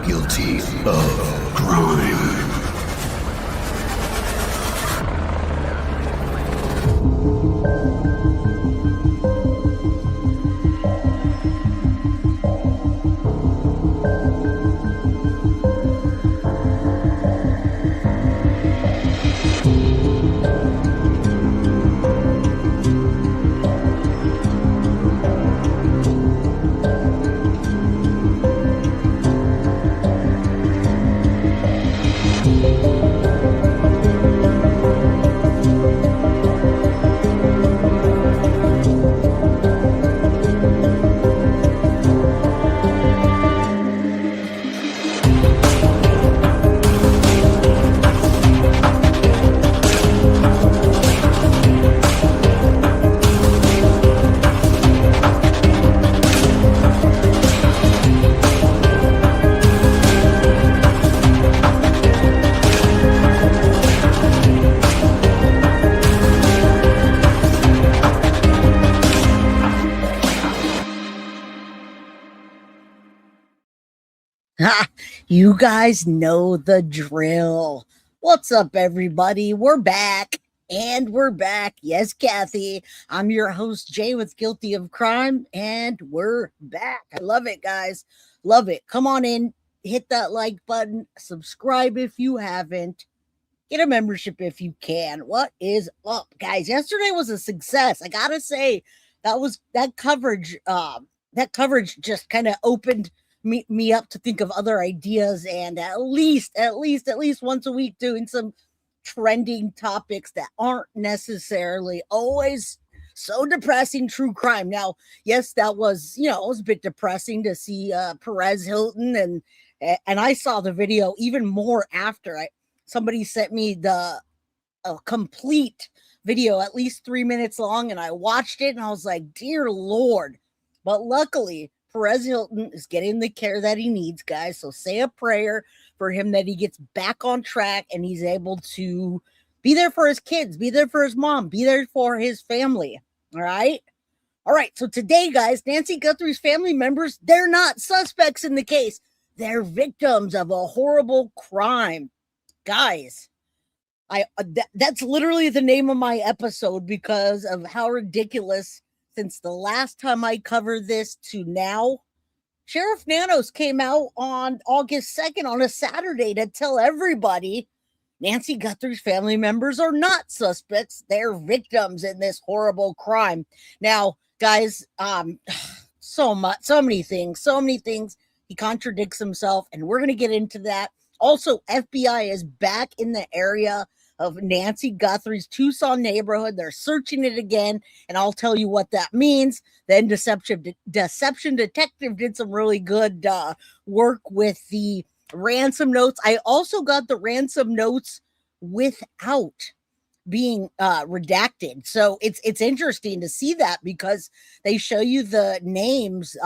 guilty of crime. Ha! You guys know the drill. What's up, everybody? We're back. And we're back. Yes, Kathy. I'm your host, Jay, with Guilty of Crime, and we're back. I love it, guys. Love it. Come on in, hit that like button, subscribe if you haven't, get a membership if you can. What is up, guys? Yesterday was a success. I gotta say, that coverage. That coverage just kind of opened me up to think of other ideas, and at least once a week doing some trending topics that aren't necessarily always so depressing. True crime. Now, yes, that was, it was a bit depressing to see Perez Hilton, and I saw the video even more after somebody sent me the complete video, at least 3 minutes long, and I watched it and I was like, dear Lord. But luckily, Perez Hilton is getting the care that he needs, guys. So say a prayer for him that he gets back on track and he's able to be there for his kids, be there for his mom, be there for his family. All right. All right. So today, guys, Nancy Guthrie's family members, they're not suspects in the case. They're victims of a horrible crime. Guys, that's literally the name of my episode because of how ridiculous. Since the last time I covered this to now, Sheriff Nanos came out on August 2nd on a Saturday to tell everybody Nancy Guthrie's family members are not suspects. They're victims in this horrible crime. Now, guys, so many things. He contradicts himself, and we're going to get into that. Also, FBI is back in the area of Nancy Guthrie's Tucson neighborhood. They're searching it again, and I'll tell you what that means. Then Deception Detective did some really good work with the ransom notes. I also got the ransom notes without being redacted. So it's interesting to see that because they show you the names.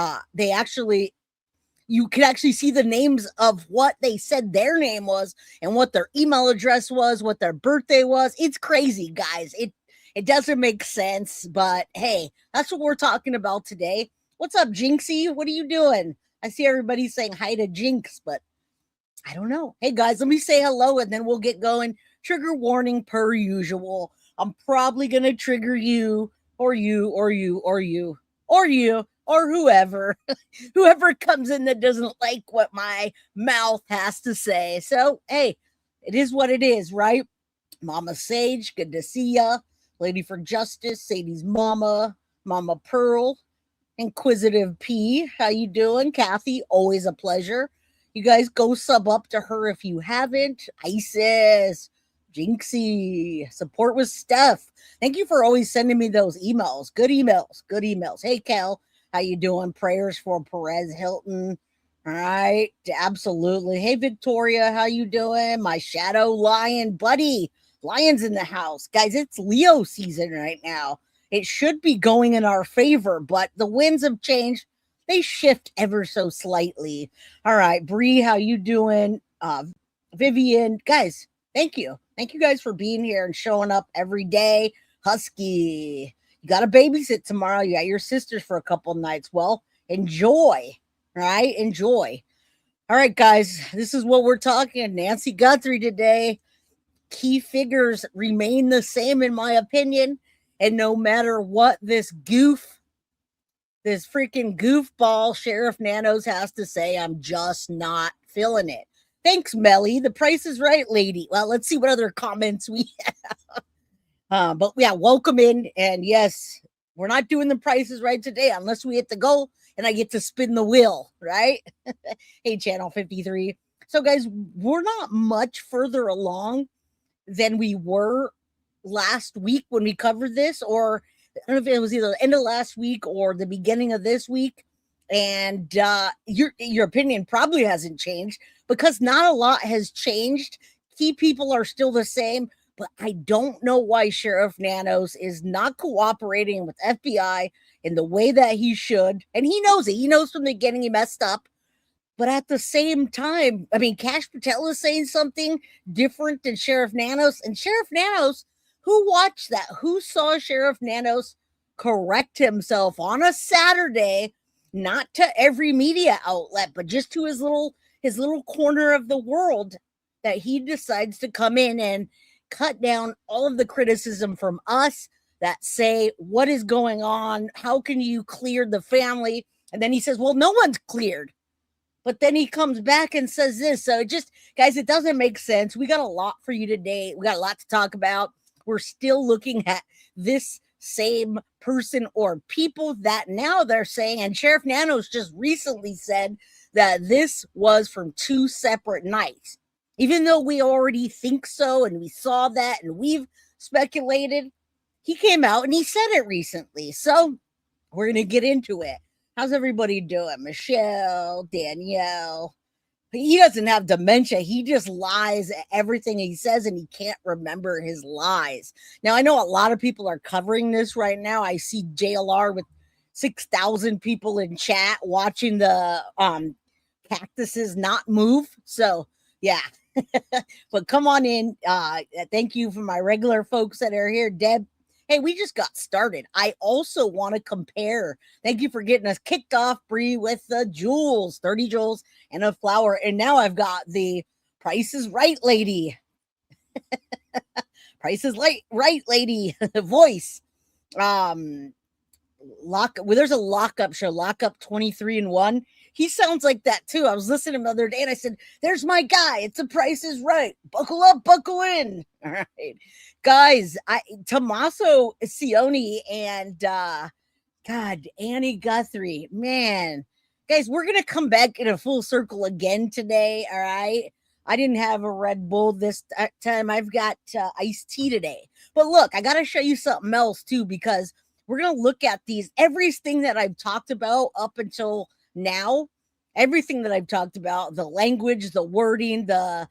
You can actually see the names of what they said their name was and what their email address was, what their birthday was. It's crazy, guys. It doesn't make sense, but hey, that's what we're talking about today. What's up, Jinxie? What are you doing? I see everybody saying hi to Jinx, but I don't know. Hey, guys, let me say hello, and then we'll get going. Trigger warning per usual. I'm probably going to trigger you or whoever comes in that doesn't like what my mouth has to say. So, hey, it is what it is, right? Mama Sage, good to see ya. Lady for Justice, Sadie's mama, Mama Pearl, Inquisitive P, how you doing? Kathy, always a pleasure. You guys go sub up to her if you haven't. Isis, Jinxie, support with Steph. Thank you for always sending me those emails. Good emails. Hey, Cal. How you doing? Prayers for Perez Hilton. All right. Absolutely. Hey, Victoria. How you doing? My shadow lion buddy. Lion's in the house. Guys, it's Leo season right now. It should be going in our favor, but the winds have changed. They shift ever so slightly. All right. Bree, how you doing? Vivian. Guys, thank you. Thank you guys for being here and showing up every day. Husky. You got to babysit tomorrow. You got your sisters for a couple nights. Well, enjoy, right? Enjoy. All right, guys, this is what we're talking. Nancy Guthrie today. Key figures remain the same, in my opinion. And no matter what this freaking goofball Sheriff Nanos has to say, I'm just not feeling it. Thanks, Melly. The Price is Right lady. Well, let's see what other comments we have. But yeah, welcome in. And yes, we're not doing the Price is Right today unless we hit the goal and I get to spin the wheel, right? Hey, Channel 53. So, guys, we're not much further along than we were last week when we covered this, or I don't know if it was either the end of last week or the beginning of this week. And your opinion probably hasn't changed because not a lot has changed. Key people are still the same, but I don't know why Sheriff Nanos is not cooperating with FBI in the way that he should. And he knows it. He knows from the beginning he messed up. But at the same time, I mean, Cash Patel is saying something different than Sheriff Nanos. And Sheriff Nanos, who watched that? Who saw Sheriff Nanos correct himself on a Saturday, not to every media outlet, but just to his little corner of the world, that he decides to come in and cut down all of the criticism from us that say, what is going on? How can you clear the family? And then he says, well, no one's cleared. But then he comes back and says this. So it just, guys, it doesn't make sense. We got a lot for you today. We got a lot to talk about. We're still looking at this same person or people that now they're saying, and Sheriff Nanos just recently said that this was from two separate nights. Even though we already think so and we saw that and we've speculated, he came out and he said it recently. So we're going to get into it. How's everybody doing? Michelle, Danielle. He doesn't have dementia. He just lies at everything he says and he can't remember his lies. Now, I know a lot of people are covering this right now. I see JLR with 6,000 people in chat watching the cactuses not move. So, yeah. But come on in. Thank you for my regular folks that are here. Deb. Hey, we just got started. I also want to compare. Thank you for getting us kicked off, Bree, with the jewels, 30 jewels and a flower. And now I've got the Price is Right lady. Price is right lady voice. Well, there's a lockup show, Lockup 23 and 1. He sounds like that too. I was listening the other day and I said, there's my guy. It's a Price is Right. Buckle up, buckle in. All right. Guys, Tommaso Cioni and Annie Guthrie. Man, guys, we're gonna come back in a full circle again today. All right. I didn't have a Red Bull this time. I've got iced tea today. But look, I gotta show you something else too, because we're gonna look at these, everything that I've talked about up until now, everything that I've talked about, the language, the wording, the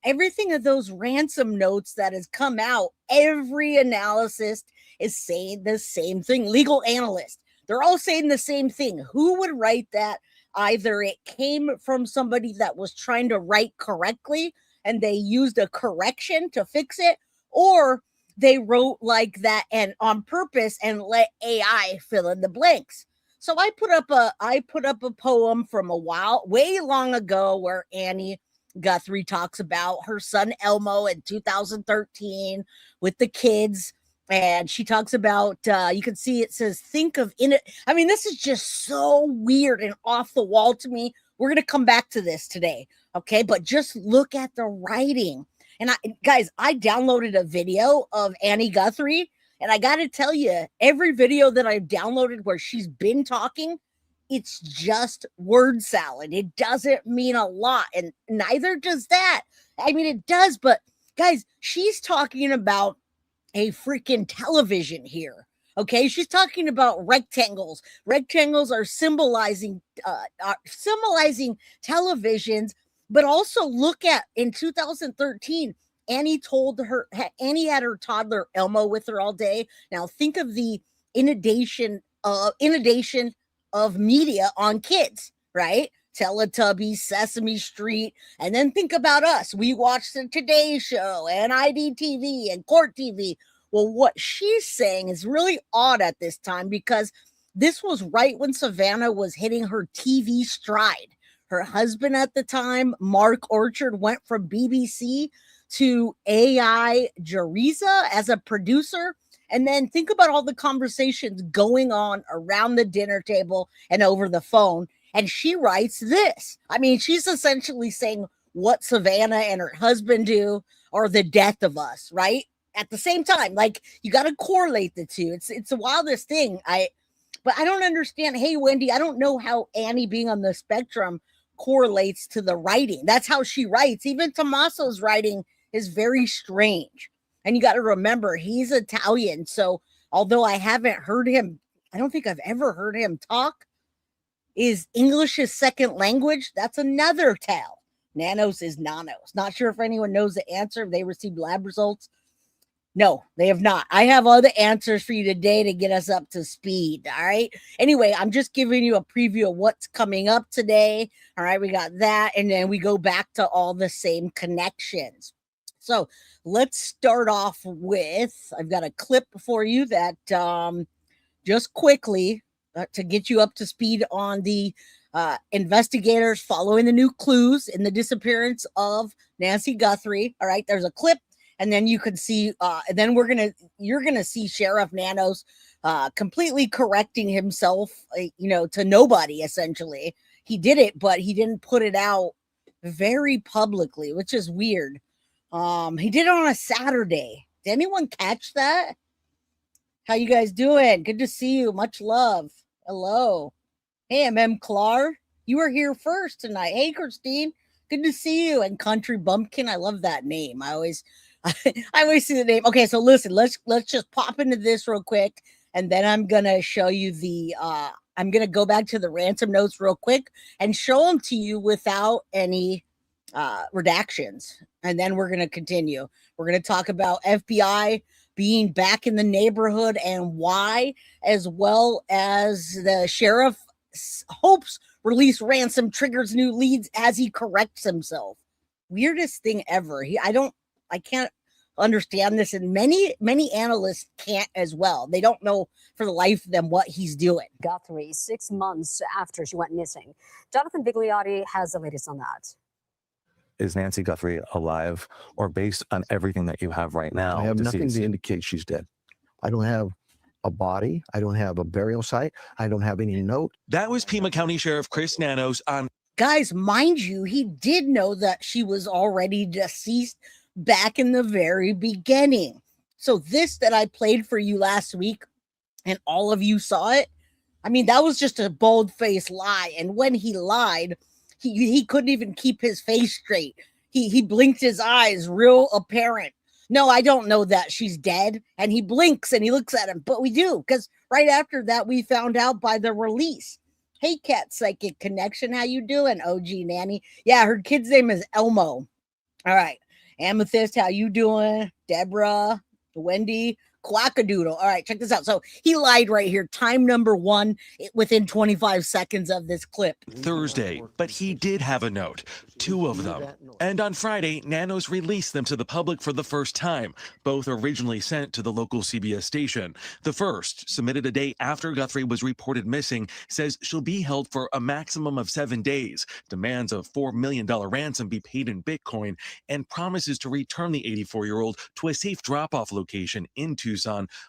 everything of those ransom notes that has come out, every analyst is saying the same thing. Legal analyst, they're all saying the same thing. Who would write that? Either it came from somebody that was trying to write correctly and they used a correction to fix it, or they wrote like that and on purpose and let AI fill in the blanks. So I put up a poem from way long ago, where Annie Guthrie talks about her son Elmo in 2013 with the kids. And she talks about, you can see it says, think of in it. I mean, this is just so weird and off the wall to me. We're going to come back to this today. Okay. But just look at the writing. And guys, I downloaded a video of Annie Guthrie. And I got to tell you, every video that I've downloaded where she's been talking, it's just word salad. It doesn't mean a lot. And neither does that. I mean, it does. But guys, she's talking about a freaking television here. Okay. She's talking about rectangles. Rectangles are symbolizing televisions. But also look at in 2013, Annie had her toddler Elmo with her all day. Now think of the inundation of media on kids, right? Teletubbies, Sesame Street, and then think about us. We watched the Today Show and IDTV and Court TV. Well, what she's saying is really odd at this time, because this was right when Savannah was hitting her TV stride. Her husband at the time, Mark Orchard, went from BBC to AI Jariza as a producer. And then think about all the conversations going on around the dinner table and over the phone. And she writes this. I mean, she's essentially saying what Savannah and her husband do or the death of us, right? At the same time, like you got to correlate the two. It's the wildest thing. But I don't understand. Hey, Wendy, I don't know how Annie being on the spectrum correlates to the writing. That's how she writes. Even Tommaso's writing is very strange. And you got to remember, he's Italian. So although I haven't heard him, I don't think I've ever heard him talk. Is English his second language? That's another tell. Nanos is nanos. Not sure if anyone knows the answer. If they received lab results. No, they have not. I have all the answers for you today to get us up to speed. All right. Anyway, I'm just giving you a preview of what's coming up today. All right. We got that. And then we go back to all the same connections. So let's start off with, I've got a clip for you that just quickly to get you up to speed on the investigators following the new clues in the disappearance of Nancy Guthrie. All right, there's a clip, and then you can see, and then you're gonna see Sheriff Nanos completely correcting himself, to nobody essentially. He did it, but he didn't put it out very publicly, which is weird. He did it on a Saturday. Did anyone catch that? How you guys doing? Good to see you. Much love. Hello. Hey, Clar. You were here first tonight. Hey, Christine. Good to see you. And Country Bumpkin. I love that name. I always see the name. Okay, so listen, let's just pop into this real quick, and then I'm gonna show you I'm gonna go back to the ransom notes real quick and show them to you without any redactions. And then we're going to continue. We're going to talk about FBI being back in the neighborhood and why, as well as the sheriff hopes release ransom triggers new leads as he corrects himself. Weirdest thing ever. I can't understand this, and many analysts can't as well. They don't know for the life of them what he's doing. Guthrie, 6 months after she went missing. Jonathan Bigliotti has the latest on that. Is Nancy Guthrie alive, or based on everything that you have right now? I have nothing to indicate she's dead. I don't have a body. I don't have a burial site. I don't have any note. That was Pima County Sheriff Chris Nanos on. Guys, mind you, he did know that she was already deceased back in the very beginning. So this that I played for you last week, and all of you saw it, I mean, that was just a bold-faced lie. And when he lied, he couldn't even keep his face straight. He blinked his eyes, real apparent. No, I don't know that she's dead. And he blinks and he looks at him. But we do, because right after that, we found out by the release. Hey, Cat Psychic Connection, how you doing? OG Nanny. Yeah, her kid's name is Elmo. All right. Amethyst, how you doing? Deborah, Wendy, Quackadoodle. All right, check this out. So he lied right here. Time number 1 within 25 seconds of this clip. Thursday, but he did have a note, 2 of them. And on Friday, Nanos released them to the public for the first time, both originally sent to the local CBS station. The first, submitted a day after Guthrie was reported missing, says she'll be held for a maximum of 7 days, demands a $4 million ransom be paid in Bitcoin, and promises to return the 84-year-old to a safe drop-off location in Tucson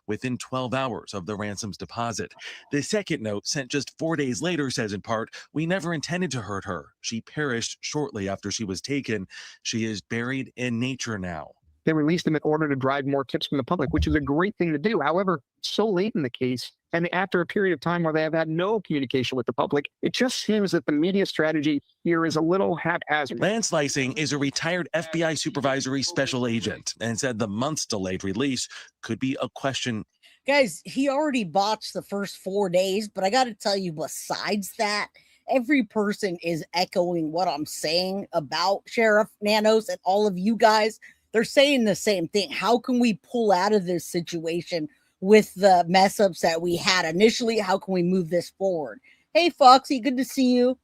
within 12 hours of the ransom's deposit. The second note, sent just 4 days later, says in part, "We never intended to hurt her. She perished shortly after she was taken. She is buried in nature now." They released them in order to drive more tips from the public, which is a great thing to do. However, so late in the case, and after a period of time where they have had no communication with the public, it just seems that the media strategy here is a little haphazard. Lance Lysing is a retired FBI supervisory special agent and said the months delayed release could be a question. Guys, he already botched the first 4 days, but I got to tell you, besides that, every person is echoing what I'm saying about Sheriff Nanos and all of you guys. They're saying the same thing. How can we pull out of this situation with the mess ups that we had initially? How can we move this forward? Hey, Foxy, good to see you.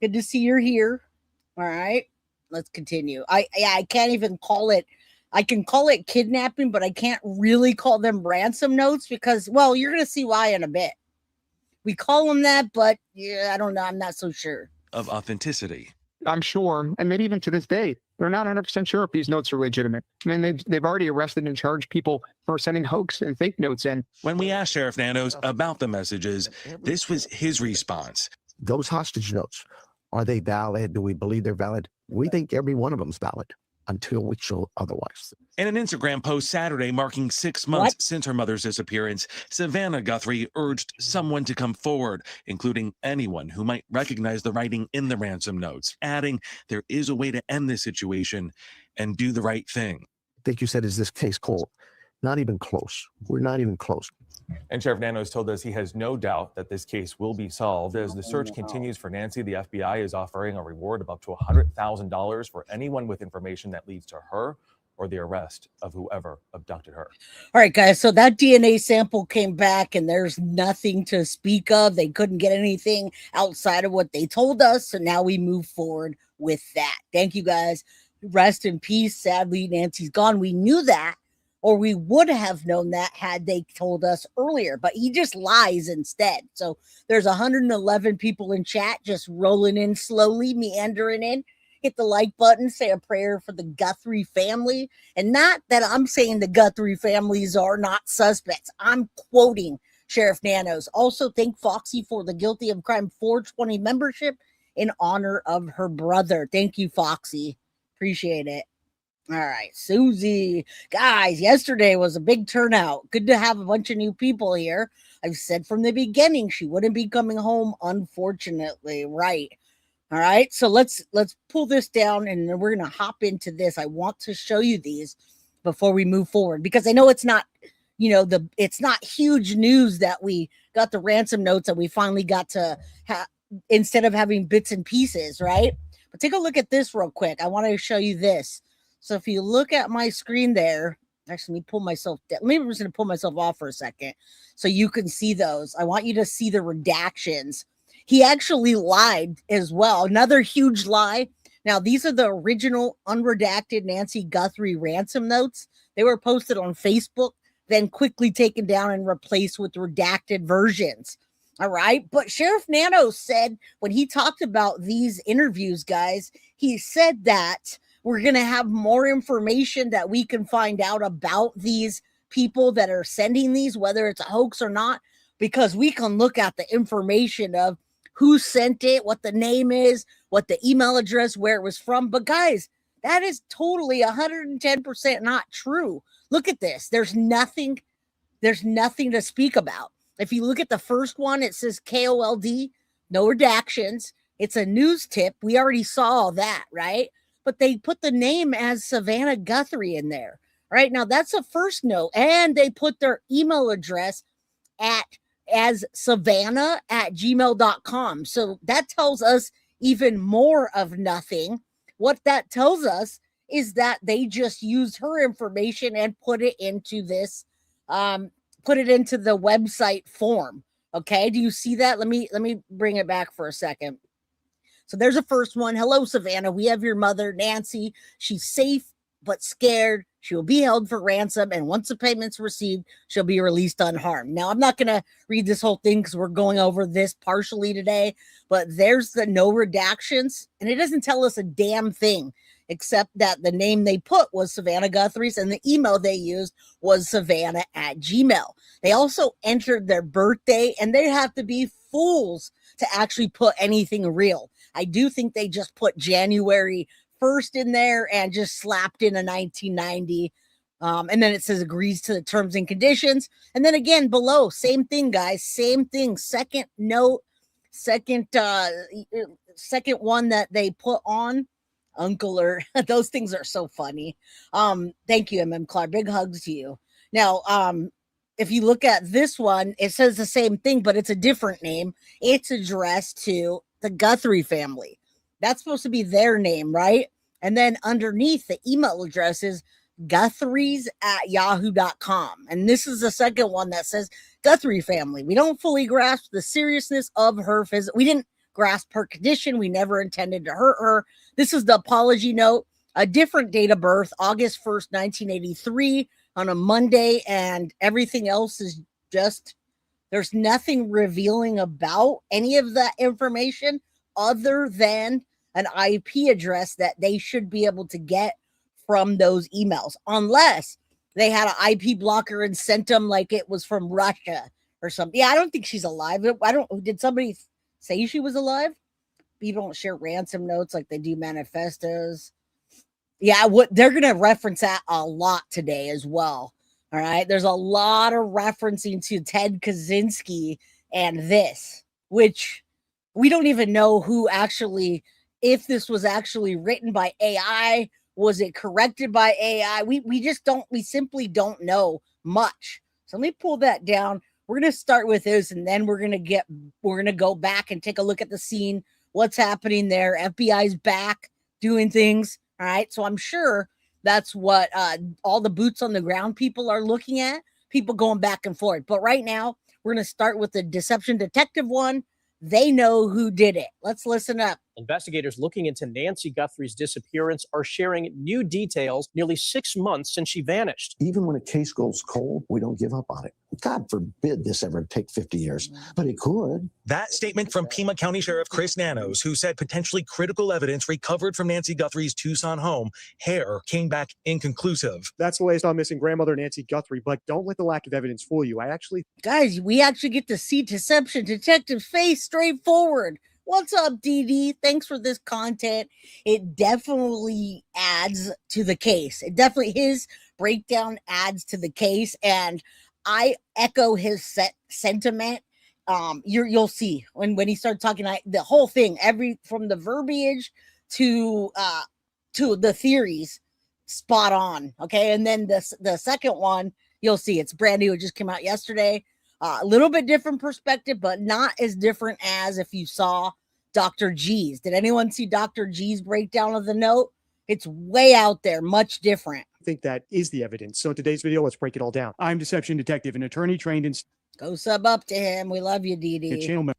Good to see you're here. All right, let's continue. I can't even call it. I can call it kidnapping, but I can't really call them ransom notes because, well, you're going to see why in a bit. We call them that, but yeah, I don't know. I'm not so sure. of authenticity. I'm sure, and maybe even to this day, they're not 100% sure if these notes are legitimate. I mean, they've already arrested and charged people for sending hoax and fake notes in. When we asked Sheriff Nanos about the messages, this was his response. Those hostage notes, are they valid? Do we believe they're valid? We think every one of them is valid until we show otherwise. In an Instagram post Saturday marking 6 months What? since her mother's disappearance, Savannah Guthrie urged someone to come forward, including anyone who might recognize the writing in the ransom notes, adding there is a way to end this situation and do the right thing. I think you said, is this case cold? Not even close. We're not even close. And Sheriff Nanos told us he has no doubt that this case will be solved. As the search continues for Nancy, the FBI is offering a reward of up to $100,000 for anyone with information that leads to her or the arrest of whoever abducted her. All right, guys. So that DNA sample came back and there's nothing to speak of. They couldn't get anything outside of what they told us. So now we move forward with that. Thank you, guys. Rest in peace. Sadly, Nancy's gone. We knew that, or we would have known that had they told us earlier, but he just lies instead. So there's 111 people in chat just rolling in slowly, meandering in. Hit the like button, say a prayer for the Guthrie family. And not that I'm saying the Guthrie families are not suspects. I'm quoting Sheriff Nanos. Also, thank Foxy for the Guilty of Crime 420 membership in honor of her brother. Thank you, Foxy. Appreciate it. All right, Susie. Guys, yesterday was a big turnout. Good to have a bunch of new people here. I've said from the beginning she wouldn't be coming home, unfortunately. Right. All right, so let's pull this down and then we're going to hop into this. I want to show you these before we move forward because I know it's not, it's not huge news that we got the ransom notes and we finally got to instead of having bits and pieces, right? But take a look at this real quick. I want to show you this. So if you look at my screen there, actually, let me pull myself down. Maybe I'm just going to pull myself off for a second so you can see those. I want you to see the redactions. He actually lied as well. Another huge lie. Now, these are the original unredacted Nancy Guthrie ransom notes. They were posted on Facebook, then quickly taken down and replaced with redacted versions. All right. But Sheriff Nanos said when he talked about these interviews, guys, he said that we're going to have more information that we can find out about these people that are sending these, whether it's a hoax or not, because we can look at the information of who sent it, what the name is, what the email address, where it was from. But guys, that is totally 110% not true. Look at this. There's nothing to speak about. If you look at the first one, it says KOLD, no redactions. It's a news tip. We already saw all that, right? But they put the name as Savannah Guthrie in there. Right now, that's the first note. And they put their email address as savannah@gmail.com. So that tells us even more of nothing. What that tells us is that they just used her information and put it into this, put it into the website form. Okay. Do you see that? Let me bring it back for a second. So there's a first one. Hello, Savannah. We have your mother, Nancy. She's safe but scared. She will be held for ransom, and once the payment's received, she'll be released unharmed. Now, I'm not going to read this whole thing because we're going over this partially today, but there's the no redactions, and it doesn't tell us a damn thing except that the name they put was Savannah Guthrie's, and the email they used was savannah@gmail. They also entered their birthday, and they have to be fools to actually put anything real. I do think they just put January 1st in there and just slapped in a 1990. And then it says agrees to the terms and conditions. And then again, below, same thing, guys, same thing. Second note, second one that they put on Uncle or those things are so funny. Thank you, Clark. Big hugs to you. Now, if you look at this one, it says the same thing, but it's a different name. It's addressed to the Guthrie family. That's supposed to be their name, right? And then underneath the email address is guthries@yahoo.com. And this is the second one that says Guthrie family. We don't fully grasp the seriousness of her visit. We didn't grasp her condition. We never intended to hurt her. This is the apology note. A different date of birth, August 1st, 1983 on a Monday. And everything else is just, there's nothing revealing about any of that information other than an IP address that they should be able to get from those emails, unless they had an IP blocker and sent them like it was from Russia or something. Yeah, I don't think she's alive. Did somebody say she was alive? People don't share ransom notes like they do manifestos. Yeah, they're going to reference that a lot today as well. All right. There's a lot of referencing to Ted Kaczynski and this, which we don't even know who actually, if this was actually written by AI, was it corrected by AI? We simply don't know much. So let me pull that down. We're going to start with this, and then we're going to go back and take a look at the scene. What's happening there? FBI's back doing things. All right. So I'm sure that's what all the boots on the ground people are looking at, people going back and forth. But right now, we're going to start with the deception detective one. They know who did it. Let's listen up. Investigators looking into Nancy Guthrie's disappearance are sharing new details nearly 6 months since she vanished. Even when a case goes cold, we don't give up on it. God forbid this ever take 50 years, but it could. That statement from Pima County Sheriff Chris Nanos, who said potentially critical evidence recovered from Nancy Guthrie's Tucson home, hair, came back inconclusive. That's the latest on missing grandmother Nancy Guthrie, but don't let the lack of evidence fool you. Guys, we actually get to see Deception Detective's face straightforward. What's up, DD? Thanks for this content. It definitely adds to the case. His breakdown adds to the case, and I echo his sentiment. You'll see when he started talking, the whole thing, from the verbiage to the theories, spot on. Okay, and then the second one, you'll see it's brand new. It just came out yesterday. A little bit different perspective, but not as different as if you saw Dr. G's. Did anyone see Dr. G's breakdown of the note? It's way out there, much different. I think that is the evidence. So in today's video, let's break it all down. I'm Deception Detective, an attorney trained in... Go sub up to him. We love you, DD. ...channel member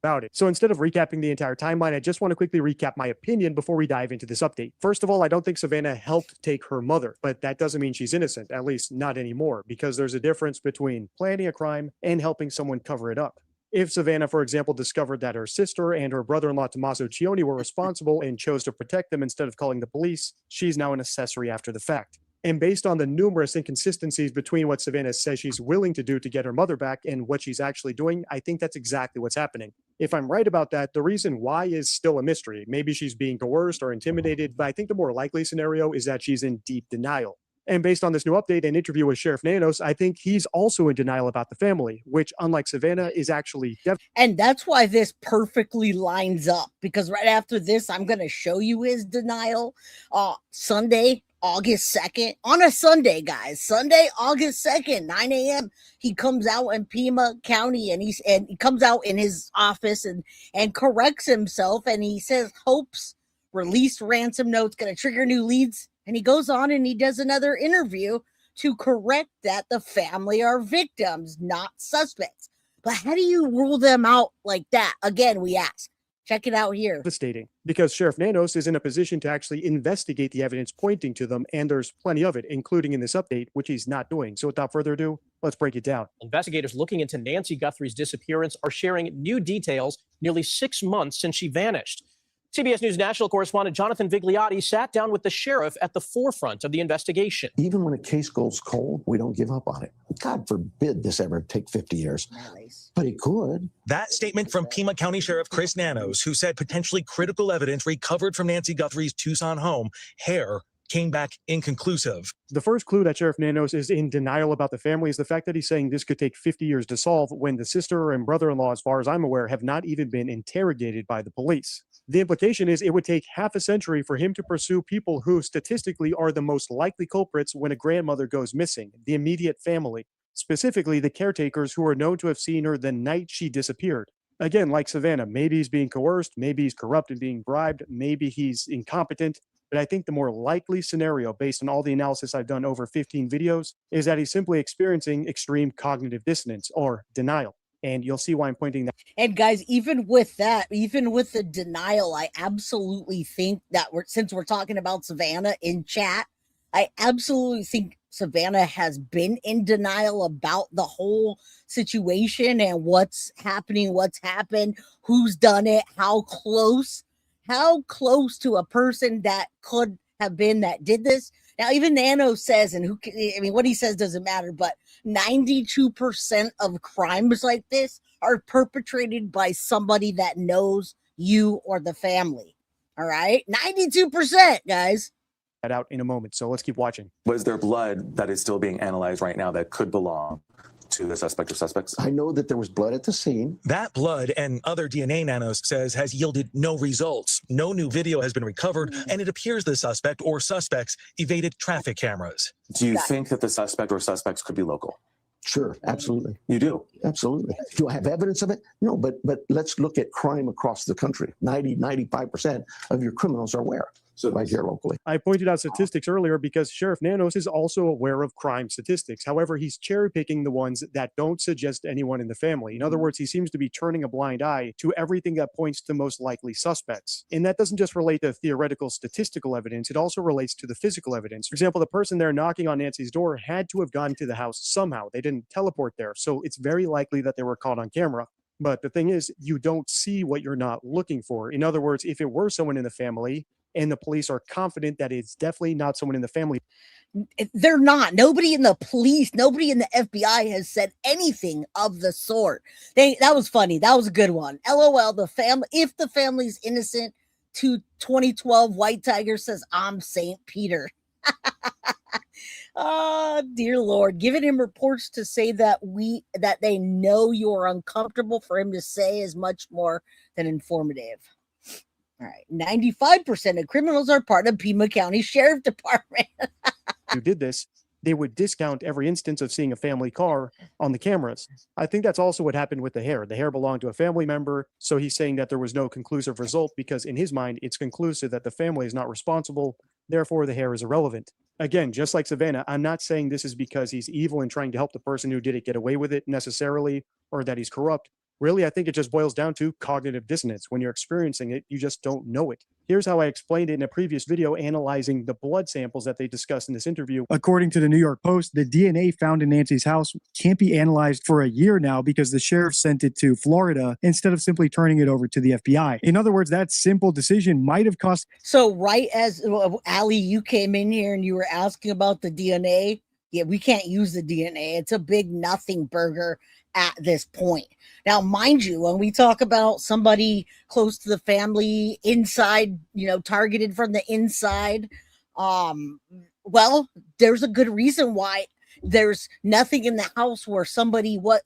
about it. So instead of recapping the entire timeline, I just want to quickly recap my opinion before we dive into this update. First of all, I don't think Savannah helped take her mother, but that doesn't mean she's innocent, at least not anymore, because there's a difference between planning a crime and helping someone cover it up. If Savannah, for example, discovered that her sister and her brother-in-law Tommaso Cioni were responsible and chose to protect them instead of calling the police, she's now an accessory after the fact. And based on the numerous inconsistencies between what Savannah says she's willing to do to get her mother back and what she's actually doing, I think that's exactly what's happening. If I'm right about that, the reason why is still a mystery. Maybe she's being coerced or intimidated, but I think the more likely scenario is that she's in deep denial. And based on this new update and interview with Sheriff Nanos, I think he's also in denial about the family, which, unlike Savannah, is actually and that's why this perfectly lines up, because right after this, I'm going to show you his denial. Sunday, August 2nd, on a Sunday, guys. Sunday, August 2nd, 9 a.m. He comes out in Pima County, and he comes out in his office and corrects himself, and he says hopes released ransom notes going to trigger new leads. And he goes on and he does another interview to correct that the family are victims, not suspects. But how do you rule them out like that? Again, we ask. Check it out here. Devastating, because Sheriff Nanos is in a position to actually investigate the evidence pointing to them, and there's plenty of it, including in this update, which he's not doing. So without further ado, let's break it down. Investigators looking into Nancy Guthrie's disappearance are sharing new details nearly 6 months since she vanished. CBS News national correspondent Jonathan Vigliotti sat down with the sheriff at the forefront of the investigation. Even when a case goes cold, we don't give up on it. God forbid this ever take 50 years, but it could. That statement from Pima County Sheriff Chris Nanos, who said potentially critical evidence recovered from Nancy Guthrie's Tucson home, hair, came back inconclusive. The first clue that Sheriff Nanos is in denial about the family is the fact that he's saying this could take 50 years to solve when the sister and brother-in-law, as far as I'm aware, have not even been interrogated by the police. The implication is it would take half a century for him to pursue people who statistically are the most likely culprits when a grandmother goes missing, the immediate family, specifically the caretakers who are known to have seen her the night she disappeared. Again, like Savannah, maybe he's being coerced, maybe he's corrupt and being bribed, maybe he's incompetent. But I think the more likely scenario, based on all the analysis I've done over 15 videos, is that he's simply experiencing extreme cognitive dissonance or denial. And you'll see why I'm pointing that. And guys, even with that, even with the denial, I absolutely think that since we're talking about Savannah in chat, I absolutely think Savannah has been in denial about the whole situation and what's happening, what's happened, who's done it, how close to a person that could have been that did this. Now, even Nano says, and what he says doesn't matter, but 92% of crimes like this are perpetrated by somebody that knows you or the family. All right? 92%, guys. That out in a moment. So let's keep watching. Was there blood that is still being analyzed right now that could belong to the suspect or suspects? I know that there was blood at the scene. That blood and other DNA, Nanos says, has yielded no results. No new video has been recovered, and it appears the suspect or suspects evaded traffic cameras. Do you think that the suspect or suspects could be local? Sure, absolutely. You do? Absolutely. Do I have evidence of it? No, but let's look at crime across the country. 95% of your criminals are where? So right here locally. I pointed out statistics earlier because Sheriff Nanos is also aware of crime statistics. However, he's cherry picking the ones that don't suggest anyone in the family. In other words, he seems to be turning a blind eye to everything that points to most likely suspects. And that doesn't just relate to theoretical statistical evidence, it also relates to the physical evidence. For example, the person there knocking on Nancy's door had to have gotten to the house somehow. They didn't teleport there. So it's very likely that they were caught on camera. But the thing is, you don't see what you're not looking for. In other words, if it were someone in the family, and the police are confident that it's definitely not someone in the family. They're not. Nobody in the police, nobody in the FBI has said anything of the sort. That was funny. That was a good one. LOL, if the family's innocent, to 2012 White Tiger says, I'm St. Peter. Oh, dear Lord. Giving him reports to say that they know you're uncomfortable for him to say is much more than informative. All right, 95% of criminals are part of Pima County Sheriff Department. Who did this, they would discount every instance of seeing a family car on the cameras. I think that's also what happened with the hair. The hair belonged to a family member, so he's saying that there was no conclusive result because in his mind, it's conclusive that the family is not responsible, therefore the hair is irrelevant. Again, just like Savannah, I'm not saying this is because he's evil and trying to help the person who did it get away with it necessarily, or that he's corrupt. Really, I think it just boils down to cognitive dissonance. When you're experiencing it, you just don't know it. Here's how I explained it in a previous video analyzing the blood samples that they discussed in this interview. According to the New York Post, the DNA found in Nancy's house can't be analyzed for a year now because the sheriff sent it to Florida instead of simply turning it over to the FBI. In other words, that simple decision might have cost. So right as Ali, you came in here and you were asking about the DNA. Yeah, we can't use the DNA. It's a big nothing burger at this point. Now, mind you, when we talk about somebody close to the family, inside, targeted from the inside, well, there's a good reason why there's nothing in the house where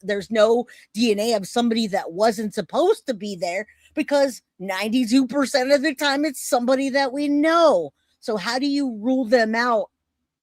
there's no DNA of somebody that wasn't supposed to be there, because 92% of the time it's somebody that we know. So how do you rule them out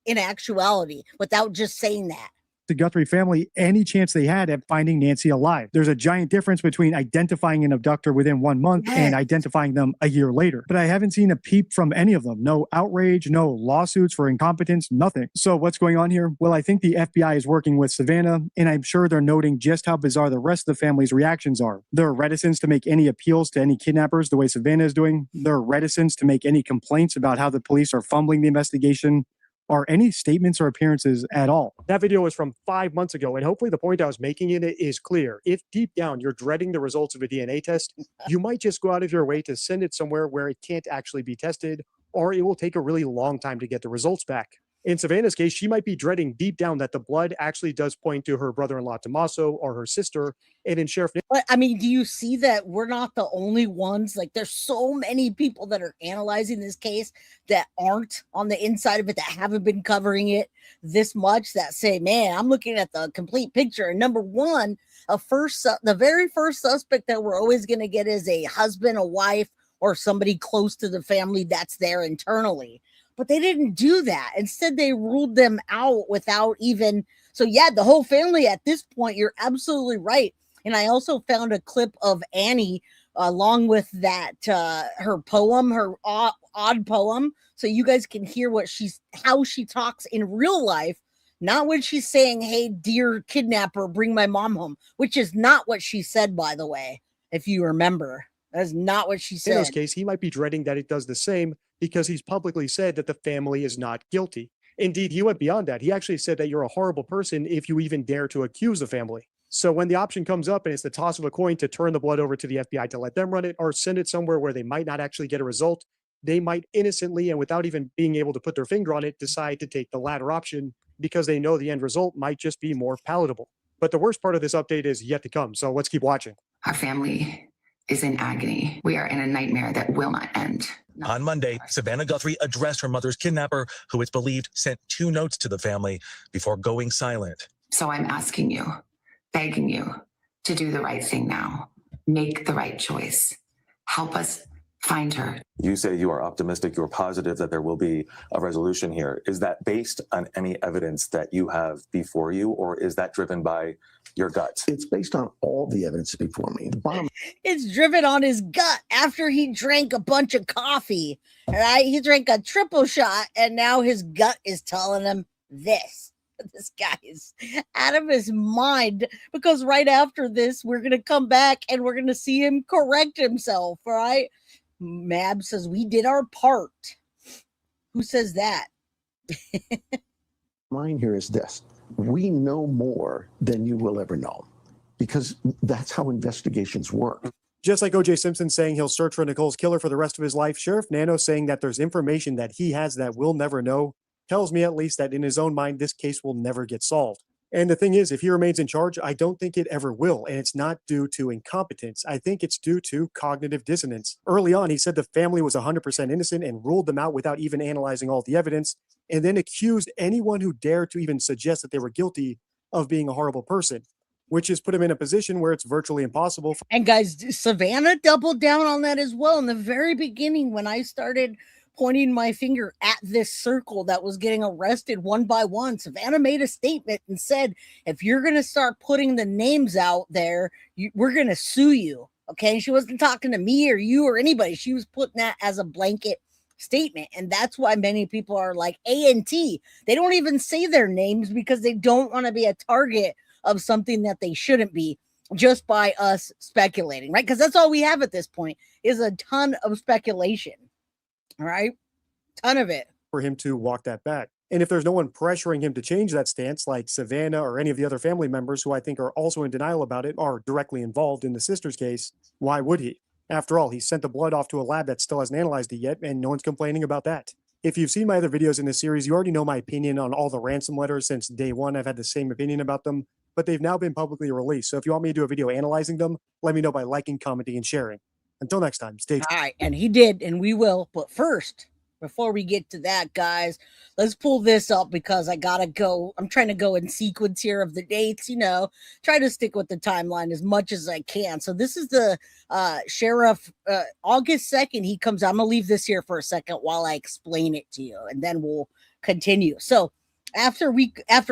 in actuality without just saying that? The Guthrie family any chance they had at finding Nancy alive. There's a giant difference between identifying an abductor within 1 month and identifying them a year later. But I haven't seen a peep from any of them. No outrage, no lawsuits for incompetence, nothing. So what's going on here? Well, I think the FBI is working with Savannah, and I'm sure they're noting just how bizarre the rest of the family's reactions are. Their reticence to make any appeals to any kidnappers the way Savannah is doing. Their reticence to make any complaints about how the police are fumbling the investigation, or any statements or appearances at all. That video was from 5 months ago, and hopefully the point I was making in it is clear. If deep down you're dreading the results of a DNA test, you might just go out of your way to send it somewhere where it can't actually be tested, or it will take a really long time to get the results back. In Savannah's case, she might be dreading deep down that the blood actually does point to her brother-in-law Tommaso or her sister. And in Sheriff, but I mean, do you see that we're not the only ones? Like, there's so many people that are analyzing this case that aren't on the inside of it, that haven't been covering it this much, that say, man, I'm looking at the complete picture. And number one, the very first suspect that we're always going to get is a husband, a wife, or somebody close to the family that's there internally. But they didn't do that. Instead, they ruled them out without even. So, yeah, the whole family at this point, you're absolutely right. And I also found a clip of Annie along with that, her poem, her odd poem. So you guys can hear how she talks in real life, not when she's saying, hey, dear kidnapper, bring my mom home, which is not what she said, by the way, if you remember. That's not what she said. In this case, he might be dreading that it does the same, because he's publicly said that the family is not guilty. Indeed, he went beyond that. He actually said that you're a horrible person if you even dare to accuse the family. So when the option comes up and it's the toss of a coin to turn the blood over to the FBI to let them run it or send it somewhere where they might not actually get a result, they might innocently and without even being able to put their finger on it, decide to take the latter option because they know the end result might just be more palatable. But the worst part of this update is yet to come. So let's keep watching. Our family is in agony. We are in a nightmare that will not end. On Monday, Savannah Guthrie addressed her mother's kidnapper, who it's believed sent 2 notes to the family before going silent. So I'm asking you, begging you to do the right thing now. Make the right choice. Help us find her. You say you are optimistic, you're positive that there will be a resolution here. Is that based on any evidence that you have before you, or is that driven by your gut? It's based on all the evidence before me. The bottom It's driven on his gut after he drank a bunch of coffee. Right? He drank a triple shot, and now his gut is telling him this. This guy is out of his mind, because right after this, we're going to come back and we're going to see him correct himself. All right. Mab says, we did our part. Who says that? line here is this. We know more than you will ever know, because that's how investigations work. Just like O.J. Simpson saying he'll search for Nicole's killer for the rest of his life, Sheriff Nano saying that there's information that he has that we'll never know tells me at least that in his own mind, this case will never get solved. And the thing is, if he remains in charge, I don't think it ever will. And it's not due to incompetence. I think it's due to cognitive dissonance. Early on, he said the family was 100% innocent and ruled them out without even analyzing all the evidence, and then accused anyone who dared to even suggest that they were guilty of being a horrible person, which has put him in a position where it's virtually impossible. And guys, Savannah doubled down on that as well. In the very beginning, when I started pointing my finger at this circle that was getting arrested one by one, Savannah made a statement and said, if you're going to start putting the names out there, we're going to sue you. Okay. She wasn't talking to me or you or anybody. She was putting that as a blanket statement. And that's why many people are like A&T. They don't even say their names because they don't want to be a target of something that they shouldn't be, just by us speculating, right? Because that's all we have at this point is a ton of speculation. All right. Ton of it. For him to walk that back. And if there's no one pressuring him to change that stance, like Savannah or any of the other family members who I think are also in denial about it, are directly involved in the sister's case, why would he? After all, he sent the blood off to a lab that still hasn't analyzed it yet, and no one's complaining about that. If you've seen my other videos in this series, you already know my opinion on all the ransom letters. Since day one, I've had the same opinion about them, but they've now been publicly released. So if you want me to do a video analyzing them, let me know by liking, commenting, and sharing. Until next time, stay tuned. All right, and he did, and we will. But first, before we get to that, guys, let's pull this up because I gotta go. I'm trying to go in sequence here of the dates, try to stick with the timeline as much as I can. So this is the sheriff, August 2nd. He comes out. I'm gonna leave this here for a second while I explain it to you, and then we'll continue. So after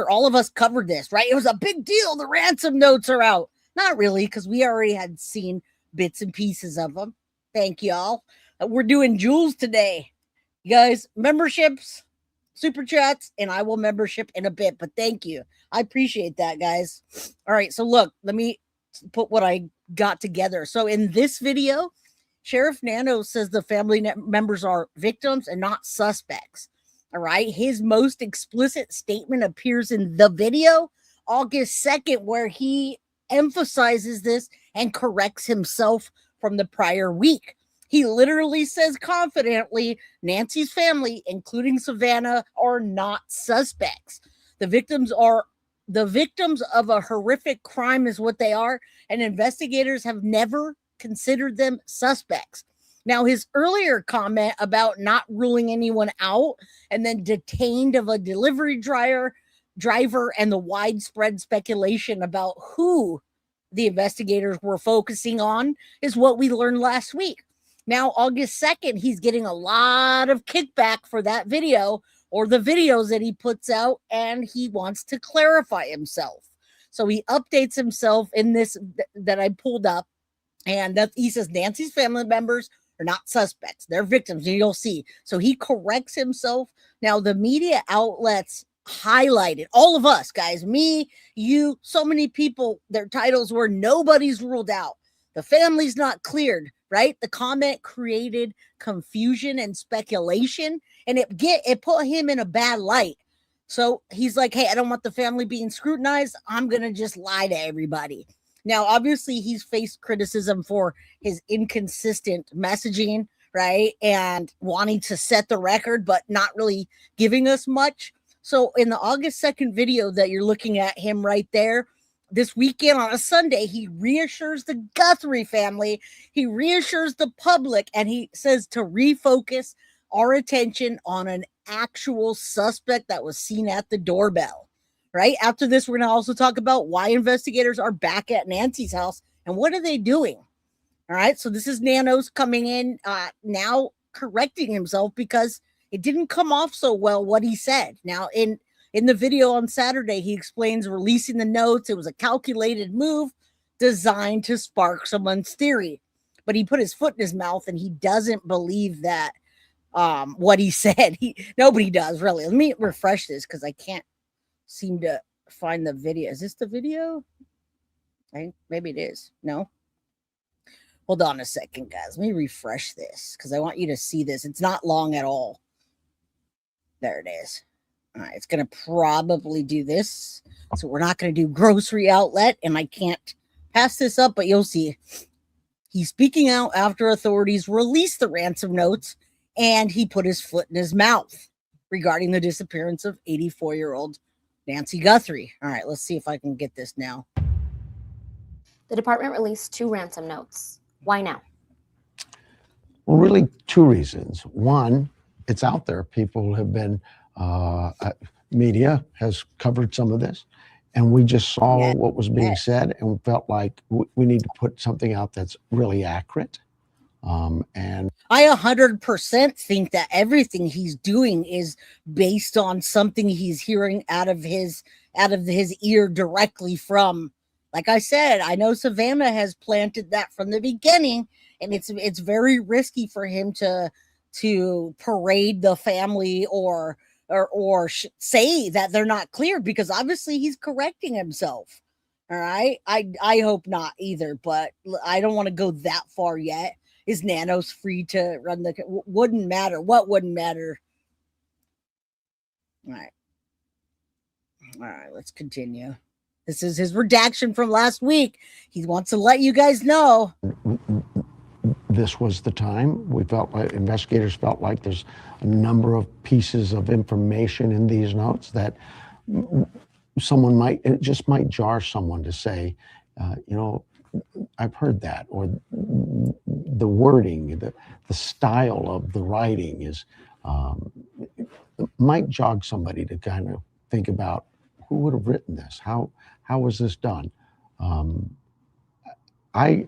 all of us covered this, right? It was a big deal. The ransom notes are out. Not really, because we already had seen bits and pieces of them. Thank y'all. We're doing jewels today. You guys, memberships, super chats, and I will membership in a bit, but thank you. I appreciate that, guys. All right, so look, let me put what I got together. So in this video, Sheriff Nano says the family members are victims and not suspects. All right, his most explicit statement appears in the video, August 2nd, where he emphasizes this and corrects himself from the prior week. He literally says confidently, Nancy's family, including Savannah, are not suspects. The victims of a horrific crime is what they are, and investigators have never considered them suspects. Now, his earlier comment about not ruling anyone out and then detained of a delivery driver and the widespread speculation about who the investigators were focusing on is what we learned last week. Now, August 2nd, he's getting a lot of kickback for that video or the videos that he puts out, and he wants to clarify himself. So he updates himself in this that I pulled up, and he says Nancy's family members are not suspects. They're victims, and you'll see. So he corrects himself. Now, the media outlets highlighted, all of us, guys, me, you, so many people, their titles were nobody's ruled out. The family's not cleared, right? The comment created confusion and speculation, and it put him in a bad light. So he's like, hey, I don't want the family being scrutinized. I'm going to just lie to everybody. Now, obviously, he's faced criticism for his inconsistent messaging, right? And wanting to set the record, but not really giving us much. So in the August 2nd video that you're looking at him right there, this weekend on a Sunday, he reassures the Guthrie family, he reassures the public, and he says to refocus our attention on an actual suspect that was seen at the doorbell. Right after this, we're going to also talk about why investigators are back at Nancy's house and what are they doing. All right, so this is Nanos coming in now, correcting himself because it didn't come off so well what he said. Now in the video on Saturday, he explains releasing the notes. It was a calculated move designed to spark someone's theory, but he put his foot in his mouth and he doesn't believe that what he said. Nobody does really. Let me refresh this because I can't seem to find the video. Is this the video? I think maybe it is. No. Hold on a second, guys. Let me refresh this because I want you to see this. It's not long at all. There it is. All right, it's going to probably do this. So we're not going to do grocery outlet, and I can't pass this up, but you'll see. He's speaking out after authorities released the ransom notes, and he put his foot in his mouth regarding the disappearance of 84-year-old Nancy Guthrie. All right, let's see if I can get this now. The department released 2 ransom notes. Why now? Well, really 2 reasons. One, it's out there. People have been, media has covered some of this, and we just saw what was being said and felt like we need to put something out that's really accurate. And I 100% think that everything he's doing is based on something he's hearing out of his ear directly from, like I said, I know Savannah has planted that from the beginning, and it's very risky for him to parade the family or say that they're not clear, because obviously he's correcting himself. All right. I hope not either, but I don't want to go that far yet. Is Nanos free to run the, wouldn't matter. What wouldn't matter? All right, let's continue. This is his redaction from last week. He wants to let you guys know. This was the time. We felt like, investigators felt like there's a number of pieces of information in these notes that it just might jar someone to say, I've heard that, or the wording, the style of the writing is, might jog somebody to kind of think about who would have written this? How was this done? I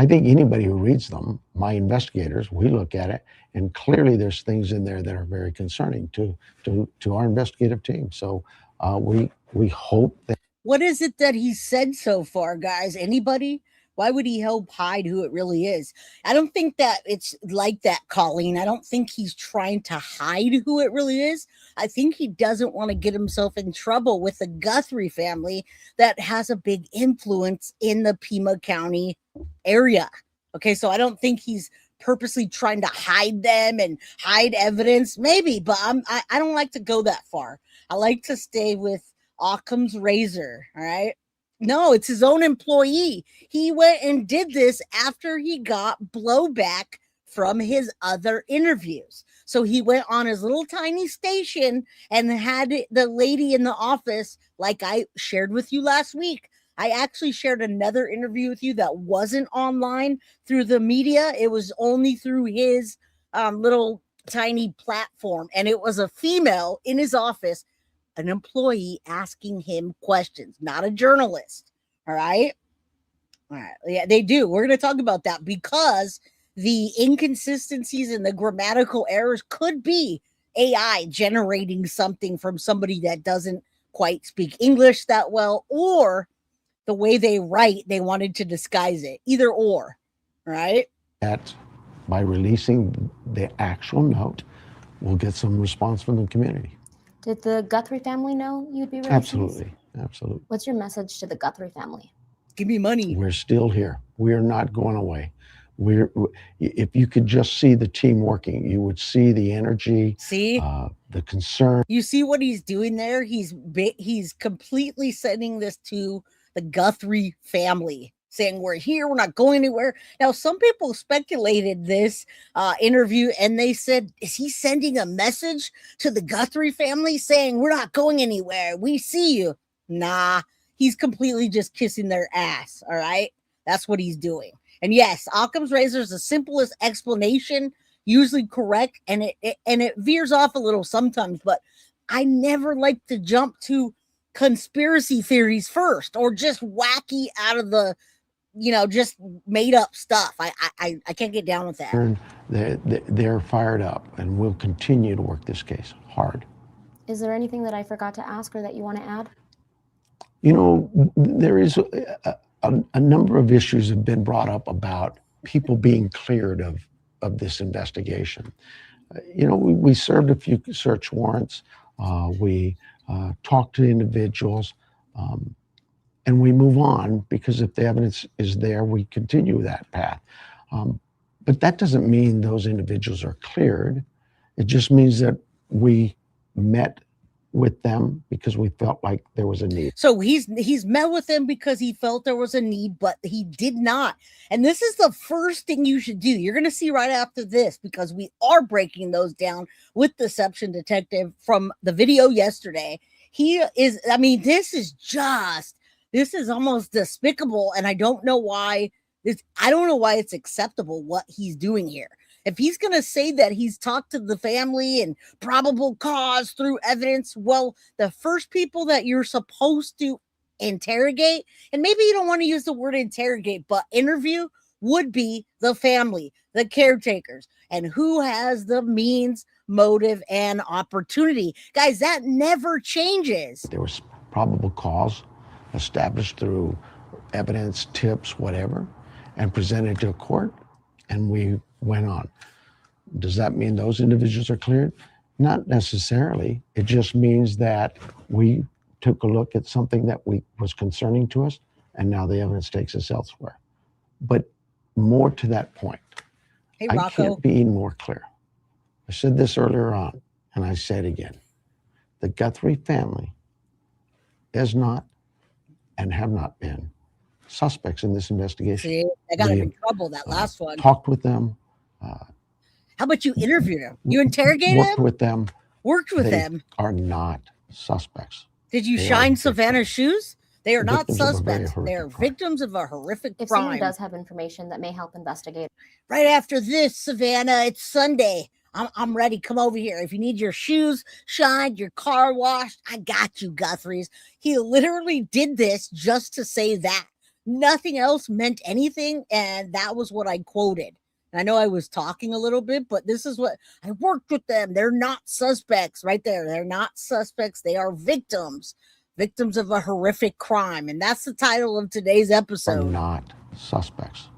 think anybody who reads them, my investigators, we look at it, and clearly there's things in there that are very concerning to our investigative team. So we hope that. What is it that he said so far, guys? Anybody? Why would he help hide who it really is? I don't think that it's like that, Colleen. I don't think he's trying to hide who it really is. I think he doesn't want to get himself in trouble with the Guthrie family that has a big influence in the Pima County area. Okay, so I don't think he's purposely trying to hide them and hide evidence. Maybe, but I don't like to go that far. I like to stay with Occam's razor. All right. No, it's his own employee. He went and did this after he got blowback from his other interviews. So he went on his little tiny station and had the lady in the office, like I shared with you last week. I actually shared another interview with you that wasn't online through the media. It was only through his little tiny platform. And it was a female in his office, an employee asking him questions, not a journalist. All right. Yeah, they do. We're going to talk about that because the inconsistencies and the grammatical errors could be AI generating something from somebody that doesn't quite speak English that well, or the way they write, they wanted to disguise it. Either or. Right. That by releasing the actual note, we'll get some response from the community. Did the Guthrie family know you'd be releasing Absolutely. this? Absolutely. What's your message to the Guthrie family? Give me money. We're still here. We are not going away. If you could just see the team working, you would see the energy, See, the concern. you see what he's doing there? He's completely sending this to the Guthrie family, saying we're here, we're not going anywhere. Now, some people speculated this interview, and they said, is he sending a message to the Guthrie family saying we're not going anywhere? We see you. Nah, he's completely just kissing their ass. All right, that's what he's doing. And yes, Occam's razor is the simplest explanation, usually correct, and it veers off a little sometimes, but I never like to jump to conspiracy theories first, or just wacky out of the, just made up stuff. I can't get down with that. They're fired up, and we'll continue to work this case hard. Is there anything that I forgot to ask or that you want to add? There is a number of issues have been brought up about people being cleared of this investigation. We served a few search warrants. We talked to individuals, and we move on, because if the evidence is there, we continue that path. But that doesn't mean those individuals are cleared. It just means that we met with them because we felt like there was a need. So he's met with them because he felt there was a need, but he did not. And this is the first thing you should do. You're going to see right after this, because we are breaking those down with Deception Detective from the video yesterday. This is almost despicable, and I don't know why it's acceptable what he's doing here. If he's going to say that he's talked to the family and probable cause through evidence, well, the first people that you're supposed to interrogate, and maybe you don't want to use the word interrogate, but interview, would be the family, the caretakers, and who has the means, motive, and opportunity. Guys, that never changes. There was probable cause established through evidence, tips, whatever, and presented to a court, and we went on. Does that mean those individuals are cleared? Not necessarily. It just means that we took a look at something that was concerning to us, and now the evidence takes us elsewhere. But more to that point, Hey, I Rocco. can't be more clear. I said this earlier on, and I say it again. The Guthrie family is not and have not been suspects in this investigation. See, I got him in trouble, that last one. Talked with them. How about you interviewed him? You interrogated Worked him? with them. Worked with They them? are not suspects. Did you They are shine Savannah's shoes? They are not victims of a very suspects. They are horrific crime. victims of a horrific If someone crime. does have information that may help investigate, Right after this, Savannah, it's Sunday. I'm ready. Come over here. If you need your shoes shined, your car washed, I got you, Guthrie's. He literally did this just to say that. Nothing else meant anything, and that was what I quoted. I know I was talking a little bit, but this is what I worked with them. They're not suspects right there. They're not suspects. They are victims of a horrific crime. And that's the title of today's Are episode. not suspects.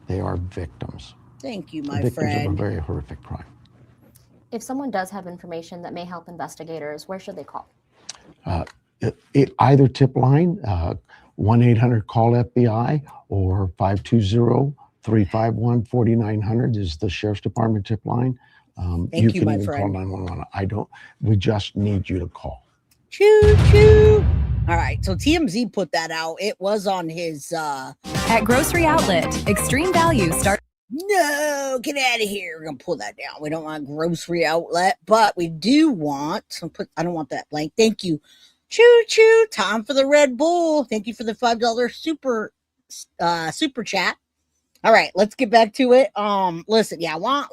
They are victims. Thank you, my Victims of a friend. very horrific crime. if someone does have information that may help investigators, where should they call? Either tip line, 1-800-CALL-FBI or 520-351-4900 is the Sheriff's Department tip line. Thank you, can my even friend. call 911. We just need you to call. Choo choo. All right, so TMZ put that out. It was on his At Grocery Outlet, extreme value start. No, get out of here. We're gonna pull that down. We don't want Grocery Outlet, but we do want I don't want that blank. Thank you. Choo choo. Time for the Red Bull. Thank you for the $5 super chat. All right, let's get back to it. Listen, yeah, I want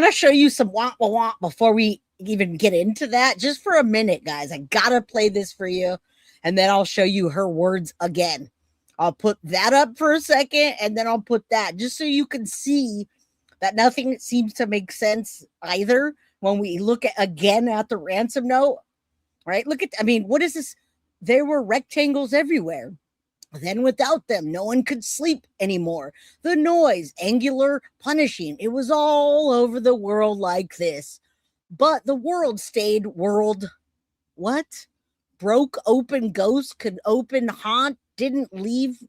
to show you some wah before we even get into that. Just for a minute, guys. I gotta play this for you, and then I'll show you her words again. I'll put that up for a second, and then I'll put that just so you can see that nothing seems to make sense either when we look at again at the ransom note. Right? Look at, what is this? There were rectangles everywhere. Then without them, no one could sleep anymore. The noise, angular, punishing. It was all over the world like this. But the world stayed world. What? Broke open ghost could open haunt, didn't leave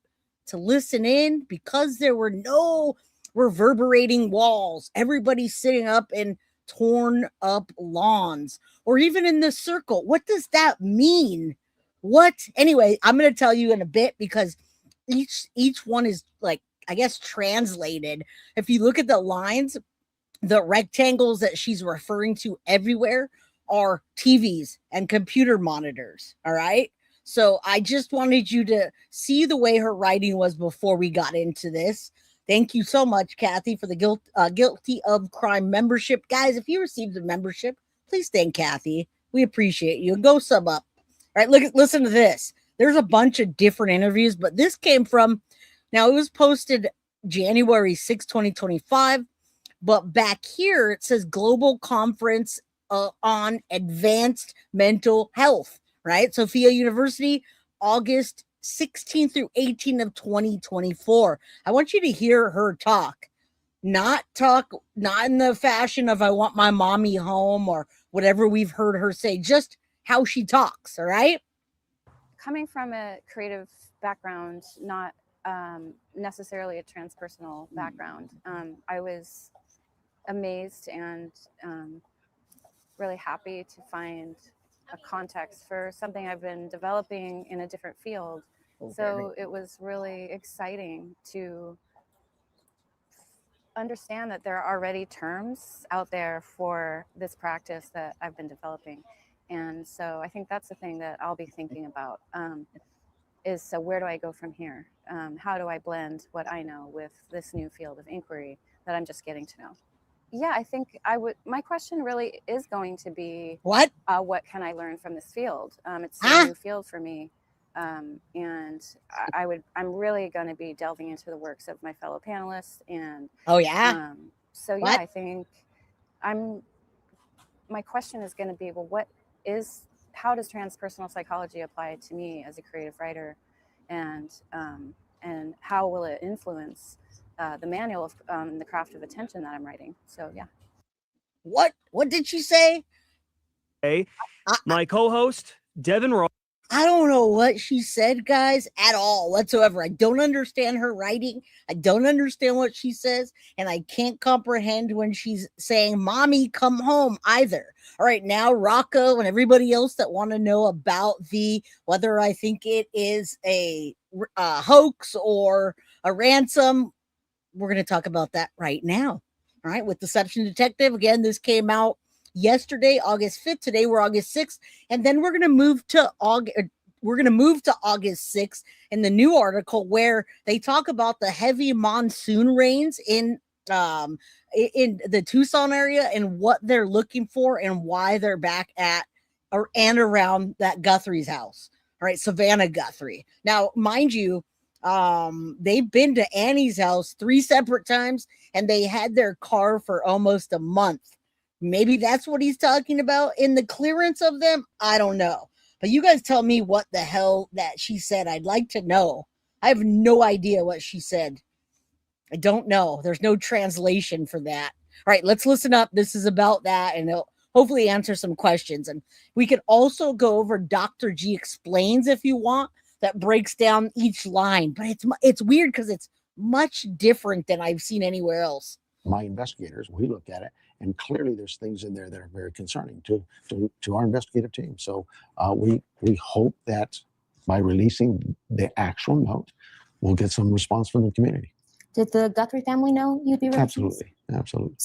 to listen in because there were no reverberating walls, everybody sitting up in torn up lawns, or even in the circle. What does that mean? What? Anyway, I'm going to tell you in a bit because each one is like, I guess, translated. If you look at the lines, the rectangles that she's referring to everywhere are TVs and computer monitors. All right. So I just wanted you to see the way her writing was before we got into this. Thank you so much, Kathy, for the Guilty of Crime membership. Guys, if you received a membership, please thank Kathy. We appreciate you. Go sub up. All right, listen to this. There's a bunch of different interviews, but this came from, now it was posted January 6, 2025, but back here it says Global Conference on Advanced Mental Health, right? Sophia University, August 16 through 18 of 2024. I want you to hear her talk, not in the fashion of I want my mommy home or whatever we've heard her say, just how she talks. All right. Coming from a creative background, not necessarily a transpersonal background, I was amazed and really happy to find a context for something I've been developing in a different field. Okay. So it was really exciting to understand that there are already terms out there for this practice that I've been developing. And so I think that's the thing that I'll be thinking about is, so where do I go from here? How do I blend what I know with this new field of inquiry that I'm just getting to know? Yeah, I think my question really is going to be, what can I learn from this field? It's a new field for me. And I'm really going to be delving into the works of my fellow panelists. And so yeah, I think my question is going to be, well, how does transpersonal psychology apply to me as a creative writer, and how will it influence the manual of the craft of attention that I'm writing? So yeah. What did she say? Hey, my co-host Devin Rowe. I don't know what she said, guys, at all whatsoever. I don't understand her writing. I don't understand what she says, and I can't comprehend when she's saying, "Mommy, come home," either. All right, now Rocco and everybody else that want to know about whether I think it is a hoax or a ransom, we're going to talk about that right now. All right, with Deception Detective. Again, this came out yesterday, August 5th. Today we're August 6th, and then we're going to move to August 6th in the new article where they talk about the heavy monsoon rains in the Tucson area and what they're looking for and why they're back at and around that Guthrie's house. All right, Savannah Guthrie. Now, mind you, they've been to Annie's house 3 separate times, and they had their car for almost a month. Maybe that's what he's talking about in the clearance of them. I don't know. But you guys tell me what the hell that she said. I'd like to know. I have no idea what she said. I don't know. There's no translation for that. All right, let's listen up. This is about that, and it'll hopefully answer some questions. And we could also go over Dr. G Explains if you want. That breaks down each line. But it's weird because it's much different than I've seen anywhere else. My investigators, we looked at it, and clearly there's things in there that are very concerning to our investigative team. So we hope that by releasing the actual note, we'll get some response from the community. Did the Guthrie family know you'd be releasing? Absolutely.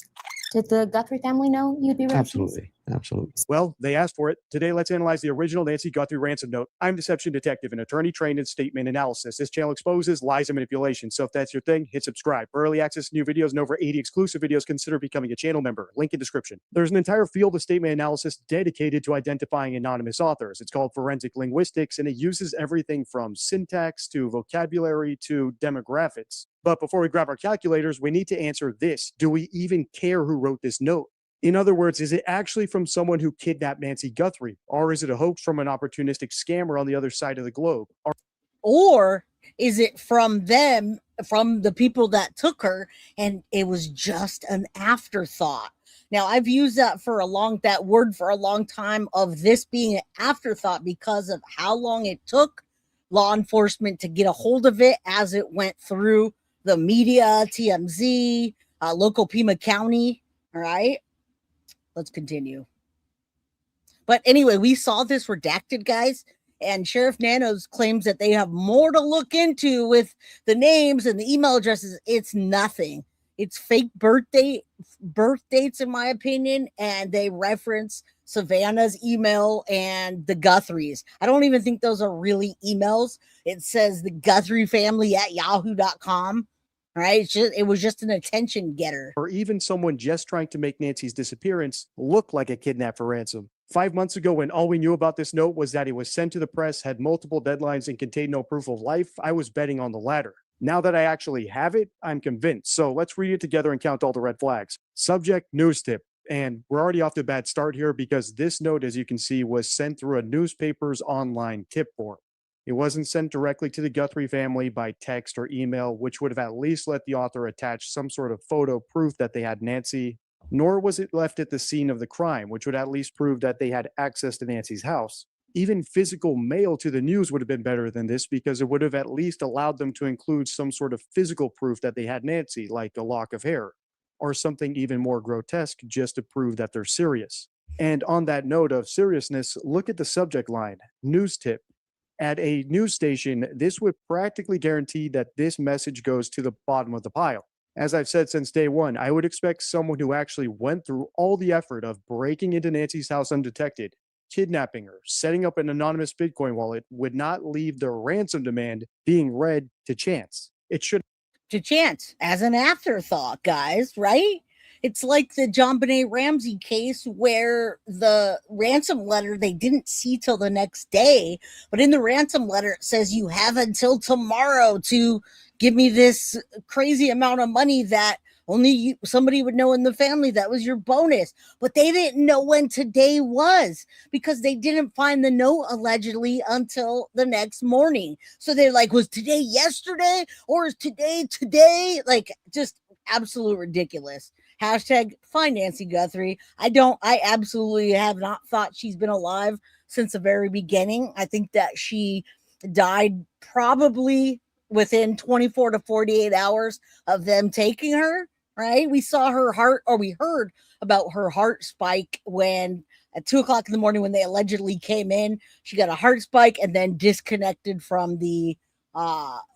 Did the Guthrie family know you'd be releasing? Absolutely. Well, they asked for it. Today, let's analyze the original Nancy Guthrie ransom note. I'm Deception Detective, an attorney trained in statement analysis. This channel exposes lies and manipulation. So if that's your thing, hit subscribe. For early access to new videos and over 80 exclusive videos, consider becoming a channel member. Link in description. There's an entire field of statement analysis dedicated to identifying anonymous authors. It's called forensic linguistics, and it uses everything from syntax to vocabulary to demographics. But before we grab our calculators, we need to answer this. Do we even care who wrote this note? In other words, is it actually from someone who kidnapped Nancy Guthrie? Or is it a hoax from an opportunistic scammer on the other side of the globe? Or is it from them, from the people that took her, and it was just an afterthought? Now, I've used that word for a long time of this being an afterthought because of how long it took law enforcement to get a hold of it as it went through the media, TMZ, local Pima County. All right, let's continue. But anyway, we saw this redacted, guys, and Sheriff Nanos claims that they have more to look into with the names and the email addresses. It's nothing. It's fake birth dates, in my opinion, and they reference Savannah's email and the Guthries. I don't even think those are really emails. It says the Guthrie family at yahoo.com. Right? It was just an attention getter. Or even someone just trying to make Nancy's disappearance look like a kidnap for ransom. 5 months ago, when all we knew about this note was that it was sent to the press, had multiple deadlines, and contained no proof of life, I was betting on the latter. Now that I actually have it, I'm convinced. So let's read it together and count all the red flags. Subject, news tip. And we're already off to a bad start here because this note, as you can see, was sent through a newspaper's online tip form. It wasn't sent directly to the Guthrie family by text or email, which would have at least let the author attach some sort of photo proof that they had Nancy, nor was it left at the scene of the crime, which would at least prove that they had access to Nancy's house. Even physical mail to the news would have been better than this because it would have at least allowed them to include some sort of physical proof that they had Nancy, like a lock of hair, or something even more grotesque just to prove that they're serious. And on that note of seriousness, look at the subject line, news tip. At a news station, this would practically guarantee that this message goes to the bottom of the pile. As I've said since day one, I would expect someone who actually went through all the effort of breaking into Nancy's house undetected, kidnapping her, setting up an anonymous Bitcoin wallet, would not leave the ransom demand being read to chance. It should to chance as an afterthought, guys, right? It's like the JonBenet Ramsey case where the ransom letter they didn't see till the next day, but in the ransom letter it says you have until tomorrow to give me this crazy amount of money that only somebody would know in the family. That was your bonus. But they didn't know when today was because they didn't find the note allegedly until the next morning. So they're like, was today yesterday or is today? Like, just absolute ridiculous. Hashtag find Nancy Guthrie. I absolutely have not thought she's been alive since the very beginning. I think that she died probably within 24 to 48 hours of them taking her, right? We saw her heart, or we heard about her heart spike when at 2:00 in the morning when they allegedly came in, she got a heart spike and then disconnected from the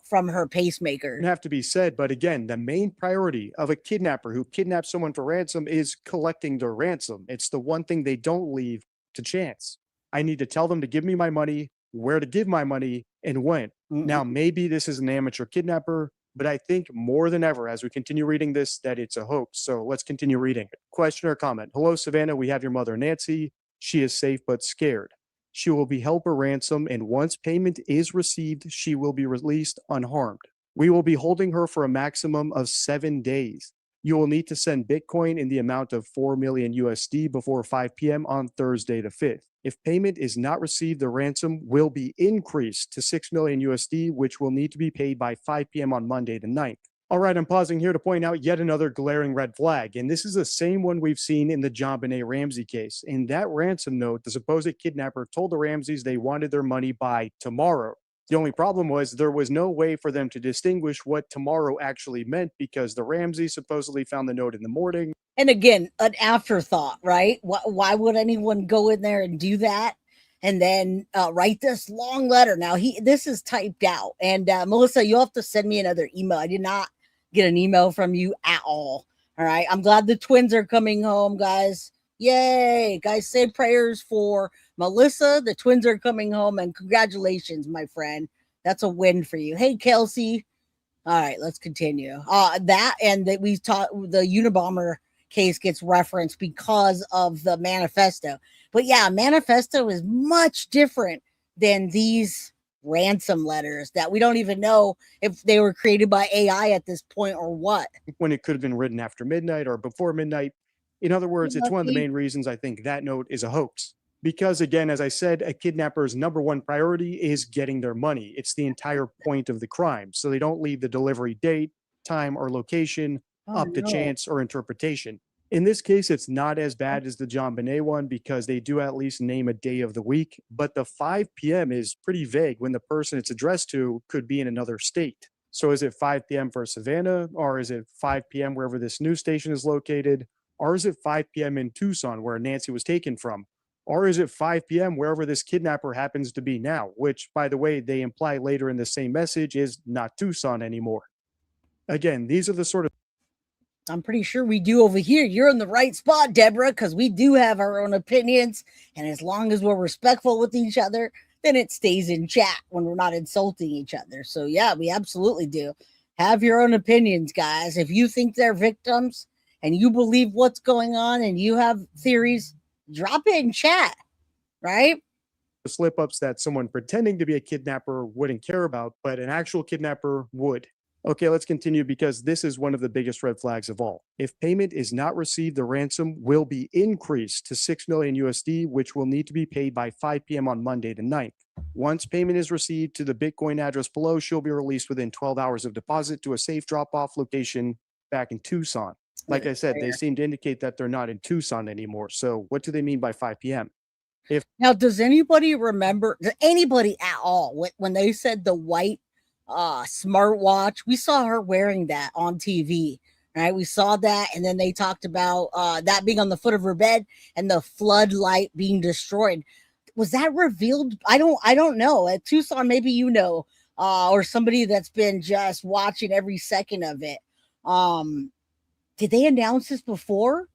from her pacemaker. have to be said, but again, the main priority of a kidnapper who kidnaps someone for ransom is collecting their ransom. It's the one thing they don't leave to chance. I need to tell them to give me my money, where to give my money, and when. Now, maybe this is an amateur kidnapper, but I think more than ever, as we continue reading this, that it's a hoax. So let's continue reading. Question or comment. Hello, Savannah. We have your mother, Nancy. She is safe but scared. She will be held for ransom, and once payment is received, she will be released unharmed. We will be holding her for a maximum of 7 days. You will need to send Bitcoin in the amount of 4 million USD before 5 p.m. on Thursday the 5th. If payment is not received, the ransom will be increased to 6 million USD, which will need to be paid by 5 p.m. on Monday the 9th. All right, I'm pausing here to point out yet another glaring red flag, and this is the same one we've seen in the JonBenet Ramsey case. In that ransom note, the supposed kidnapper told the Ramseys they wanted their money by tomorrow. The only problem was there was no way for them to distinguish what tomorrow actually meant because the Ramseys supposedly found the note in the morning. And again, an afterthought, right? Why would anyone go in there and do that? And then write this long letter. Now, this is typed out. And Melissa, you'll have to send me another email. I did not get an email from you at all. All right. I'm glad the twins are coming home, guys. Yay. Guys, say prayers for Melissa. The twins are coming home. And congratulations, my friend. That's a win for you. Hey, Kelsey. All right, let's continue. That and that we taught the Unabomber case gets referenced because of the manifesto. But yeah, manifesto is much different than these ransom letters that we don't even know if they were created by AI at this point or what. When it could have been written after midnight or before midnight. In other words, it's one of the main reasons I think that note is a hoax. Because again, as I said, a kidnapper's number one priority is getting their money. It's the entire point of the crime. So they don't leave the delivery date, time, or location up to chance or interpretation. In this case, it's not as bad as the John Bonet one because they do at least name a day of the week, but the 5 p.m. is pretty vague when the person it's addressed to could be in another state. So is it 5 p.m. for Savannah, or is it 5 p.m. wherever this news station is located, or is it 5 p.m. in Tucson where Nancy was taken from? Or is it 5 p.m. wherever this kidnapper happens to be now, which, by the way, they imply later in the same message is not Tucson anymore. Again, these are the sort of I'm pretty sure we do over here. You're in the right spot, Deborah, because we do have our own opinions. And as long as we're respectful with each other, then it stays in chat when we're not insulting each other. So, yeah, we absolutely do. Have your own opinions, guys. If you think they're victims and you believe what's going on and you have theories, drop it in chat, right? slip-ups that someone pretending to be a kidnapper wouldn't care about, but an actual kidnapper would. Okay, let's continue because this is one of the biggest red flags of all. If payment is not received, the ransom will be increased to 6 million USD, which will need to be paid by 5 p.m. on Monday the 9th. Once payment is received to the Bitcoin address below, she'll be released within 12 hours of deposit to a safe drop-off location back in Tucson. Like I said, they seem to indicate that they're not in Tucson anymore. So what do they mean by 5 p.m.? Now, does anybody remember, anybody at all, when they said the white smartwatch? We saw her wearing that on TV, right? We saw that, and then they talked about that being on the foot of her bed and the floodlight being destroyed. Was that revealed? I don't know. At Tucson, maybe you know, or somebody that's been just watching every second of it. Did they announce this before?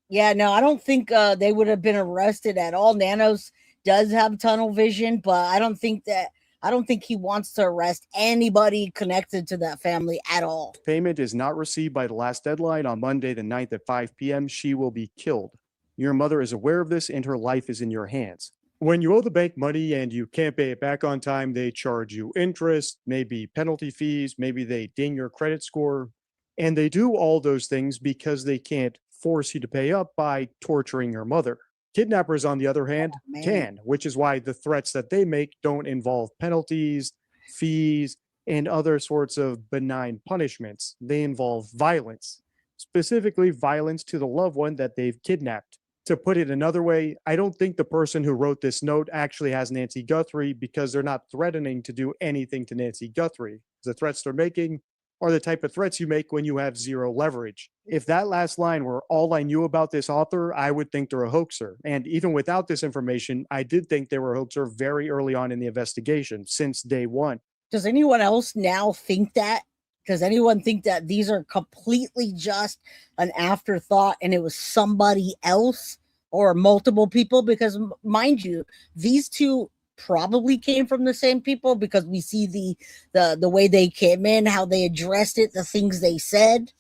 Yeah, no, I don't think they would have been arrested at all. Nanos does have tunnel vision, but I don't think he wants to arrest anybody connected to that family at all. If payment is not received by the last deadline on Monday the 9th at 5 p.m., she will be killed. Your mother is aware of this and her life is in your hands. When you owe the bank money and you can't pay it back on time, they charge you interest, maybe penalty fees, maybe they ding your credit score. And they do all those things because they can't force you to pay up by torturing your mother. Kidnappers, on the other hand, can, which is why the threats that they make don't involve penalties, fees, and other sorts of benign punishments. They involve violence, specifically violence to the loved one that they've kidnapped. To put it another way, I don't think the person who wrote this note actually has Nancy Guthrie because they're not threatening to do anything to Nancy Guthrie. The threats they're making are the type of threats you make when you have zero leverage. If that last line were all I knew about this author, I would think they're a hoaxer. And even without this information, I did think they were a hoaxer very early on in the investigation, since day one. Does anyone else now think that? Does anyone think that these are completely just an afterthought and it was somebody else or multiple people? Because mind you, these two probably came from the same people because we see the way they came in, how they addressed it, the things they said.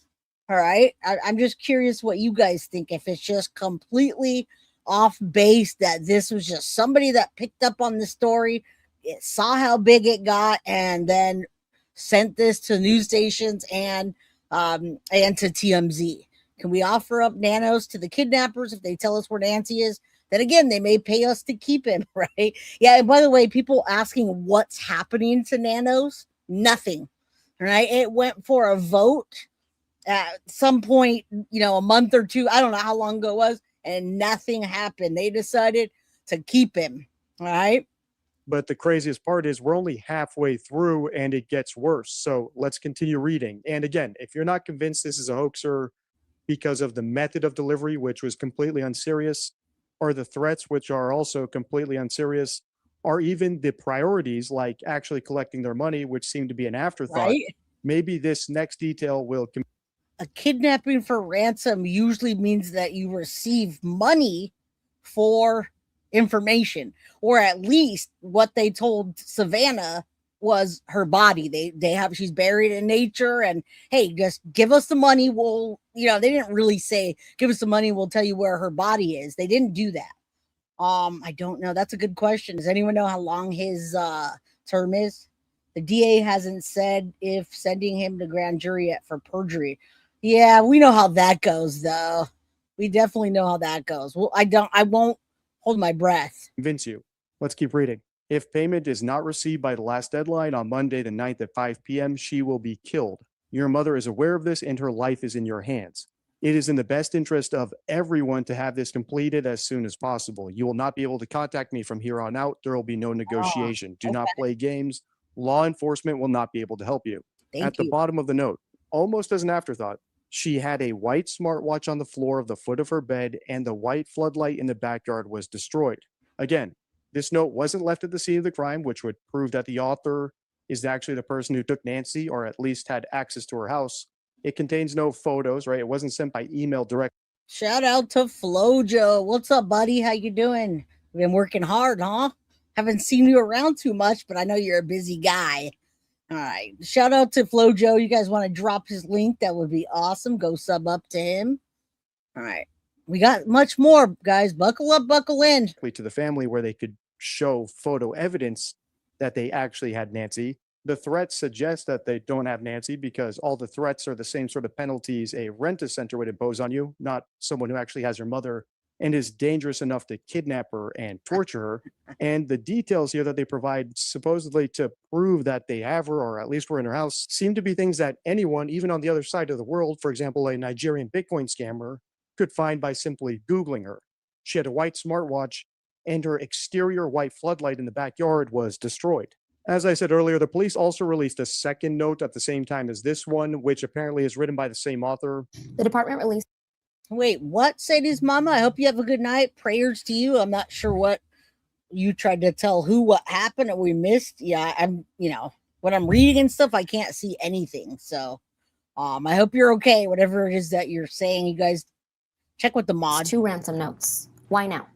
All right. I'm just curious what you guys think. If it's just completely off base, that this was just somebody that picked up on the story, it saw how big it got, and then sent this to news stations and to TMZ. Can we offer up nanos to the kidnappers if they tell us where Nancy is? Then again, they may pay us to keep him, right? Yeah, and by the way, people asking what's happening to nanos, nothing, right? It went for a vote at some point, a month or two, I don't know how long ago it was, and nothing happened. They decided to keep him, all right? But the craziest part is we're only halfway through and it gets worse. So let's continue reading. And again, if you're not convinced this is a hoaxer because of the method of delivery, which was completely unserious, or the threats, which are also completely unserious, or even the priorities, like actually collecting their money, which seem to be an afterthought, right? Maybe this next detail will... A kidnapping for ransom usually means that you receive money for information, or at least what they told Savannah was her body. She's buried in nature, and hey, just give us the money. We'll, they didn't really say give us the money, we'll tell you where her body is. They didn't do that. I don't know. That's a good question. Does anyone know how long his term is? The DA hasn't said if sending him to grand jury yet for perjury. Yeah, we know how that goes, though. We definitely know how that goes. Well, I won't hold my breath. Convince you. Let's keep reading. If payment is not received by the last deadline on Monday the 9th at 5 p.m., she will be killed. Your mother is aware of this and her life is in your hands. It is in the best interest of everyone to have this completed as soon as possible. You will not be able to contact me from here on out. There will be no negotiation. Do not play games. Law enforcement will not be able to help you. At the bottom of the note, almost as an afterthought, she had a white smartwatch on the floor of the foot of her bed, and the white floodlight in the backyard was destroyed. Again, this note wasn't left at the scene of the crime, which would prove that the author is actually the person who took Nancy, or at least had access to her house. It contains no photos, right? It wasn't sent by email direct. Shout out to Flojo. What's up, buddy? How you doing? Been working hard, huh? Haven't seen you around too much, but I know you're a busy guy. All right. Shout out to Flojo. You guys want to drop his link? That would be awesome. Go sub up to him. All right. We got much more, guys. Buckle up, buckle in. To the family where they could show photo evidence that they actually had Nancy. The threats suggest that they don't have Nancy because all the threats are the same sort of penalties a rent-a-center would impose on you, not someone who actually has her mother and is dangerous enough to kidnap her and torture her. And the details here that they provide supposedly to prove that they have her, or at least were in her house, seem to be things that anyone, even on the other side of the world, for example, a Nigerian Bitcoin scammer, could find by simply Googling her. She had a white smartwatch, and her exterior white floodlight in the backyard was destroyed. As I said earlier, the police also released a second note at the same time as this one, which apparently is written by the same author. The department released. Wait, what? Sadie's mama, I hope you have a good night. Prayers to you. I'm not sure what you tried to tell what happened and we missed. Yeah, I'm, when I'm reading and stuff, I can't see anything. So I hope you're okay. Whatever it is that you're saying, you guys check with the mod. 2 ransom notes. Why now?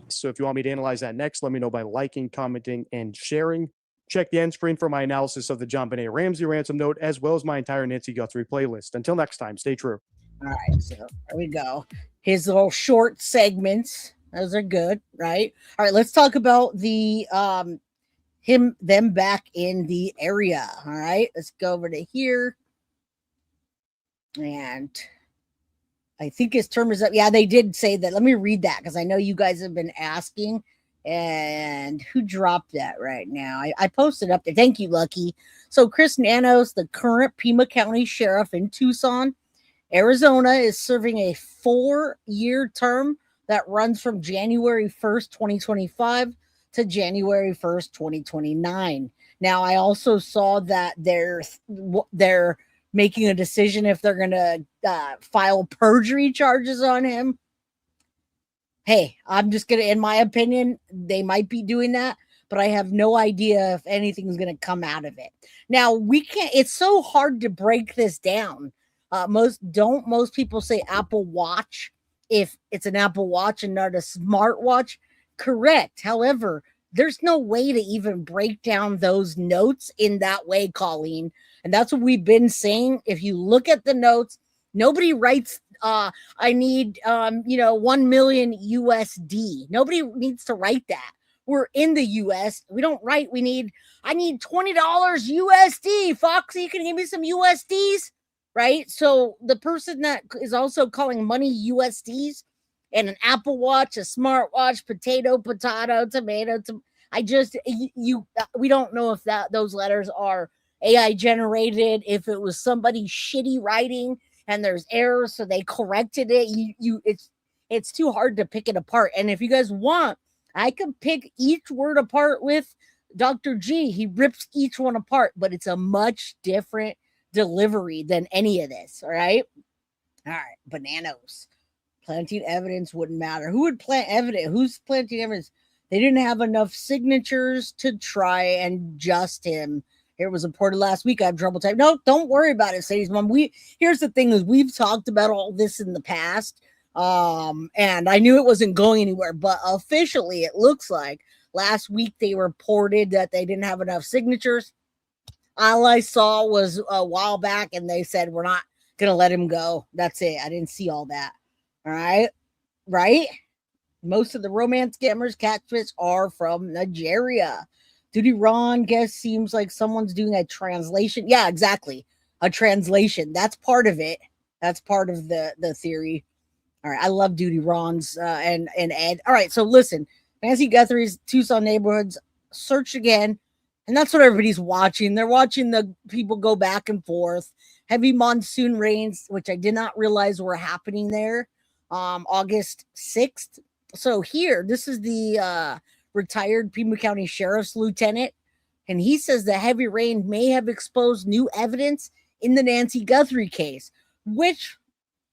So if you want me to analyze that next, let me know by liking, commenting, and sharing. Check the end screen for my analysis of the John Benet Ramsey ransom note, as well as my entire Nancy Guthrie playlist. Until next time, stay true. All right, so there we go. His little short segments. Those are good, right? All right, let's talk about the them back in the area. All right, let's go over to here. And I think his term is up. Yeah, they did say that. Let me read that because I know you guys have been asking. And who dropped that right now? I posted up there. Thank you, Lucky. So Chris Nanos, the current Pima County Sheriff in Tucson, Arizona, is serving a 4-year term that runs from January 1st, 2025 to January 1st, 2029. Now, I also saw that they're making a decision if they're going to file perjury charges on him. Hey, I'm just going to, in my opinion, they might be doing that, but I have no idea if anything's going to come out of it. Now, it's so hard to break this down. Most people say Apple Watch if it's an Apple Watch and not a smartwatch? Correct. However, there's no way to even break down those notes in that way, Colleen. And that's what we've been saying. If you look at the notes, nobody writes, I need, 1 million USD. Nobody needs to write that. We're in the US. We don't write, I need $20 USD. Foxy, can you give me some USDs? Right? So the person that is also calling money USDs and an Apple Watch, a smartwatch, potato, tomato. We don't know if those letters are AI generated, if it was somebody shitty writing and there's errors, so they corrected it. It's too hard to pick it apart. And if you guys want, I could pick each word apart with Dr. G. He rips each one apart, but it's a much different delivery than any of this. All right. Bananas. Planting evidence wouldn't matter. Who would plant evidence? Who's planting evidence? They didn't have enough signatures to try and just him. It was reported last week. I have trouble typing. No, don't worry about it, Sadie's mom. Here's the thing is we've talked about all this in the past. And I knew it wasn't going anywhere, but officially it looks like last week they reported that they didn't have enough signatures. All I saw was a while back and they said, we're not going to let him go. That's it. I didn't see all that. All right. Right. Most of the romance scammers, catfish are from Nigeria. Duty Ron guess seems like someone's doing a translation. Yeah, exactly. A translation. That's part of it. That's part of the theory. All right. I love Duty Ron's and Ed. All right. So listen, Nancy Guthrie's Tucson neighborhoods search again. And that's what everybody's watching. They're watching the people go back and forth. heavy monsoon rains, which I did not realize were happening there, August 6th. So here, this is the retired Pima County Sheriff's Lieutenant, and he says the heavy rain may have exposed new evidence in the Nancy Guthrie case, which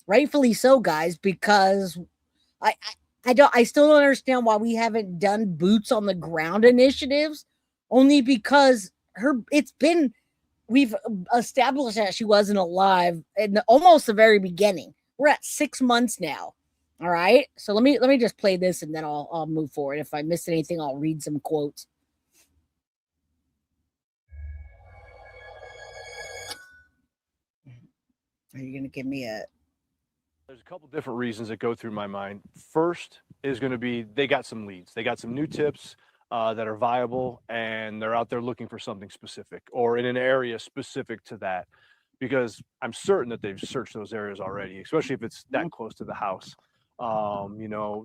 rightfully so, guys, because I still don't understand why we haven't done boots on the ground initiatives, only because we've established that she wasn't alive in almost the very beginning. We're at 6 months now. All right. So let me just play this and then I'll move forward. If I missed anything, I'll read some quotes. Are you going to give me a... There's a couple different reasons that go through my mind. First is going to be they got some leads. They got some new tips that are viable, and they're out there looking for something specific or in an area specific to that, because I'm certain that they've searched those areas already, especially if it's that close to the house.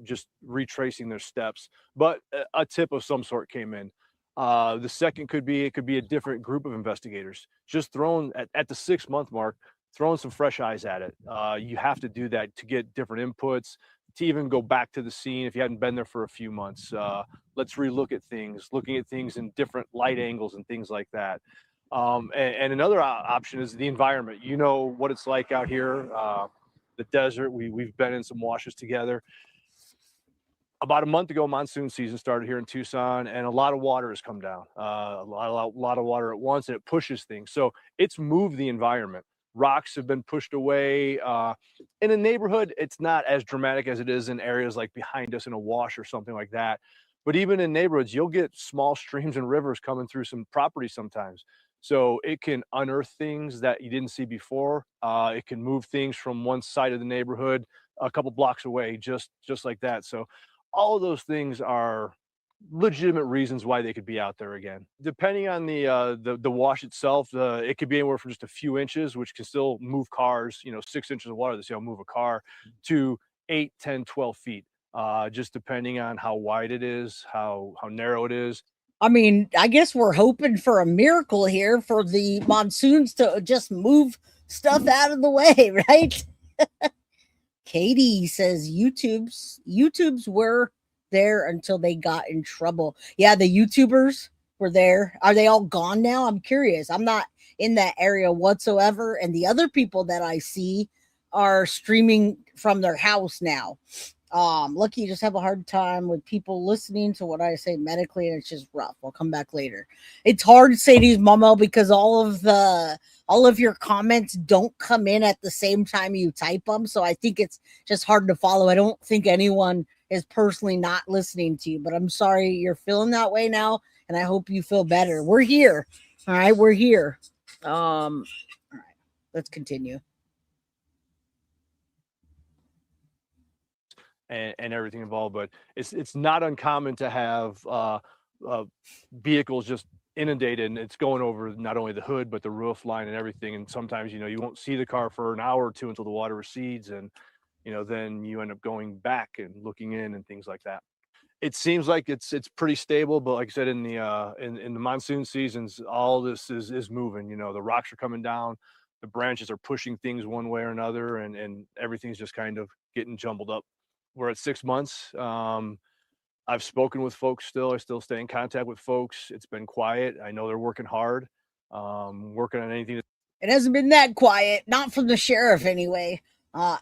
Just retracing their steps. But a tip of some sort came in. The second could be a different group of investigators just thrown at the 6 month mark, throwing some fresh eyes at it. You have to do that to get different inputs, to even go back to the scene if you hadn't been there for a few months. Let's relook at things, looking at things in different light angles and things like that. And another option is the environment. You know what it's like out here, the desert. We've been in some washes together. About a month ago, monsoon season started here in Tucson, and a lot of water has come down, a lot of water at once, and it pushes things. So it's moved the environment. Rocks have been pushed away. In a neighborhood, it's not as dramatic as it is in areas like behind us in a wash or something like that. But even in neighborhoods, you'll get small streams and rivers coming through some property sometimes. So it can unearth things that you didn't see before. It can move things from one side of the neighborhood a couple blocks away, just like that. So all of those things are legitimate reasons why they could be out there again. Depending on the wash itself, it could be anywhere from just a few inches, which can still move cars, 6 inches of water, that's how move a car, to 8, 10, 12 feet, just depending on how wide it is, how narrow it is. I mean, I guess we're hoping for a miracle here for the monsoons to just move stuff out of the way, right? Katie says YouTubes were there until they got in trouble. Yeah, the YouTubers were there. Are they all gone now? I'm curious. I'm not in that area whatsoever. And the other people that I see are streaming from their house now. Lucky you just have a hard time with people listening to what I say medically, and it's just rough. I'll come back later. It's hard to say these, Momo, because all of your comments don't come in at the same time you type them. So I think it's just hard to follow. I don't think anyone is personally not listening to you, but I'm sorry you're feeling that way now, and I hope you feel better. We're here. All right, we're here. All right, let's continue. And everything involved, but it's not uncommon to have vehicles just inundated, and it's going over not only the hood but the roof line and everything. And sometimes you won't see the car for an hour or two until the water recedes, and then you end up going back and looking in and things like that. It seems like it's pretty stable, but like I said, in the monsoon seasons, all this is moving. The rocks are coming down, the branches are pushing things one way or another, and everything's just kind of getting jumbled up. We're at 6 months. I've spoken with folks still. I still stay in contact with folks. It's been quiet. I know they're working hard, working on anything. It hasn't been that quiet, not from the sheriff anyway.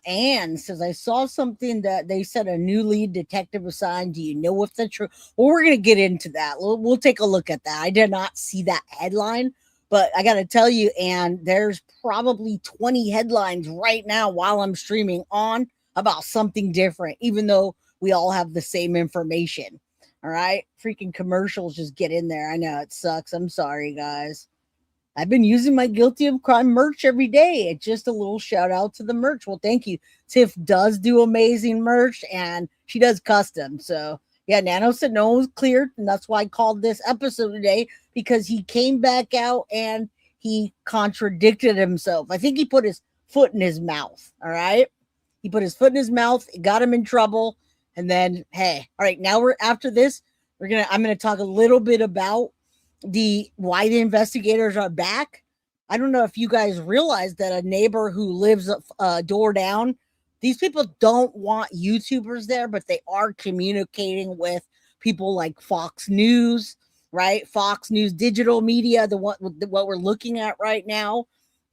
Anne says, I saw something that they said a new lead detective assigned. Do you know if that's true? Well, we're going to get into that. We'll take a look at that. I did not see that headline, but I got to tell you, Anne, there's probably 20 headlines right now while I'm streaming on about something different, even though we all have the same information. All right. Freaking commercials just get in there. I know it sucks. I'm sorry, guys. I've been using my Guilty of Crime merch every day. It's just a little shout out to the merch. Well, thank you. Tiff does do amazing merch, and she does custom. So yeah, Nano said no one was cleared, and that's why I called this episode today, because he came back out and he contradicted himself. I think he put his foot in his mouth. All right. He put his foot in his mouth. It got him in trouble. And then, hey, all right, now after this, I'm going to talk a little bit about why the investigators are back. I don't know if you guys realize that a neighbor who lives a door down, these people don't want YouTubers there, but they are communicating with people like Fox News, right? Fox News digital media, what we're looking at right now.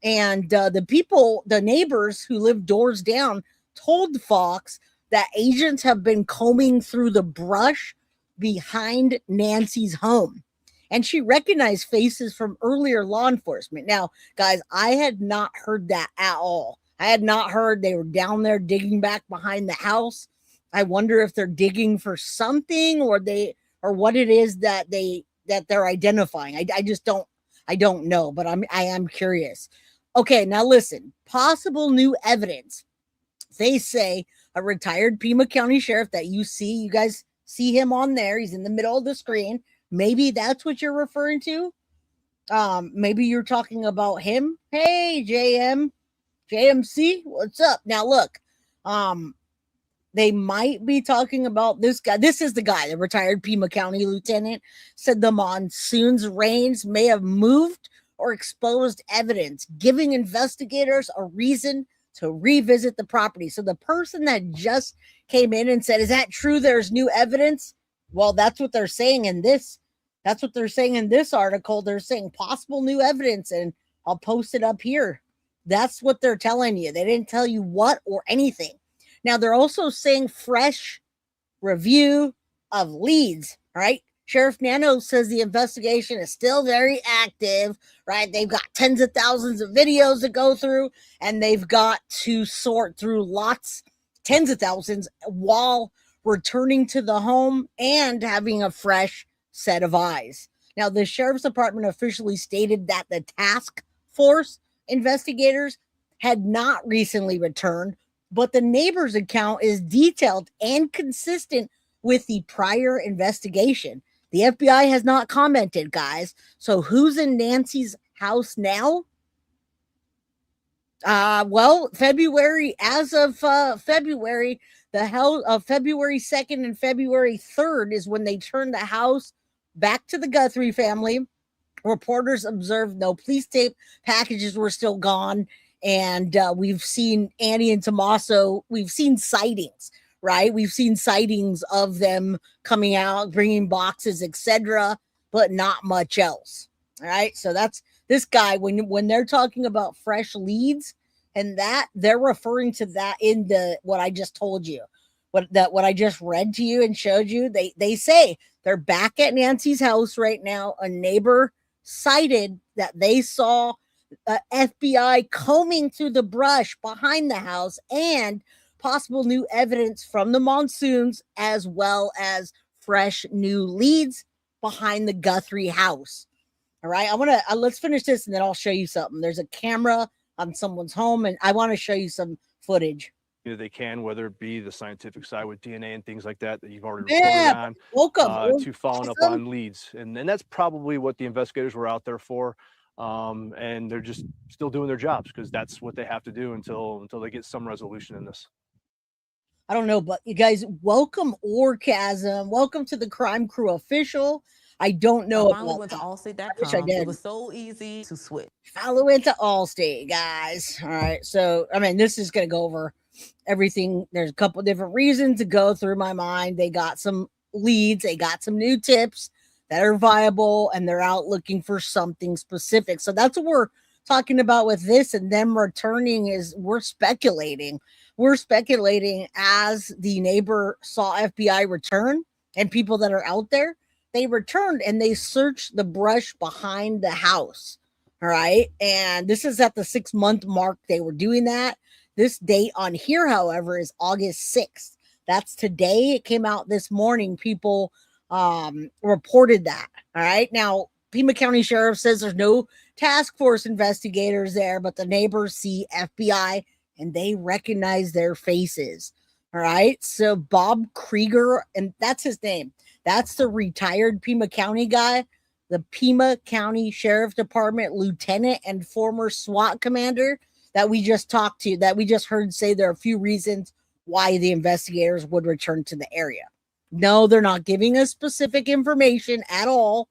And the neighbors who live doors down told Fox that agents have been combing through the brush behind Nancy's home. And she recognized faces from earlier law enforcement. Now, guys, I had not heard that at all. I had not heard they were down there digging back behind the house. I wonder if they're digging for something or what it is that they're identifying. I don't know, but I am curious. Okay, now listen, possible new evidence. They say a retired Pima County sheriff that you guys see him on there. He's in the middle of the screen. Maybe that's what you're referring to. Maybe you're talking about him. Hey, JMC, what's up? Now look, they might be talking about this guy. This is the guy, the retired Pima County lieutenant, said the monsoon's rains may have moved or exposed evidence, giving investigators a reason to revisit the property. So the person that just came in and said, is that true? There's new evidence. Well, that's what they're saying in this. That's what they're saying in this article. They're saying possible new evidence, and I'll post it up here. That's what they're telling you. They didn't tell you what or anything. Now, they're also saying fresh review of leads, right? Sheriff Nano says the investigation is still very active, right? They've got tens of thousands of videos to go through, and they've got to sort through tens of thousands, while returning to the home and having a fresh set of eyes. Now, the sheriff's department officially stated that the task force investigators had not recently returned, but the neighbor's account is detailed and consistent with the prior investigation. The FBI has not commented, guys. So who's in Nancy's house now? Well, February, as of February, the hell of February 2nd and February 3rd is when they turned the house back to the Guthrie family. Reporters observed no police tape packages were still gone. And we've seen Annie and Tommaso. We've seen sightings, right? We've seen sightings of them coming out, bringing boxes, etc., but not much else. All right. So that's this guy. When they're talking about fresh leads and that, they're referring to that in what I just told you, what I just read to you and showed you. They say they're back at Nancy's house right now. A neighbor cited that they saw FBI combing through the brush behind the house and possible new evidence from the monsoons, as well as fresh new leads behind the Guthrie house. All right, let's finish this and then I'll show you something. There's a camera on someone's home and I want to show you some footage. They can, whether it be the scientific side with DNA and things like that you've already reported on, welcome to following up on leads. And that's probably what the investigators were out there for. And they're just still doing their jobs because that's what they have to do until they get some resolution in this. I don't know, but you guys, welcome Orgasm. Welcome to the Crime Crew official. I don't know. I finally went to Allstate.com. It was so easy to switch. Follow into Allstate, guys. All right. So, I mean, this is going to go over everything. There's a couple different reasons to go through my mind. They got some leads. They got some new tips that are viable, and they're out looking for something specific. So that's what we're talking about with this, and them returning is we're speculating. We're speculating as the neighbor saw FBI return and people that are out there, they returned and they searched the brush behind the house. All right. And this is at the 6-month mark. They were doing that. This date on here, however, is August 6th. That's today. It came out this morning. People reported that. All right. Now, Pima County Sheriff says there's no task force investigators there, but the neighbors see FBI and they recognize their faces. All right. So Bob Krieger, and that's his name. That's the retired Pima County guy, the Pima County Sheriff Department lieutenant and former SWAT commander that we just talked to, that we just heard say there are a few reasons why the investigators would return to the area. No, they're not giving us specific information at all.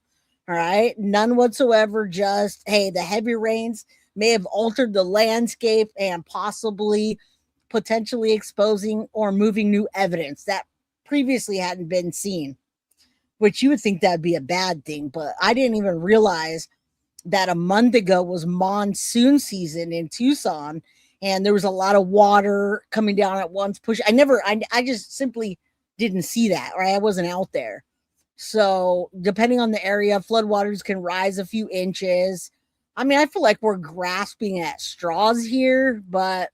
All All right. None whatsoever. Just, hey, the heavy rains may have altered the landscape and possibly potentially exposing or moving new evidence that previously hadn't been seen, which you would think that'd be a bad thing. But I didn't even realize that a month ago was monsoon season in Tucson, and there was a lot of water coming down at once. I just simply didn't see that, right? I wasn't out there. So depending on the area, floodwaters can rise a few inches. I mean, I feel like we're grasping at straws here, but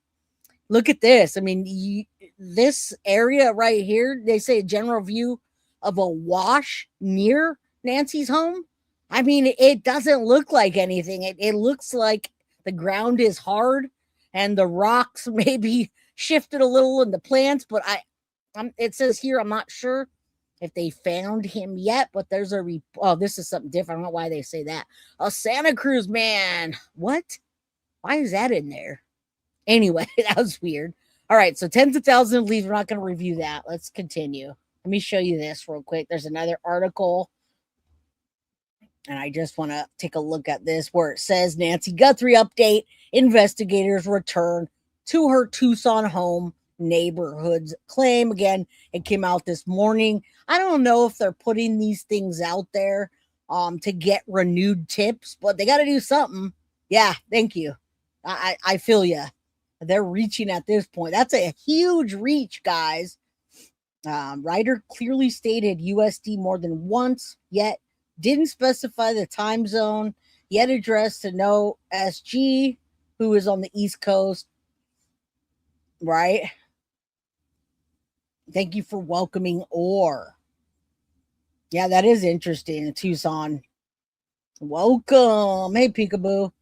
look at this. I mean, this area right here, they say a general view of a wash near Nancy's home. I mean, it doesn't look like anything. It looks like the ground is hard and the rocks maybe shifted a little in the plants, but it says here, I'm not sure if they found him yet, but there's this is something different. I don't know why they say that. A Santa Cruz man. What? Why is that in there? Anyway, that was weird. All right, so tens of thousands of leads. We're not going to review that. Let's continue. Let me show you this real quick. There's another article, and I just want to take a look at this where it says Nancy Guthrie update. Investigators return to her Tucson home neighborhoods claim. Again, it came out this morning. I don't know if they're putting these things out there to get renewed tips, but they got to do something. Yeah, thank you. I feel you. They're reaching at this point. That's a huge reach, guys. Writer clearly stated USD more than once, yet didn't specify the time zone, yet addressed to no SG, who is on the East Coast. Right? Thank you for welcoming Orr. Yeah, that is interesting. Tucson. Welcome. Hey, Peekaboo.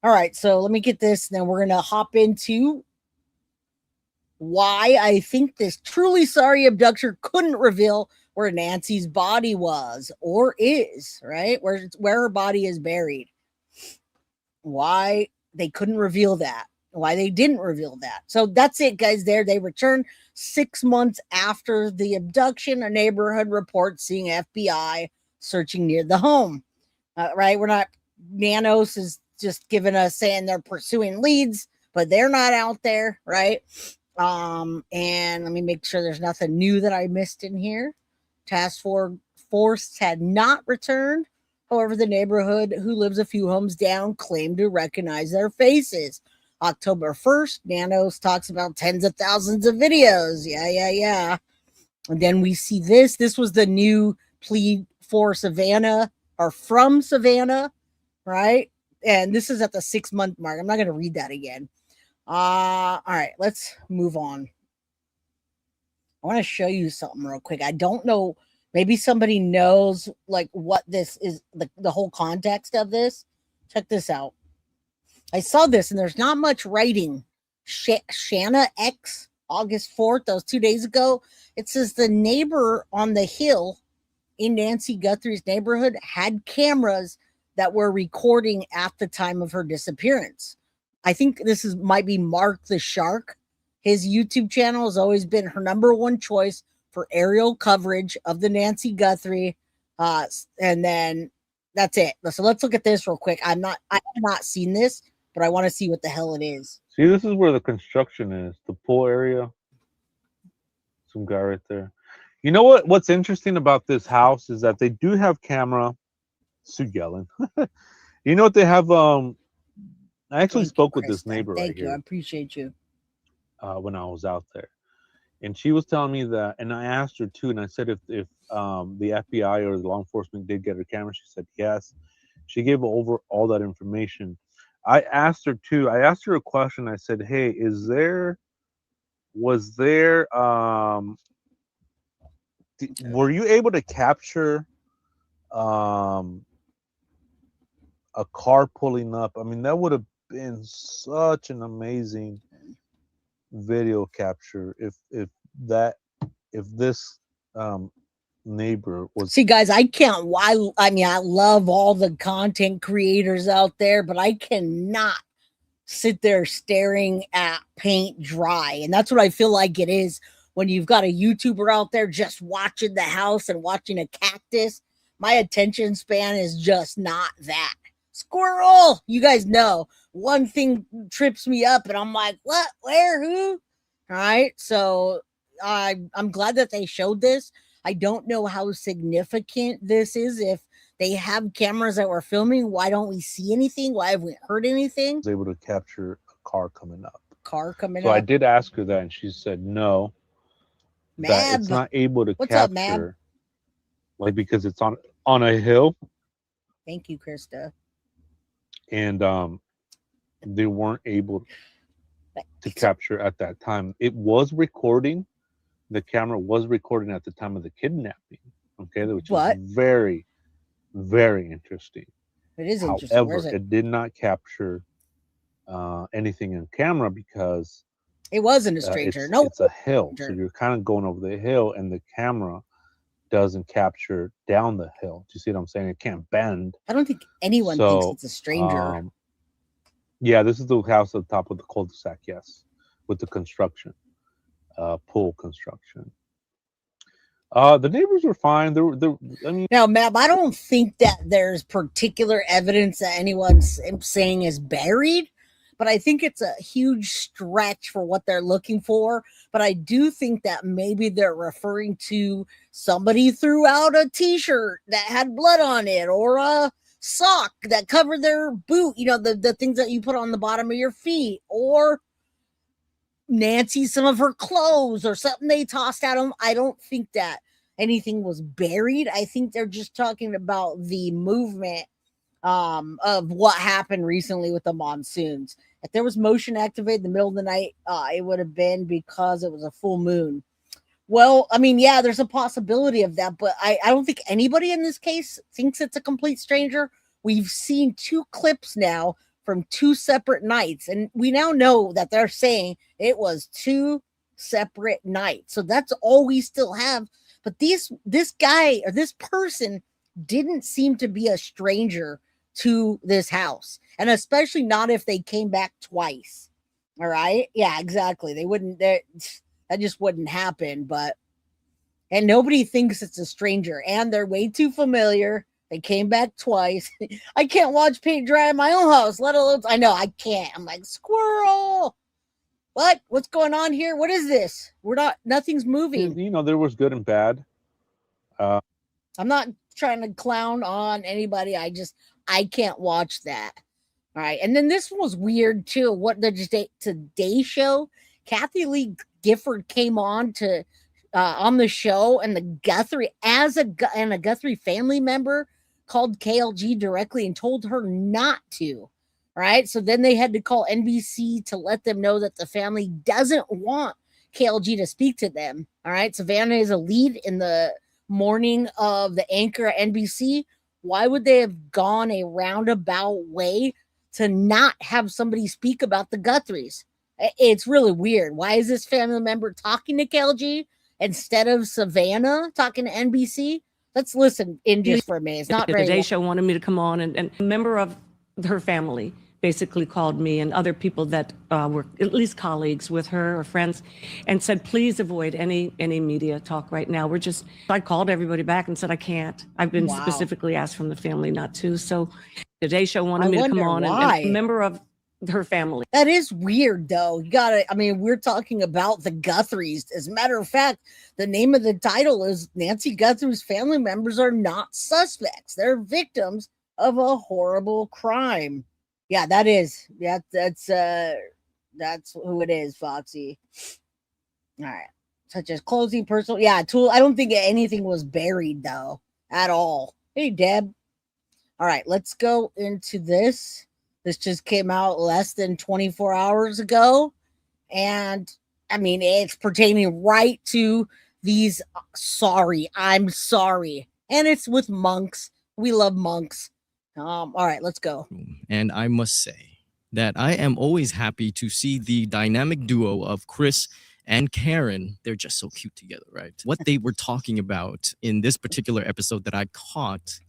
All right, so let me get this, and then we're going to hop into why I think this truly sorry abductor couldn't reveal where Nancy's body was or is, right? Where her body is buried. Why they couldn't reveal that. Why they didn't reveal that. So that's it, guys. They returned 6 months after the abduction. A neighborhood report seeing FBI searching near the home. Right? We're not, Nanos is just giving us saying they're pursuing leads, but they're not out there, right? And let me make sure there's nothing new that I missed in here. Task force had not returned. However, the neighborhood, who lives a few homes down, claimed to recognize their faces. October 1st, Nanos talks about tens of thousands of videos. Yeah. And then we see this. This was the new plea for Savannah, or from Savannah, right? And this is at the 6 month mark. I'm not going to read that again. All right, let's move on. I want to show you something real quick. I don't know. Maybe somebody knows like what this is, the whole context of this. Check this out. I saw this and there's not much writing. Shanna X, August 4th, that was 2 days ago. It says the neighbor on the hill in Nancy Guthrie's neighborhood had cameras that were recording at the time of her disappearance. I think this might be Mark the Shark. His YouTube channel has always been her number one choice for aerial coverage of the Nancy Guthrie. And then that's it. So let's look at this real quick. I have not seen this, but I want to see what the hell it is. See, this is where the construction is, the pool area. Some guy right there. You know what's interesting about this house is that they do have camera. Sue Yellen. You know what they have? I actually spoke with this neighbor right here. I appreciate you. When I was out there, and she was telling me that, and I asked her too, and I said if the FBI or the law enforcement did get her camera, she said yes. She gave over all that information. I asked her too. I asked her a question. I said, "Hey, were you able to capture a car pulling up? I mean, that would have been such an amazing video capture if this neighbor was." See, guys, I love all the content creators out there, but I cannot sit there staring at paint dry. And that's what I feel like it is when you've got a YouTuber out there just watching the house and watching a cactus My attention span is just not that. Squirrel! You guys know one thing trips me up and I'm like, what, where, who? All right. So I'm glad that they showed this. I don't know how significant this is. If they have cameras that were filming, why don't we see anything? Why haven't we heard anything? I was able to capture a car coming up. So I did ask her that, and she said no. That it's not able to What's up, capture, Mab? like because it's on a hill, Thank you, Krista. and they weren't able to capture at that time. It was recording. The camera was recording at the time of the kidnapping. Okay, which is very, very interesting. It is interesting. However, it did not capture anything in camera because it wasn't a stranger. No, it's a hill, so you're kind of going over the hill, and the camera doesn't capture down the hill. Do you see what I'm saying? It can't bend. I don't think anyone thinks it's a stranger. Yeah, this is the house at the top of the cul-de-sac. Yes, with the construction, pool construction. The neighbors were fine. I mean, now, Matt, I don't think that there's particular evidence that anyone's saying is buried, but I think it's a huge stretch for what they're looking for. But I do think that maybe they're referring to somebody threw out a t-shirt that had blood on it, or a sock that covered their boot, you know, the things that you put on the bottom of your feet, or Nancy, some of her clothes, or something they tossed at them. I don't think that anything was buried. I think they're just talking about the movement of what happened recently with the monsoons. If there was motion activated in the middle of the night, it would have been because it was a full moon. Well, I mean, yeah, there's a possibility of that, but I don't think anybody in this case thinks it's a complete stranger. We've seen 2 clips now from 2 separate nights, and we now know that they're saying it was 2 separate nights. So that's all we still have. But this guy or this person didn't seem to be a stranger to this house, and especially not if they came back twice. All right. Yeah, exactly. They wouldn't, that just wouldn't happen. And nobody thinks it's a stranger, and they're way too familiar. They came back twice. I can't watch paint dry in my own house, let alone, I know I can't. I'm like, squirrel. What's going on here? What is this? Nothing's moving. You know, there was good and bad. I'm not trying to clown on anybody. I can't watch that. All right. And then this one was weird too. What the Today Show, Kathy Lee Gifford came on the show, and the Guthrie and a Guthrie family member called KLG directly and told her not to. Right. So then they had to call NBC to let them know that the family doesn't want KLG to speak to them. All right. Savannah is a lead in the morning of the anchor at NBC. Why would they have gone a roundabout way to not have somebody speak about the Guthries? It's really weird. Why is this family member talking to KLG instead of Savannah talking to NBC? Let's listen in just for a minute. It's not very The Today Show wanted me to come on, and a member of her family basically called me and other people that were at least colleagues with her or friends and said, please avoid any media talk right now. I called everybody back and said, I can't. I've been specifically asked from the family not to. So the Today Show wanted me to come on, and a member of her family. That is weird, though. We're talking about the Guthries. As a matter of fact, the name of the title is Nancy Guthrie's family members are not suspects. They're victims of a horrible crime. Yeah, that is. Yeah, that's who it is, Foxy. All right. Such as closing personal. Yeah, tool. I don't think anything was buried though at all. Hey, Deb. All right, let's go into this. This just came out less than 24 hours ago. And I mean, it's pertaining right to these I'm sorry. And it's with monks. We love monks. All right, let's go. And I must say that I am always happy to see the dynamic duo of Chris and Karen. They're just so cute together, right? What they were talking about in this particular episode that I caught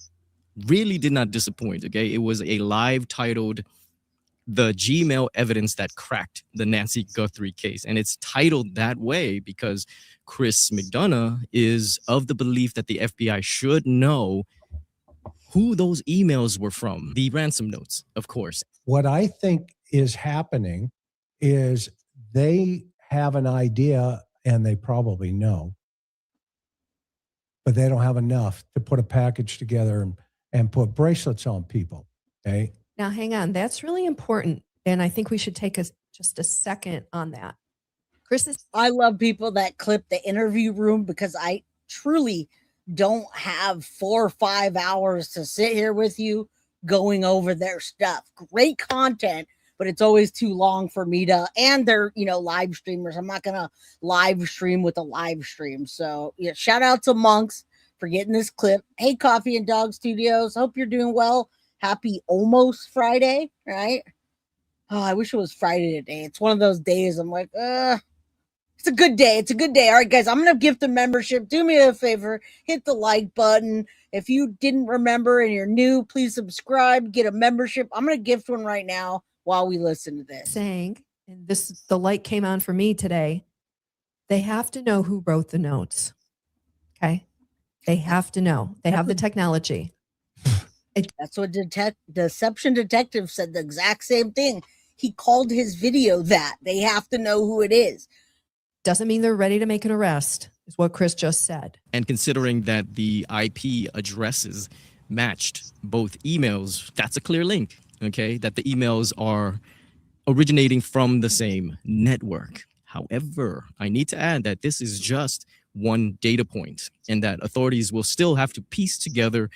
really did not disappoint, okay? It was a live titled The Gmail Evidence That Cracked the Nancy Guthrie Case. And it's titled that way because Chris McDonough is of the belief that the FBI should know who those emails were from, the ransom notes, of course. What I think is happening is they have an idea and they probably know, but they don't have enough to put a package together and put bracelets on people. Okay. Now, hang on. That's really important. And I think we should take just a second on that. I love people that clip the interview room because I truly don't have 4 or 5 hours to sit here with you going over their stuff. Great content, but it's always too long for me to, and they're, live streamers. I'm not going to live stream with a live stream. So yeah, shout out to Monks for getting this clip. Hey, Coffee and Dog Studios. Hope you're doing well. Happy almost Friday, right? Oh, I wish it was Friday today. It's one of those days I'm like, it's a good day. It's a good day. All right, guys, I'm going to gift a membership. Do me a favor. Hit the like button. If you didn't remember and you're new, please subscribe. Get a membership. I'm going to gift one right now while we listen to this. Saying, and the light came on for me today, they have to know who wrote the notes. Okay? They have to know. They have the technology. That's what Deception Detective said, the exact same thing. He called his video that. They have to know who it is. Doesn't mean they're ready to make an arrest, is what Chris just said. And considering that the IP addresses matched both emails, that's a clear link, okay? That the emails are originating from the same network. However, I need to add that this is just one data point and that authorities will still have to piece together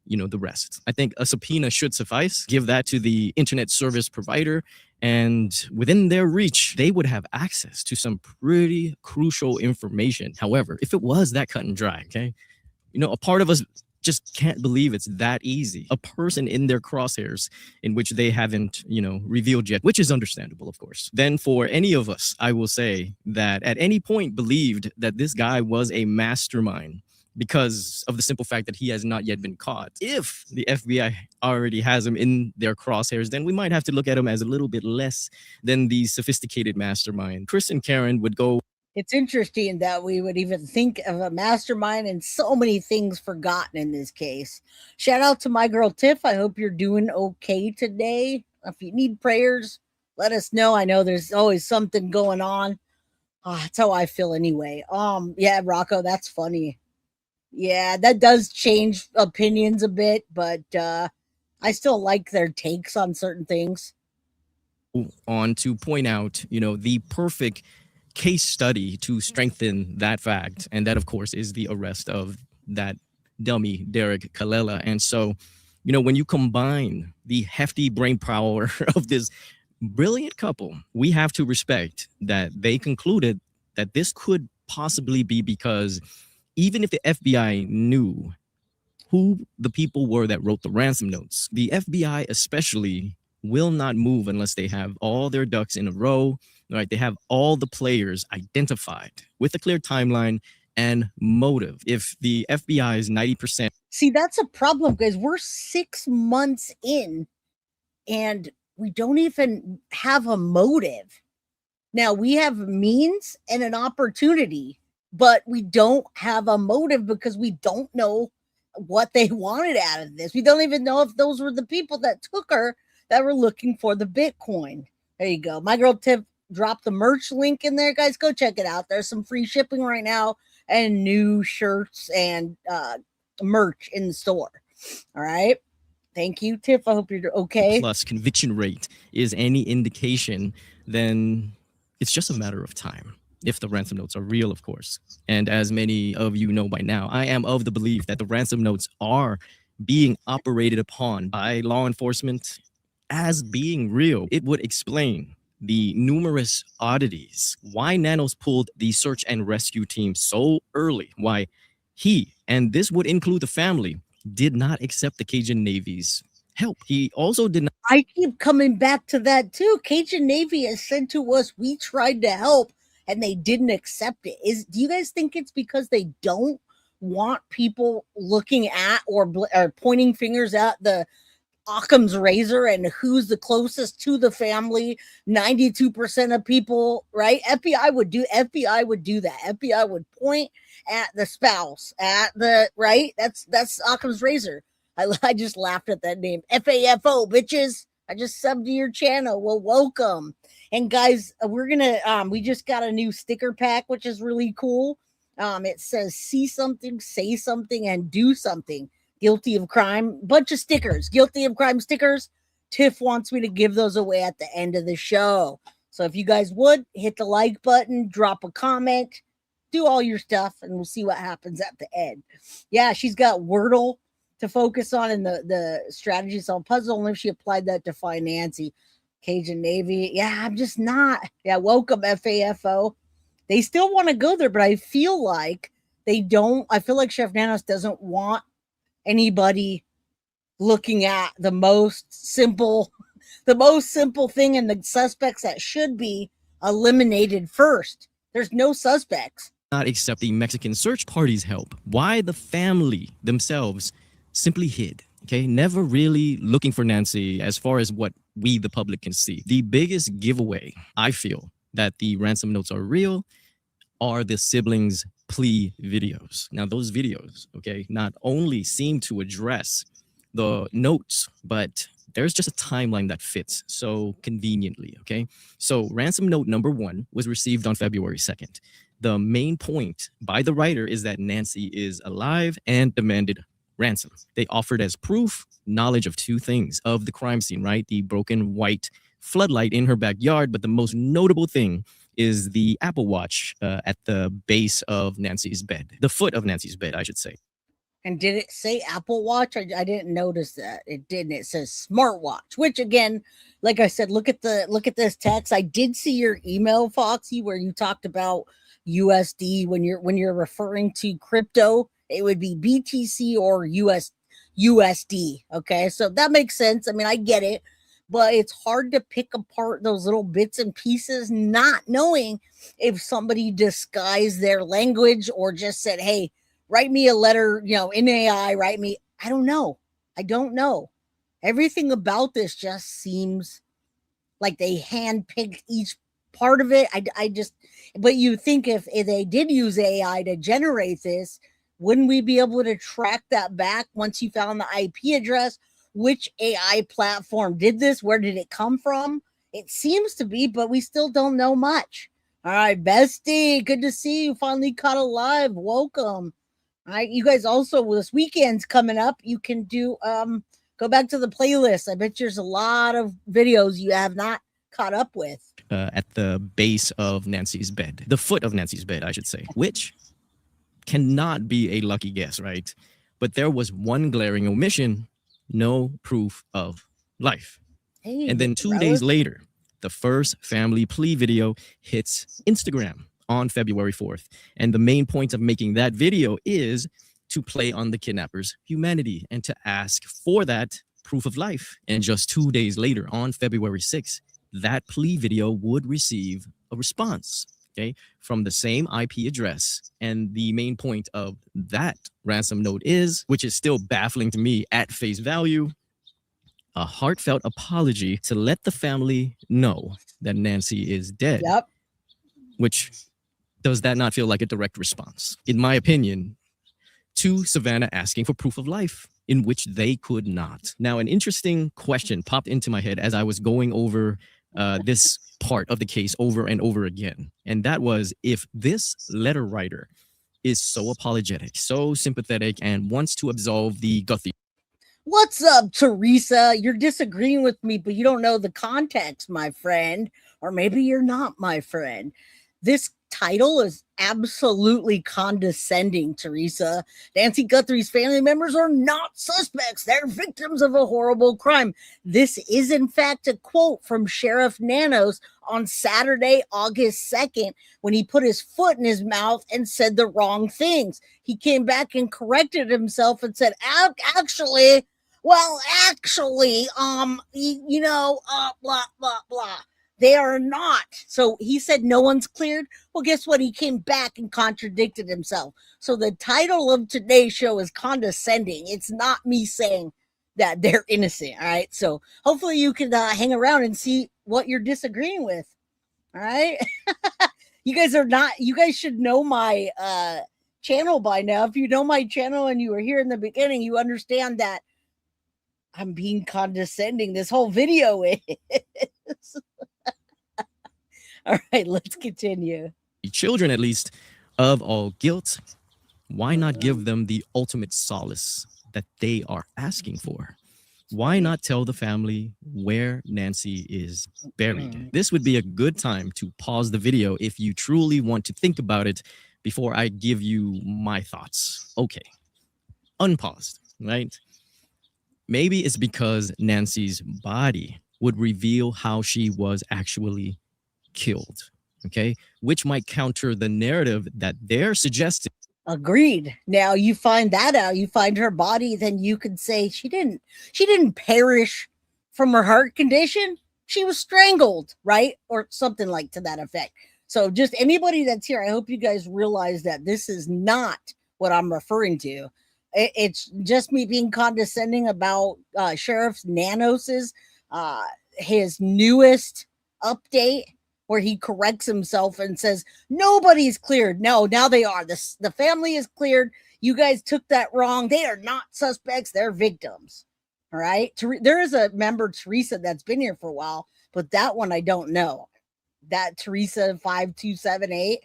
the rest. I think a subpoena should suffice. Give that to the internet service provider, and within their reach, they would have access to some pretty crucial information. However, if it was that cut and dry, okay, a part of us just can't believe it's that easy. A person in their crosshairs in which they haven't, revealed yet, which is understandable, of course. Then for any of us, I will say that at any point believed that this guy was a mastermind, because of the simple fact that he has not yet been caught. If the FBI already has him in their crosshairs, then we might have to look at him as a little bit less than the sophisticated mastermind. Chris and Karen would go. It's interesting that we would even think of a mastermind and so many things forgotten in this case. Shout out to my girl Tiff. I hope you're doing okay today. If you need prayers, let us know. I know there's always something going on. That's how I feel anyway. Yeah, Rocco, that's funny. Yeah, that does change opinions a bit, but I still like their takes on certain things. On to point out, the perfect case study to strengthen that fact. And that, of course, is the arrest of that dummy, Derek Kalela. And so, when you combine the hefty brain power of this brilliant couple, we have to respect that they concluded that this could possibly be because even if the FBI knew who the people were that wrote the ransom notes, the FBI especially will not move unless they have all their ducks in a row, right? They have all the players identified with a clear timeline and motive. If the FBI is 90%. See, that's a problem, guys. We're 6 months in and we don't even have a motive. Now, we have means and an opportunity, but we don't have a motive because we don't know what they wanted out of this. We don't even know if those were the people that took her that were looking for the Bitcoin. There you go. My girl Tiff dropped the merch link in there, guys. Go check it out. There's some free shipping right now and new shirts and merch in the store. All right. Thank you, Tiff. I hope you're okay. Plus conviction rate is any indication, then it's just a matter of time. If the ransom notes are real, of course. And as many of you know by now, I am of the belief that the ransom notes are being operated upon by law enforcement as being real. It would explain the numerous oddities, why Nanos pulled the search and rescue team so early, why he, and this would include the family, did not accept the Cajun Navy's help. He also did not. I keep coming back to that too. Cajun Navy has said to us, we tried to help and they didn't accept it. Do you guys think it's because they don't want people looking at or pointing fingers at the Occam's razor and who's the closest to the family? 92% of people, right? FBI would do that. FBI would point at the spouse, at the right. That's Occam's razor. I just laughed at that name. FAFO, bitches. I just subbed to your channel. Well, welcome. And guys, we're gonna we just got a new sticker pack, which is really cool. It says see something, say something, and do something. Guilty of crime. Bunch of stickers. Guilty of crime stickers. Tiff wants me to give those away at the end of the show. So if you guys would hit the like button, drop a comment, do all your stuff, and we'll see what happens at the end. Yeah, she's got Wordle to focus on in the strategy solve puzzle. Only if she applied that to find Nancy. Cajun Navy. Yeah, I'm just not. Yeah, welcome FAFO. They still want to go there, but I feel like they don't. I feel like Chef Nanos doesn't want anybody looking at the most simple thing, and the suspects that should be eliminated first. There's no suspects. Not accept the Mexican search party's help. Why the family themselves simply hid. Okay, never really looking for Nancy as far as what we, the public, can see. The biggest giveaway, I feel, that the ransom notes are real are the siblings' plea videos. Now, those videos, okay, not only seem to address the notes, but there's just a timeline that fits so conveniently, okay? So ransom note number 1 was received on February 2nd. The main point by the writer is that Nancy is alive and demanded ransom. They offered as proof knowledge of 2 things of the crime scene, right? The broken white floodlight in her backyard, but the most notable thing is the Apple Watch at the base of Nancy's bed, the foot of Nancy's bed, I should say. And did it say Apple Watch? I didn't notice that. It didn't. It says smartwatch, which again, like I said, look at this text. I did see your email, Foxy, where you talked about USD when you're referring to crypto. It would be BTC or USD. Okay, so that makes sense. I mean, I get it, but it's hard to pick apart those little bits and pieces, not knowing if somebody disguised their language or just said, "Hey, write me a letter, in AI, write me." I don't know. Everything about this just seems like they handpicked each part of it. But you think if they did use AI to generate this, wouldn't we be able to track that back once you found the IP address? Which AI platform did this? Where did it come from? It seems to be, but we still don't know much. All right, Bestie, good to see you. Finally caught alive. Welcome. All right, you guys also, this weekend's coming up. You can do, go back to the playlist. I bet there's a lot of videos you have not caught up with. At the base of Nancy's bed, the foot of Nancy's bed, I should say, which cannot be a lucky guess, right? But there was one glaring omission: no proof of life. Hey, and then 2 days later, the first family plea video hits Instagram on February 4th. And the main point of making that video is to play on the kidnapper's humanity and to ask for that proof of life. And just 2 days later, on February 6th, that plea video would receive a response, okay, from the same IP address. And the main point of that ransom note is, which is still baffling to me at face value, a heartfelt apology to let the family know that Nancy is dead. Yep. Which, does that not feel like a direct response, in my opinion, to Savannah asking for proof of life, in which they could not? Now, an interesting question popped into my head as I was going over this part of the case over and over again. And that was, if this letter writer is so apologetic, so sympathetic, and wants to absolve the Guthrie. What's up, Teresa? You're disagreeing with me, but you don't know the context, my friend. Or maybe you're not, my friend. This title is absolutely condescending, Teresa. Nancy Guthrie's family members are not suspects. They're victims of a horrible crime. This is, in fact, a quote from Sheriff Nanos on Saturday, August 2nd, when he put his foot in his mouth and said the wrong things. He came back and corrected himself and said, actually, blah, blah, blah. They are not. So he said no one's cleared. Well, guess what? He came back and contradicted himself. So the title of today's show is condescending. It's not me saying that they're innocent. All right. So hopefully you can hang around and see what you're disagreeing with. All right. You guys should know my channel by now. If you know my channel and you were here in the beginning, you understand that I'm being condescending. This whole video is. All right, let's continue. Children, at least, of all guilt, why not give them the ultimate solace that they are asking for? Why not tell the family where Nancy is buried? This would be a good time to pause the video if you truly want to think about it before I give you my thoughts. Okay, unpaused, right? Maybe it's because Nancy's body would reveal how she was actually killed, okay? Which might counter the narrative that they're suggesting. Agreed. Now you find that out, you find her body, then you could say she didn't perish from her heart condition. She was strangled, right? Or something like to that effect. So just anybody that's here, I hope you guys realize that this is not what I'm referring to. It's just me being condescending about Sheriff Nanos's his newest update, where he corrects himself and says, nobody's cleared. No, now they are. The family is cleared. You guys took that wrong. They are not suspects. They're victims. All right. There is a member, Teresa, that's been here for a while, but that one I don't know. That Teresa 5278.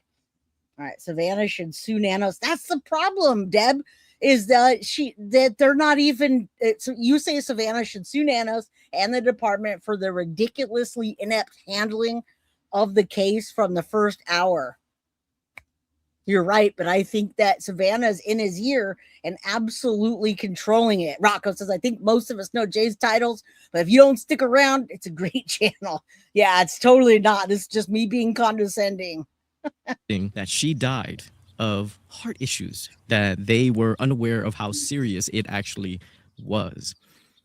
All right. Savannah should sue Nanos. That's the problem, Deb, is that they're not even. So you say Savannah should sue Nanos and the department for the ridiculously inept handling of the case from the first hour. You're right, but I think that Savannah's in his ear and absolutely controlling it. Rocco says, I think most of us know Jay's titles, but if you don't stick around, it's a great channel. Yeah, it's totally not. This is just me being condescending. That she died of heart issues, that they were unaware of how serious it actually was.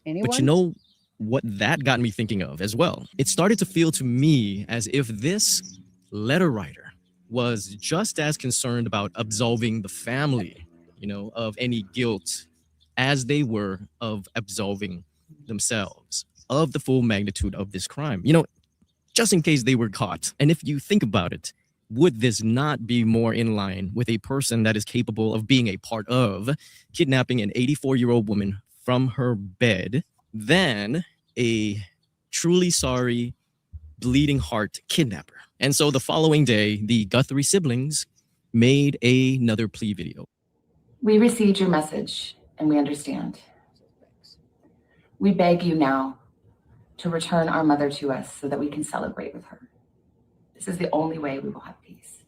Anyone? But you know what that got me thinking of as well? It started to feel to me as if this letter writer was just as concerned about absolving the family, of any guilt as they were of absolving themselves of the full magnitude of this crime, just in case they were caught. And if you think about it, would this not be more in line with a person that is capable of being a part of kidnapping an 84-year-old woman from her bed than a truly sorry, bleeding heart kidnapper? And so the following day, the Guthrie siblings made another plea video. We received your message and we understand. We beg you now to return our mother to us so that we can celebrate with her. This is the only way we will have peace.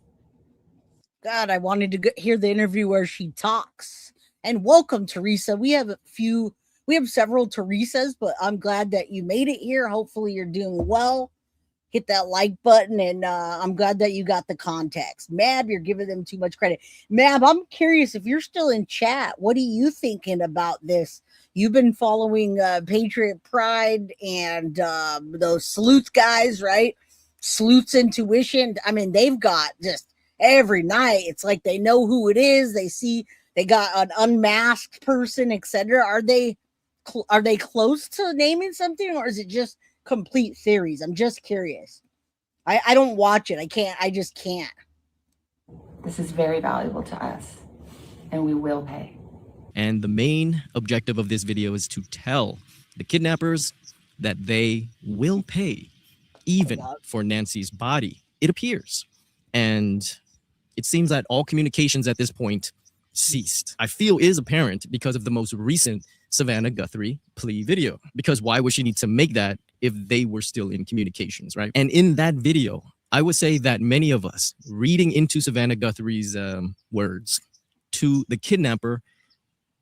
God, I wanted to hear the interview where she talks. And welcome, Teresa. We have several Teresas, but I'm glad that you made it here. Hopefully you're doing well. Hit that like button, and I'm glad that you got the context. Mab, you're giving them too much credit. Mab, I'm curious if you're still in chat. What are you thinking about this? You've been following Patriot Pride and those sleuth guys, right? Sleuth's Intuition. I mean, they've got just every night. It's like they know who it is. They see they got an unmasked person, etc. Are they close to naming something, or is it just complete theories? I'm just curious. I don't watch it. I just can't. This is very valuable to us, and we will pay. And the main objective of this video is to tell the kidnappers that they will pay, even for Nancy's body, it appears. And it seems that all communications at this point ceased. I feel is apparent because of the most recent Savannah Guthrie plea video. Because why would she need to make that if they were still in communications, right? And in that video, I would say that many of us reading into Savannah Guthrie's words to the kidnapper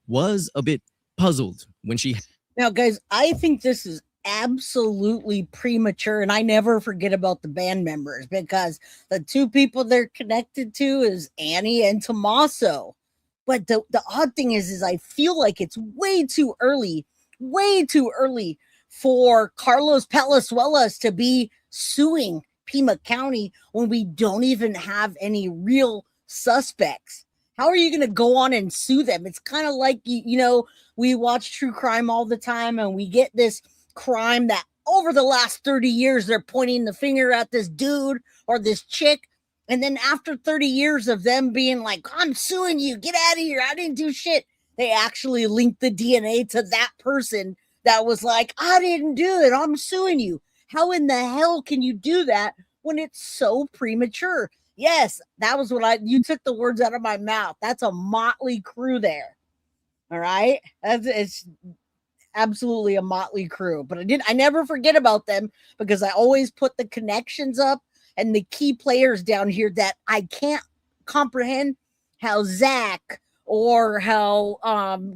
was a bit puzzled when she... Now, guys, I think this is absolutely premature, and I never forget about the band members, because the two people they're connected to is Annie and Tommaso. But the odd thing is I feel like it's way too early for Carlos Palazuelos to be suing Pima County when we don't even have any real suspects. How are you going to go on and sue them? It's kind of like, we watch true crime all the time, and we get this crime that over the last 30 years, they're pointing the finger at this dude or this chick. And then after 30 years of them being like, I'm suing you, get out of here, I didn't do shit, they actually link the DNA to that person that was like, I didn't do it, I'm suing you. How in the hell can you do that when it's so premature? Yes, that was what you took the words out of my mouth. That's a motley crew there. All right. It's absolutely a motley crew, but I never forget about them because I always put the connections up and the key players down here that I can't comprehend how Zach or how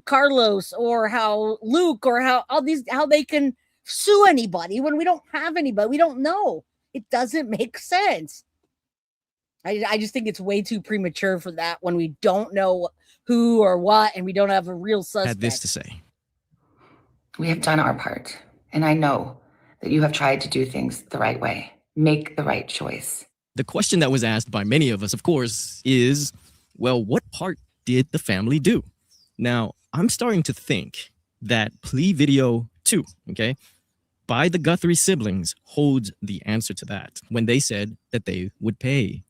Carlos or how Luke or how they can sue anybody when we don't have anybody. We don't know. It doesn't make sense. I just think it's way too premature for that when we don't know who or what and we don't have a real suspect. Had this to say. We have done our part, and I know that you have tried to do things the right way. Make the right choice. The question that was asked by many of us, of course, is, well, what part did the family do? Now, I'm starting to think that plea video 2, okay, by the Guthrie siblings holds the answer to that when they said that they would pay.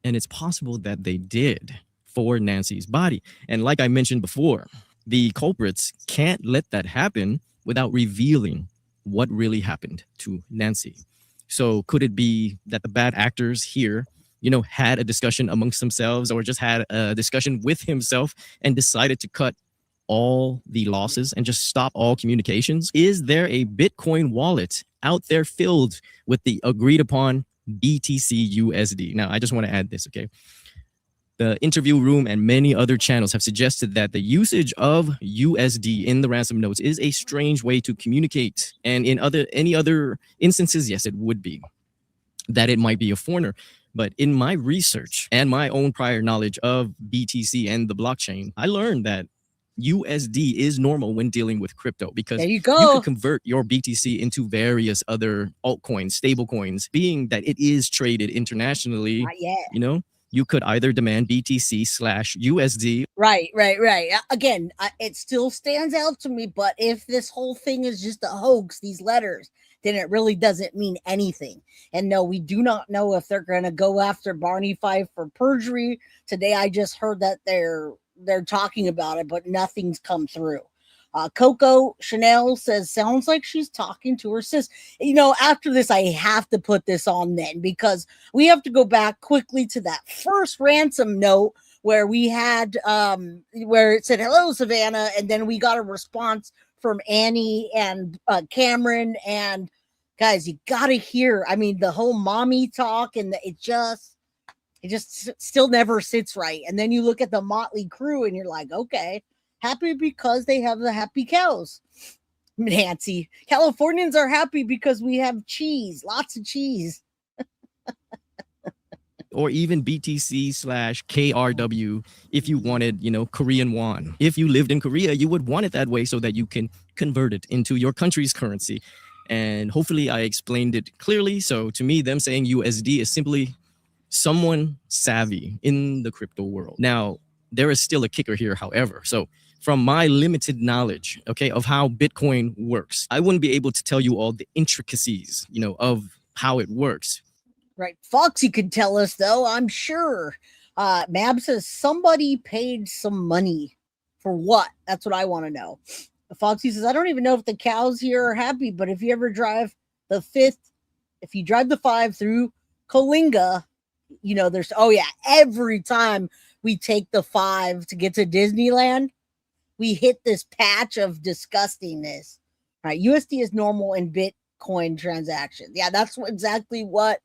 And it's possible that they did for Nancy's body. And like I mentioned before, the culprits can't let that happen without revealing what really happened to Nancy. So could it be that the bad actors here, had a discussion amongst themselves or just had a discussion with himself and decided to cut all the losses and just stop all communications? Is there a Bitcoin wallet out there filled with the agreed upon BTC USD? Now, I just want to add this, okay? The Interview Room and many other channels have suggested that the usage of USD in the ransom notes is a strange way to communicate. And in any other instances, yes, it would be that it might be a foreigner. But in my research and my own prior knowledge of BTC and the blockchain, I learned that USD is normal when dealing with crypto because there you can convert your BTC into various other altcoins, stable coins, being that it is traded internationally. Not yet. You could either demand BTC/USD. Right. Again, it still stands out to me, but if this whole thing is just a hoax, these letters, then it really doesn't mean anything. And no, we do not know if they're going to go after Barney Fife for perjury. Today, I just heard that they're talking about it, but nothing's come through. Coco Chanel says, sounds like she's talking to her sis. After this, I have to put this on then because we have to go back quickly to that first ransom note where we had, where it said, hello, Savannah. And then we got a response from Annie and Cameron. And guys, you got to hear, the whole mommy talk and it just still never sits right. And then you look at the motley crew and you're like, okay, happy because they have the happy cows. Nancy, Californians are happy because we have cheese, lots of cheese. Or even BTC/KRW if you wanted, Korean won. If you lived in Korea, you would want it that way so that you can convert it into your country's currency. And hopefully I explained it clearly. So to me, them saying USD is simply someone savvy in the crypto world. Now, there is still a kicker here, however. So from my limited knowledge, okay, of how Bitcoin works, I wouldn't be able to tell you all the intricacies, of how it works. Right. Foxy could tell us, though, I'm sure. Mab says somebody paid some money for what? That's what I want to know. Foxy says, I don't even know if the cows here are happy, but if you ever drive the 5th, if you drive the 5 through Coalinga, there's, every time we take the 5 to get to Disneyland, we hit this patch of disgustingness. Right. USD is normal in Bitcoin transactions. Yeah, that's exactly what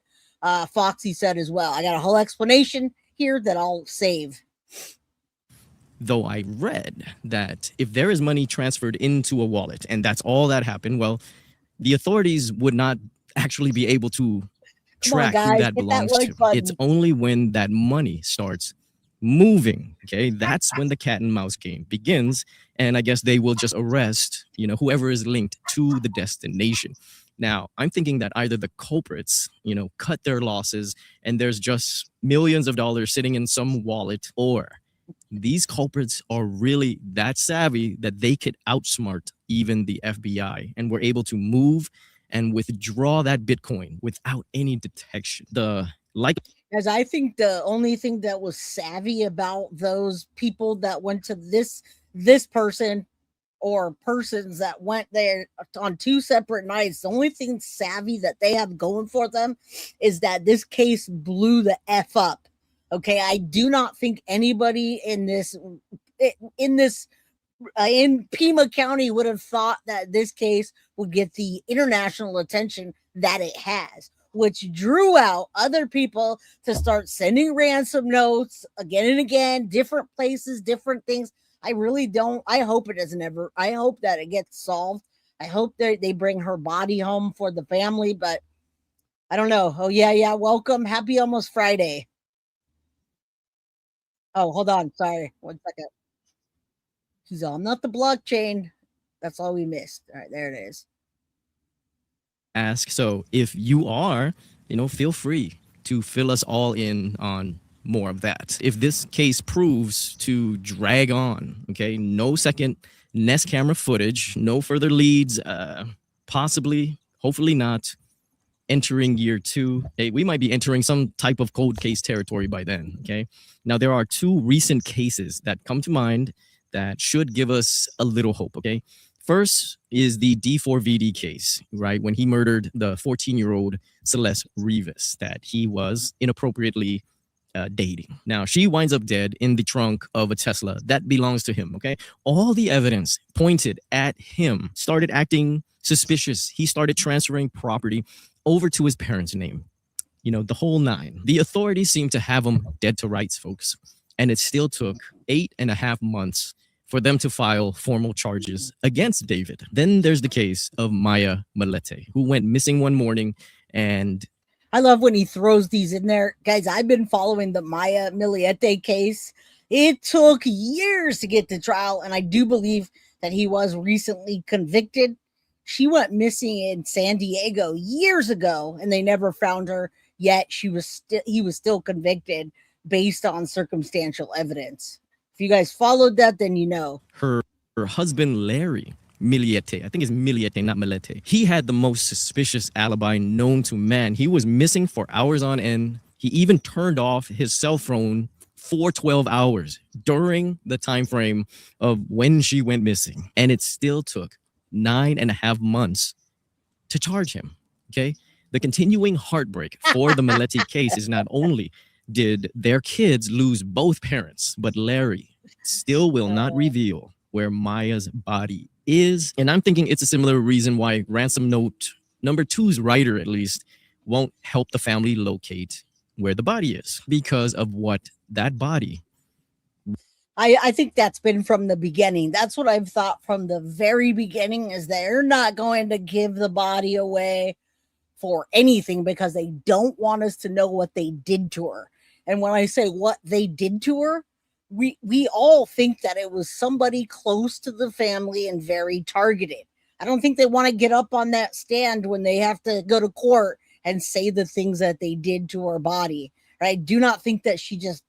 Foxy said as well. I got a whole explanation here that I'll save. Though I read that if there is money transferred into a wallet and that's all that happened, well, the authorities would not actually be able to track who that belongs to. It's only when that money starts moving, okay, that's when the cat and mouse game begins. And I guess they will just arrest, whoever is linked to the destination. Now, I'm thinking that either the culprits, cut their losses and there's just millions of dollars sitting in some wallet, or these culprits are really that savvy that they could outsmart even the FBI and were able to move and withdraw that Bitcoin without any detection. As I think the only thing that was savvy about those people that went to this person or persons that went there on 2 separate nights. The only thing savvy that they have going for them is that this case blew the F up. Okay, I do not think anybody in Pima County would have thought that this case would get the international attention that it has, which drew out other people to start sending ransom notes again and again, different places, different things. I really don't. I hope it doesn't ever. I hope that it gets solved. I hope they bring her body home for the family, but I don't know. Oh, yeah. Welcome. Happy almost Friday. Oh, hold on. Sorry. 1 second. He's all, not the blockchain. That's all we missed. All right, there it is. Ask. So if you are, feel free to fill us all in on more of that. If this case proves to drag on, okay, no second Nest camera footage, no further leads, possibly, hopefully not, entering year 2. Hey, we might be entering some type of cold case territory by then, okay? Now, there are 2 recent cases that come to mind that should give us a little hope, okay? First is the D4VD case, right? When he murdered the 14-year-old Celeste Rivas that he was inappropriately dating. Now, she winds up dead in the trunk of a Tesla that belongs to him, okay? All the evidence pointed at him, started acting suspicious. He started transferring property over to his parents' name. The whole 9. The authorities seem to have him dead to rights, folks. And it still took 8.5 months for them to file formal charges against David. Then there's the case of Maya Malete, who went missing one morning, and I love when he throws these in there. Guys, I've been following the Maya Miliete case. It took years to get to trial, and I do believe that he was recently convicted. She went missing in San Diego years ago, and they never found her, yet he was still convicted based on circumstantial evidence. If you guys followed that, then you know. Her husband, Larry Miliete, I think it's Miliete, not Milete. He had the most suspicious alibi known to man. He was missing for hours on end. He even turned off his cell phone for 12 hours during the time frame of when she went missing. And it still took 9.5 months to charge him, okay? The continuing heartbreak for the Milete case is not only did their kids lose both parents, but Larry still will not reveal where Maya's body is. And I'm thinking it's a similar reason why ransom note number 2's writer, at least, won't help the family locate where the body is because of what that body. I think that's been from the beginning. That's what I've thought from the very beginning, is they're not going to give the body away for anything because they don't want us to know what they did to her. And when I say what they did to her, we all think that it was somebody close to the family and very targeted. I don't think they want to get up on that stand when they have to go to court and say the things that they did to her body. Right? I do not think that she just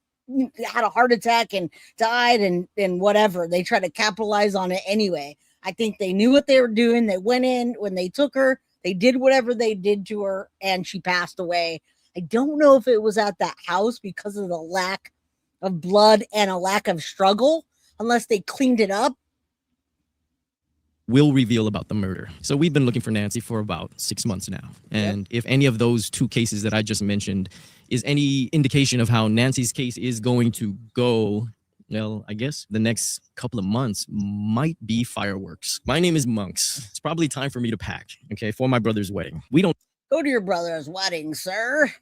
had a heart attack and died and whatever. They try to capitalize on it anyway. I think they knew what they were doing. They went in when they took her. They did whatever they did to her, and she passed away. I don't know if it was at that house because of the lack of blood and a lack of struggle, unless they cleaned it up. Will reveal about the murder. So we've been looking for Nancy for about 6 months now. And if any of those 2 cases that I just mentioned is any indication of how Nancy's case is going to go, well, I guess the next couple of months might be fireworks. My name is Monks. It's probably time for me to pack, okay, for my brother's wedding. We don't go to your brother's wedding, sir.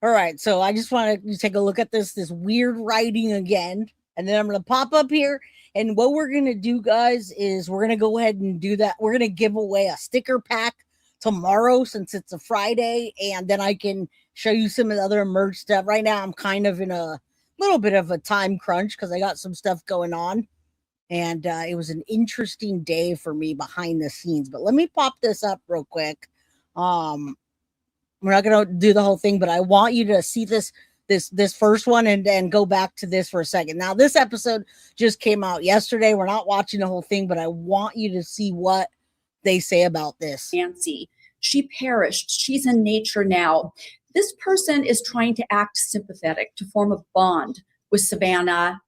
All right, so I just want to take a look at this weird writing again, and then I'm going to pop up here. And what we're going to do, guys, is we're going to go ahead and do that. We're going to give away a sticker pack tomorrow since it's a Friday, and then I can show you some of the other merch stuff. Right now, I'm kind of in a little bit of a time crunch because I got some stuff going on, and it was an interesting day for me behind the scenes. But let me pop this up real quick. We're not going to do the whole thing, but I want you to see this first one and then go back to this for a second. Now, this episode just came out yesterday. We're not watching the whole thing, but I want you to see what they say about this. Nancy, she perished. She's in nature now. This person is trying to act sympathetic, to form a bond with Savannah.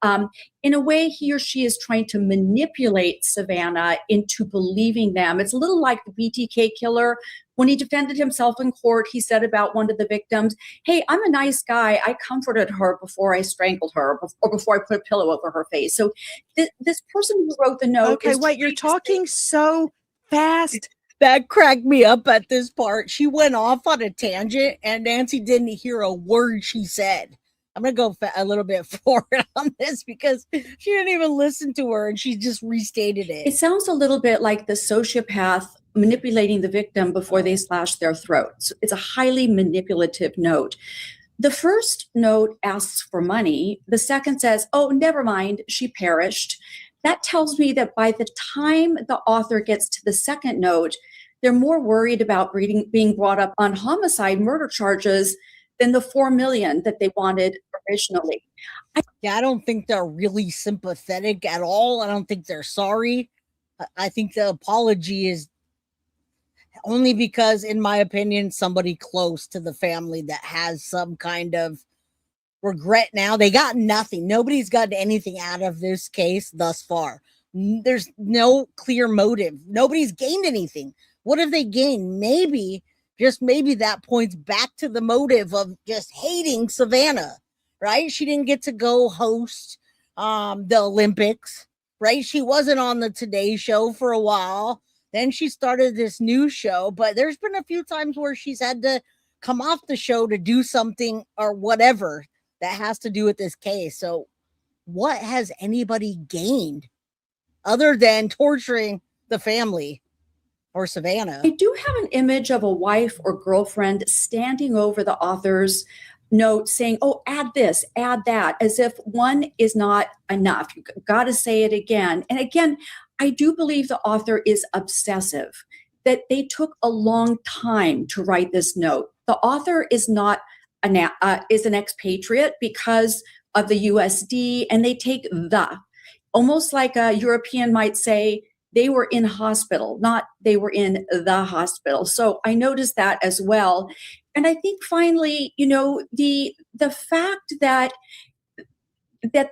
In a way, he or she is trying to manipulate Savannah into believing them. It's a little like the BTK killer. When he defended himself in court, he said about one of the victims, hey, I'm a nice guy. I comforted her before I strangled her or before I put a pillow over her face. So this person who wrote the note. Okay, wait, you're talking so fast. That cracked me up at this part. She went off on a tangent and Nancy didn't hear a word she said. I'm going to go a little bit forward on this because she didn't even listen to her and she just restated it. It sounds a little bit like the sociopath manipulating the victim before they slash their throats. It's a highly manipulative note. The first note asks for money. The second says, oh, never mind, she perished. That tells me that by the time the author gets to the second note, they're more worried about being brought up on homicide murder charges than the $4 million that they wanted originally. I don't think they're really sympathetic at all. I don't think they're sorry. I think the apology is only because, in my opinion, somebody close to the family that has some kind of regret now. They got nothing. Nobody's gotten anything out of this case thus far. There's no clear motive. Nobody's gained anything. What have they gained? Maybe, just maybe that points back to the motive of just hating Savannah, right? She didn't get to go host the Olympics, right? She wasn't on the Today Show for a while. Then she started this new show, but there's been a few times where she's had to come off the show to do something or whatever that has to do with this case. So what has anybody gained other than torturing the family or Savannah? I do have an image of a wife or girlfriend standing over the author's note saying, oh, add this, add that, as if one is not enough. You got to say it again. And again, I do believe the author is obsessive, that they took a long time to write this note. The author is not is an expatriate because of the USD, and they take the, almost like a European might say, they were in hospital, not they were in the hospital. So I noticed that as well. And I think finally, you know, the fact that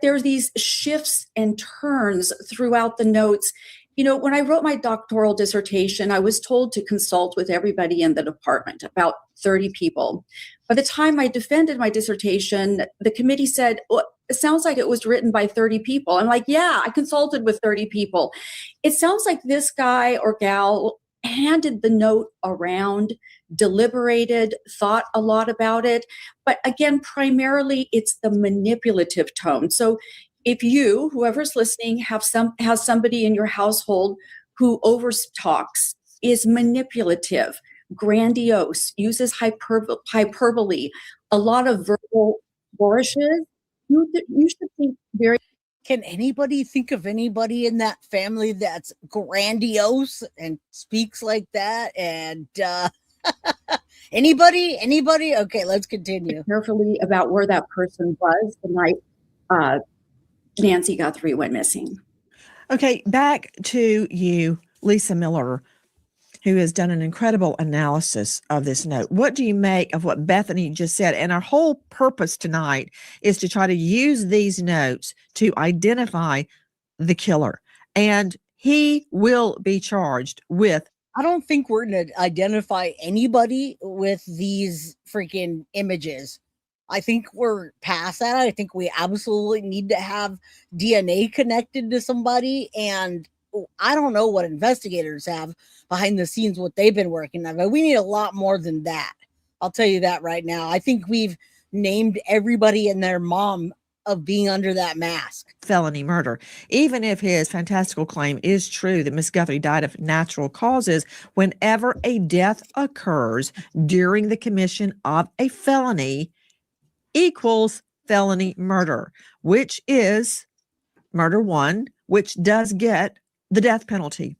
there's these shifts and turns throughout the notes. You know, when I wrote my doctoral dissertation, I was told to consult with everybody in the department, about 30 people. By the time I defended my dissertation, the committee said, well, it sounds like it was written by 30 people. I'm like, yeah, I consulted with 30 people. It sounds like this guy or gal handed the note around, deliberated, thought a lot about it. But again, primarily it's the manipulative tone. So if you, whoever's listening, has somebody in your household who overtalks, is manipulative, grandiose, uses hyperbole, a lot of verbal flourishes, you should think very. Can anybody think of anybody in that family that's grandiose and speaks like that? And anybody? Okay, let's continue. Carefully about where that person was the night Nancy Guthrie went missing. Okay, back to you, Lisa Miller, who has done an incredible analysis of this note. What do you make of what Bethany just said? And our whole purpose tonight is to try to use these notes to identify the killer. And he will be charged with. I don't think we're going to identify anybody with these freaking images. I think we're past that. I think we absolutely need to have DNA connected to somebody. And I don't know what investigators have behind the scenes, what they've been working on, but we need a lot more than that. I'll tell you that right now. I think we've named everybody and their mom of being under that mask. Felony murder. Even if his fantastical claim is true that Miss Guthrie died of natural causes, whenever a death occurs during the commission of a felony equals felony murder, which is murder one, which does get the death penalty.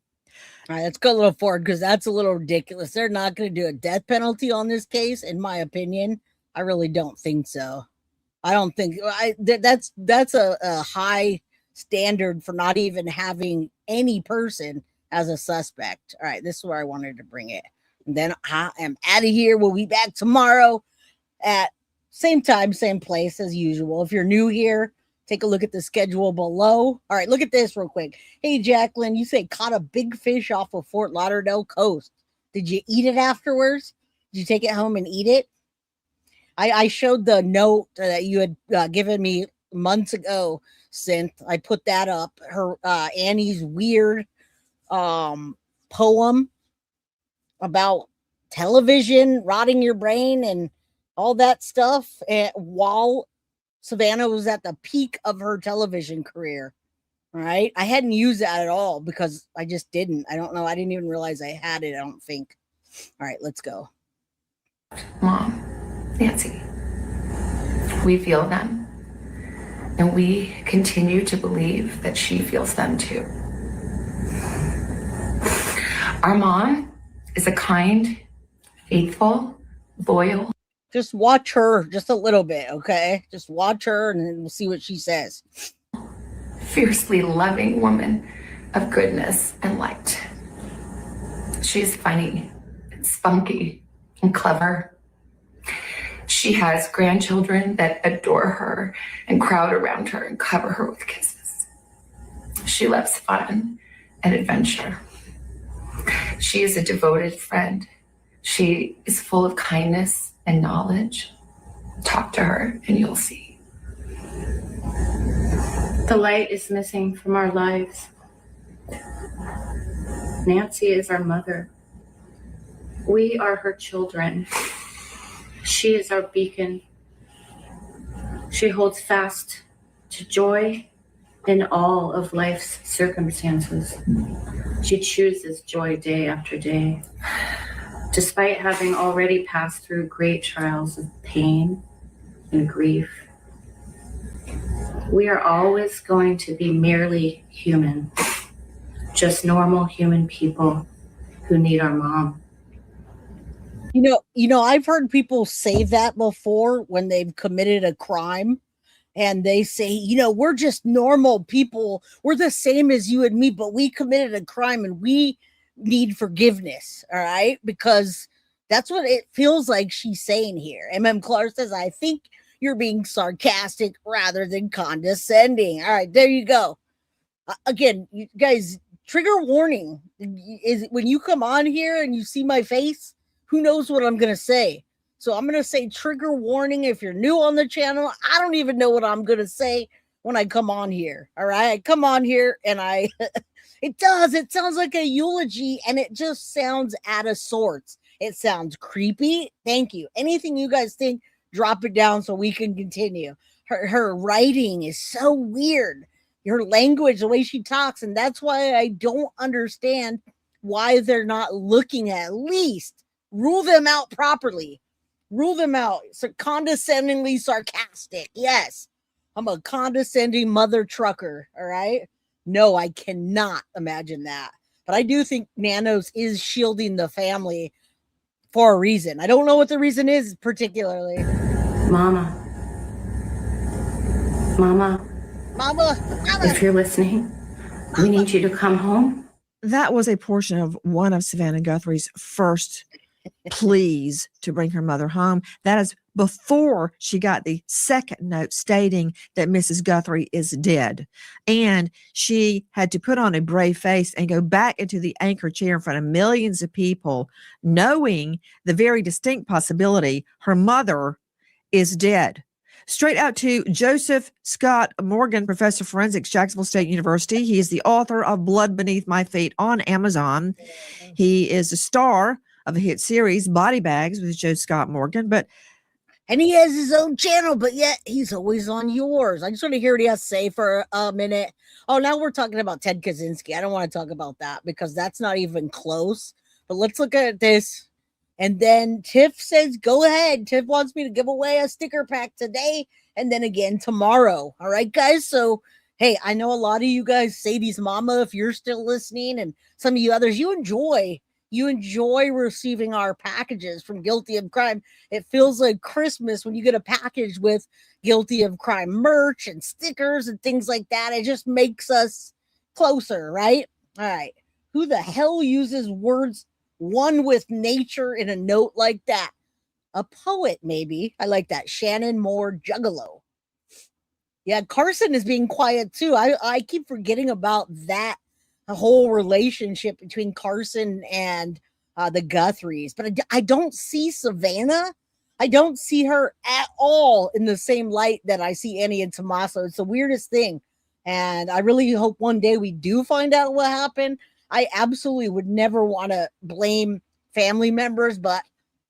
All right, let's go a little forward because that's a little ridiculous. They're not going to do a death penalty on this case, in my opinion. I really don't think so. I don't think that's a high standard for not even having any person as a suspect. All right, this is where I wanted to bring it. And then I am out of here. We'll be back tomorrow at same time, same place as usual. If you're new here, Take a look at the schedule below. All right, look at this real quick. Hey, Jacqueline, you say caught a big fish off of Fort Lauderdale coast. Did you eat it afterwards? Did you take it home and eat it? I showed the note that you had given me months ago, Synth. I put that up. Her Annie's weird poem about television rotting your brain and all that stuff, and while Savannah was at the peak of her television career. Right? I hadn't used that at all because I just didn't. I don't know. I didn't even realize I had it, I don't think. All right, let's go. Mom, Nancy, we feel them, and we continue to believe that she feels them too. Our mom is a kind, faithful, loyal. Just watch her just a little bit, okay? Just watch her and then we'll see what she says. Fiercely loving woman of goodness and light. She's funny and spunky and clever. She has grandchildren that adore her and crowd around her and cover her with kisses. She loves fun and adventure. She is a devoted friend. She is full of kindness and knowledge. Talk to her and you'll see. The light is missing from our lives. Nancy is our mother. We are her children. She is our beacon. She holds fast to joy in all of life's circumstances. She chooses joy day after day. Despite having already passed through great trials of pain and grief, we are always going to be merely human, just normal human people who need our mom. You know, I've heard people say that before when they've committed a crime, and they say, you know, we're just normal people. We're the same as you and me, but we committed a crime and we need forgiveness. All right. Because that's what it feels like she's saying here. Clark says, I think you're being sarcastic rather than condescending. All right. There you go. Again, you guys, trigger warning is when you come on here and you see my face, who knows what I'm going to say. So I'm going to say trigger warning if you're new on the channel. I don't even know what I'm going to say when I come on here. All right. I come on here and it sounds like a eulogy and it just sounds out of sorts. It sounds creepy. Thank you. Anything you guys think, drop it down so we can continue. Her writing is so weird. Her language, the way she talks. And that's why I don't understand why they're not looking at least rule them out properly. Rule them out. So condescendingly sarcastic. Yes. I'm a condescending mother trucker. All right. No, I cannot imagine that. But I do think Nanos is shielding the family for a reason. I don't know what the reason is particularly. Mama, if you're listening, we need you to come home. That was a portion of one of Savannah Guthrie's first pleas to bring her mother home. That is before she got the second note stating that Mrs. Guthrie is dead. And she had to put on a brave face and go back into the anchor chair in front of millions of people, knowing the very distinct possibility her mother is dead. Straight out to Joseph Scott Morgan, professor of forensics, Jacksonville State University. He is the author of Blood Beneath My Feet on Amazon. He is the star of a hit series, Body Bags, with Joe Scott Morgan. And he has his own channel, but yet he's always on yours. I just want to hear what he has to say for a minute. Oh, now we're talking about Ted Kaczynski. I don't want to talk about that because that's not even close. But let's look at this. And then Tiff says, go ahead. Tiff wants me to give away a sticker pack today and then again tomorrow. All right, guys. So, hey, I know a lot of you guys, Sadie's mama, if you're still listening, and some of you others, you enjoy receiving our packages from Guilty of Crime. It feels like Christmas when you get a package with Guilty of Crime merch and stickers and things like that. It just makes us closer, right? All right. Who the hell uses words one with nature in a note like that? A poet, maybe. I like that. Shannon Moore Juggalo. Yeah, Carson is being quiet too. I keep forgetting about that whole relationship between Carson and the Guthries, but I don't see Savannah. I don't see her at all in the same light that I see Annie and Tommaso. It's the weirdest thing. And I really hope one day we do find out what happened. I absolutely would never want to blame family members, but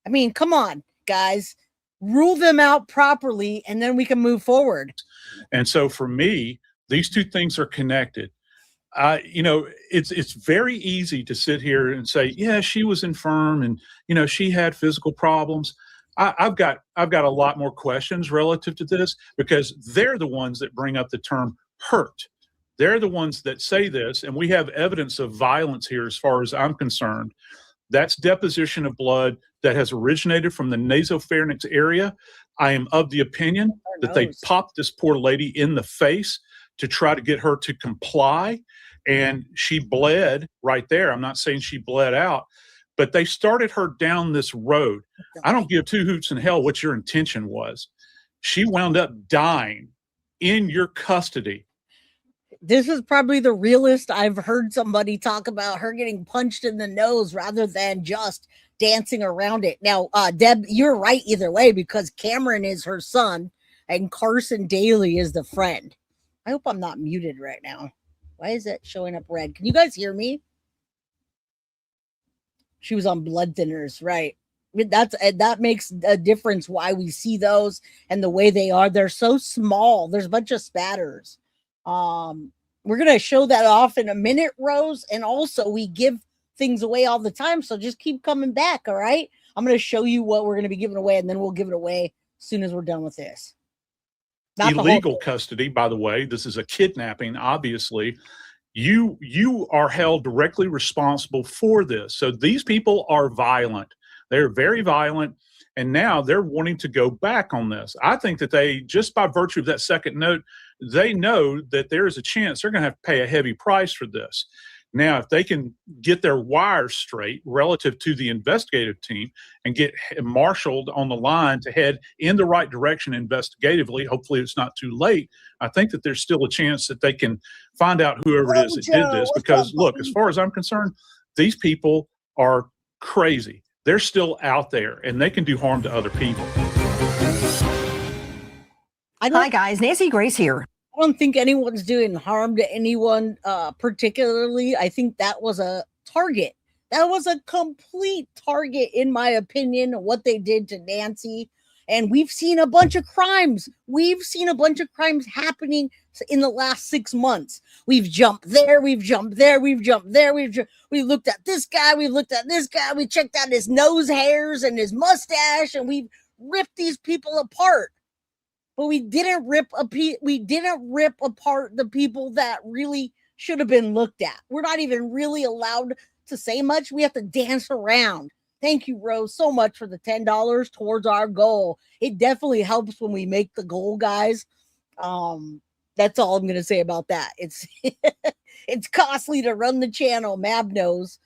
I mean, come on, guys, rule them out properly and then we can move forward. And so for me, these two things are connected. It's very easy to sit here and say, yeah, she was infirm and, she had physical problems. I've got a lot more questions relative to this because they're the ones that bring up the term hurt. They're the ones that say this, and we have evidence of violence here as far as I'm concerned. That's deposition of blood that has originated from the nasopharynx area. I am of the opinion that they popped this poor lady in the face to try to get her to comply, and she bled right there. I'm not saying she bled out, but they started her down this road. I don't give two hoots in hell what your intention was. She wound up dying in your custody. This is probably the realest I've heard somebody talk about her getting punched in the nose rather than just dancing around it. Now, Deb, you're right either way because Cameron is her son and Carson Daly is the friend. I hope I'm not muted right now. Why is that showing up red? Can you guys hear me? She was on blood thinners, right? That makes a difference why we see those and the way they are. They're so small. There's a bunch of spatters. We're going to show that off in a minute, Rose. And also we give things away all the time. So just keep coming back. All right. I'm going to show you what we're going to be giving away and then we'll give it away as soon as we're done with this. Illegal custody, by the way, this is a kidnapping, obviously. You are held directly responsible for this. So these people are violent. They're very violent. And now they're wanting to go back on this. I think that they, just by virtue of that second note, they know that there is a chance they're going to have to pay a heavy price for this. Now, if they can get their wires straight relative to the investigative team and get marshaled on the line to head in the right direction investigatively, hopefully it's not too late. I think that there's still a chance that they can find out whoever it is that did this. Because look, as far as I'm concerned, these people are crazy. They're still out there and they can do harm to other people. Hi guys, Nancy Grace here. I don't think anyone's doing harm to anyone particularly. I think that was a target. That was a complete target, in my opinion, what they did to Nancy. And we've seen a bunch of crimes. We've seen a bunch of crimes happening in the last 6 months. We've jumped there. We've jumped there. We've jumped there. We looked at this guy. We looked at this guy. We checked out his nose hairs and his mustache, and we've ripped these people apart. But we didn't rip apart the people that really should have been looked at. We're not even really allowed to say much. We have to dance around. Thank you, Rose, so much for the $10 towards our goal. It definitely helps when we make the goal, guys. That's all I'm going to say about that. It's it's costly to run the channel. Mab knows.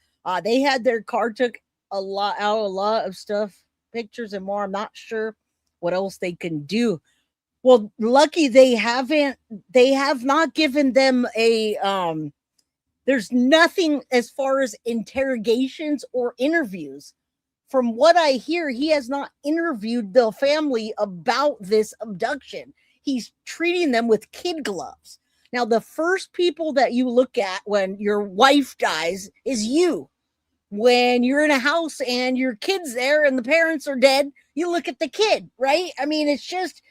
They had their car took a lot of stuff, pictures and more. I'm not sure what else they can do. Well, lucky they have not given them a, there's nothing as far as interrogations or interviews. From what I hear, he has not interviewed the family about this abduction. He's treating them with kid gloves. Now, the first people that you look at when your wife dies is you. When you're in a house and your kid's there and the parents are dead, you look at the kid, right? I mean, it's just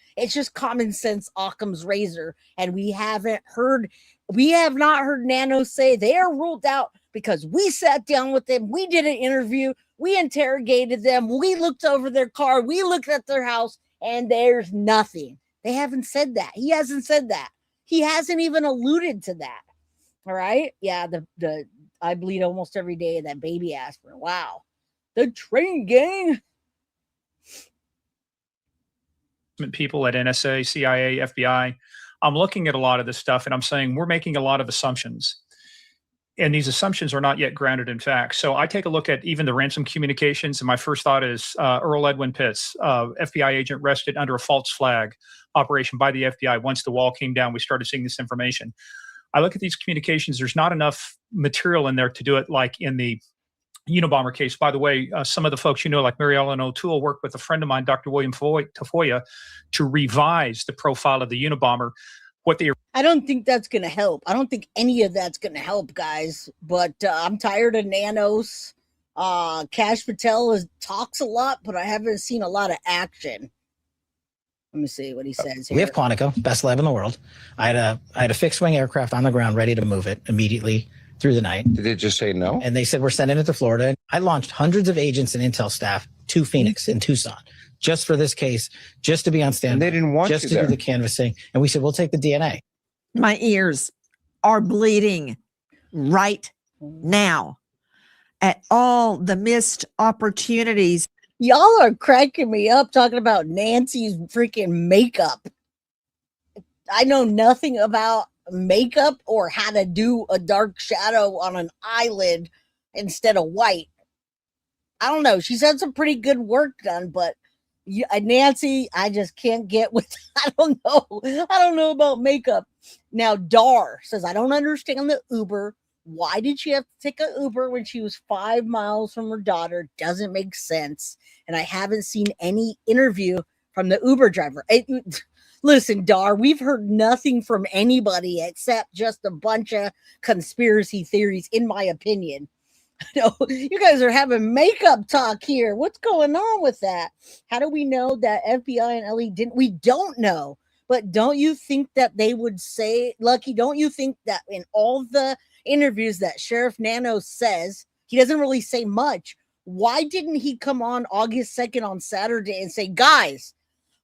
common sense, Occam's razor. And we have not heard Nano say they are ruled out because we sat down with them. We did an interview. We interrogated them. We looked over their car. We looked at their house and there's nothing. They haven't said that. He hasn't said that. He hasn't even alluded to that. All right. Yeah. I bleed almost every day. That baby aspirin. Wow. The train gang. People at NSA, CIA, FBI. I'm looking at a lot of this stuff and I'm saying we're making a lot of assumptions. and these assumptions are not yet grounded in fact. So I take a look at even the ransom communications, and my first thought is Earl Edwin Pitts, FBI agent arrested under a false flag operation by the FBI. Once the wall came down, we started seeing this information. I look at these communications. There's not enough material in there to do it like in the Unabomber case. By the way, some of the folks like Mary Ellen O'Toole, worked with a friend of mine, Dr. William Tafoya, to revise the profile of the Unabomber. I don't think that's going to help. I don't think any of that's going to help, guys. But I'm tired of Nanos. Cash Patel talks a lot, but I haven't seen a lot of action. Let me see what he says here. We have Quantico, best lab in the world. I had a fixed wing aircraft on the ground ready to move it immediately through the night. Did they just say no? And they said, we're sending it to Florida. I launched hundreds of agents and intel staff to Phoenix in Tucson just for this case, just to be on standby. And they didn't want just you to there. do the canvassing. And we said, we'll take the DNA. My ears are bleeding right now at all the missed opportunities. Y'all are cracking me up talking about Nancy's freaking makeup. I know nothing about makeup or how to do a dark shadow on an eyelid instead of white. I don't know. She's had some pretty good work done, but Nancy, I just can't get with. I don't know. I don't know about makeup. Now, Dar says, I don't understand the Uber. Why did she have to take an Uber when she was 5 miles from her daughter? Doesn't make sense. And I haven't seen any interview from the Uber driver. Listen, Dar, we've heard nothing from anybody except just a bunch of conspiracy theories, in my opinion. No, you guys are having makeup talk here. What's going on with that? How do we know that FBI and Ellie didn't? We don't know. But don't you think that they would say, Lucky, don't you think that in all the interviews that Sheriff Nano says, he doesn't really say much? Why didn't he come on August 2nd on Saturday and say, guys,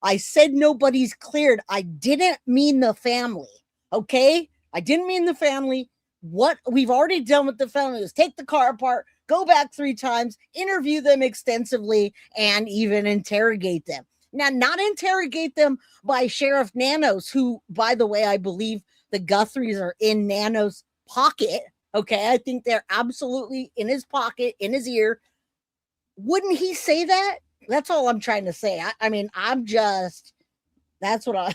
I said nobody's cleared. I didn't mean the family. Okay? I didn't mean the family. What we've already done with the family is take the car apart, go back 3 times, interview them extensively, and even interrogate them. Now, not interrogate them by Sheriff Nanos, who, by the way, I believe the Guthries are in Nanos' pocket. Okay, I think they're absolutely in his pocket, in his ear. Wouldn't he say that? That's all I'm trying to say. I mean, that's what all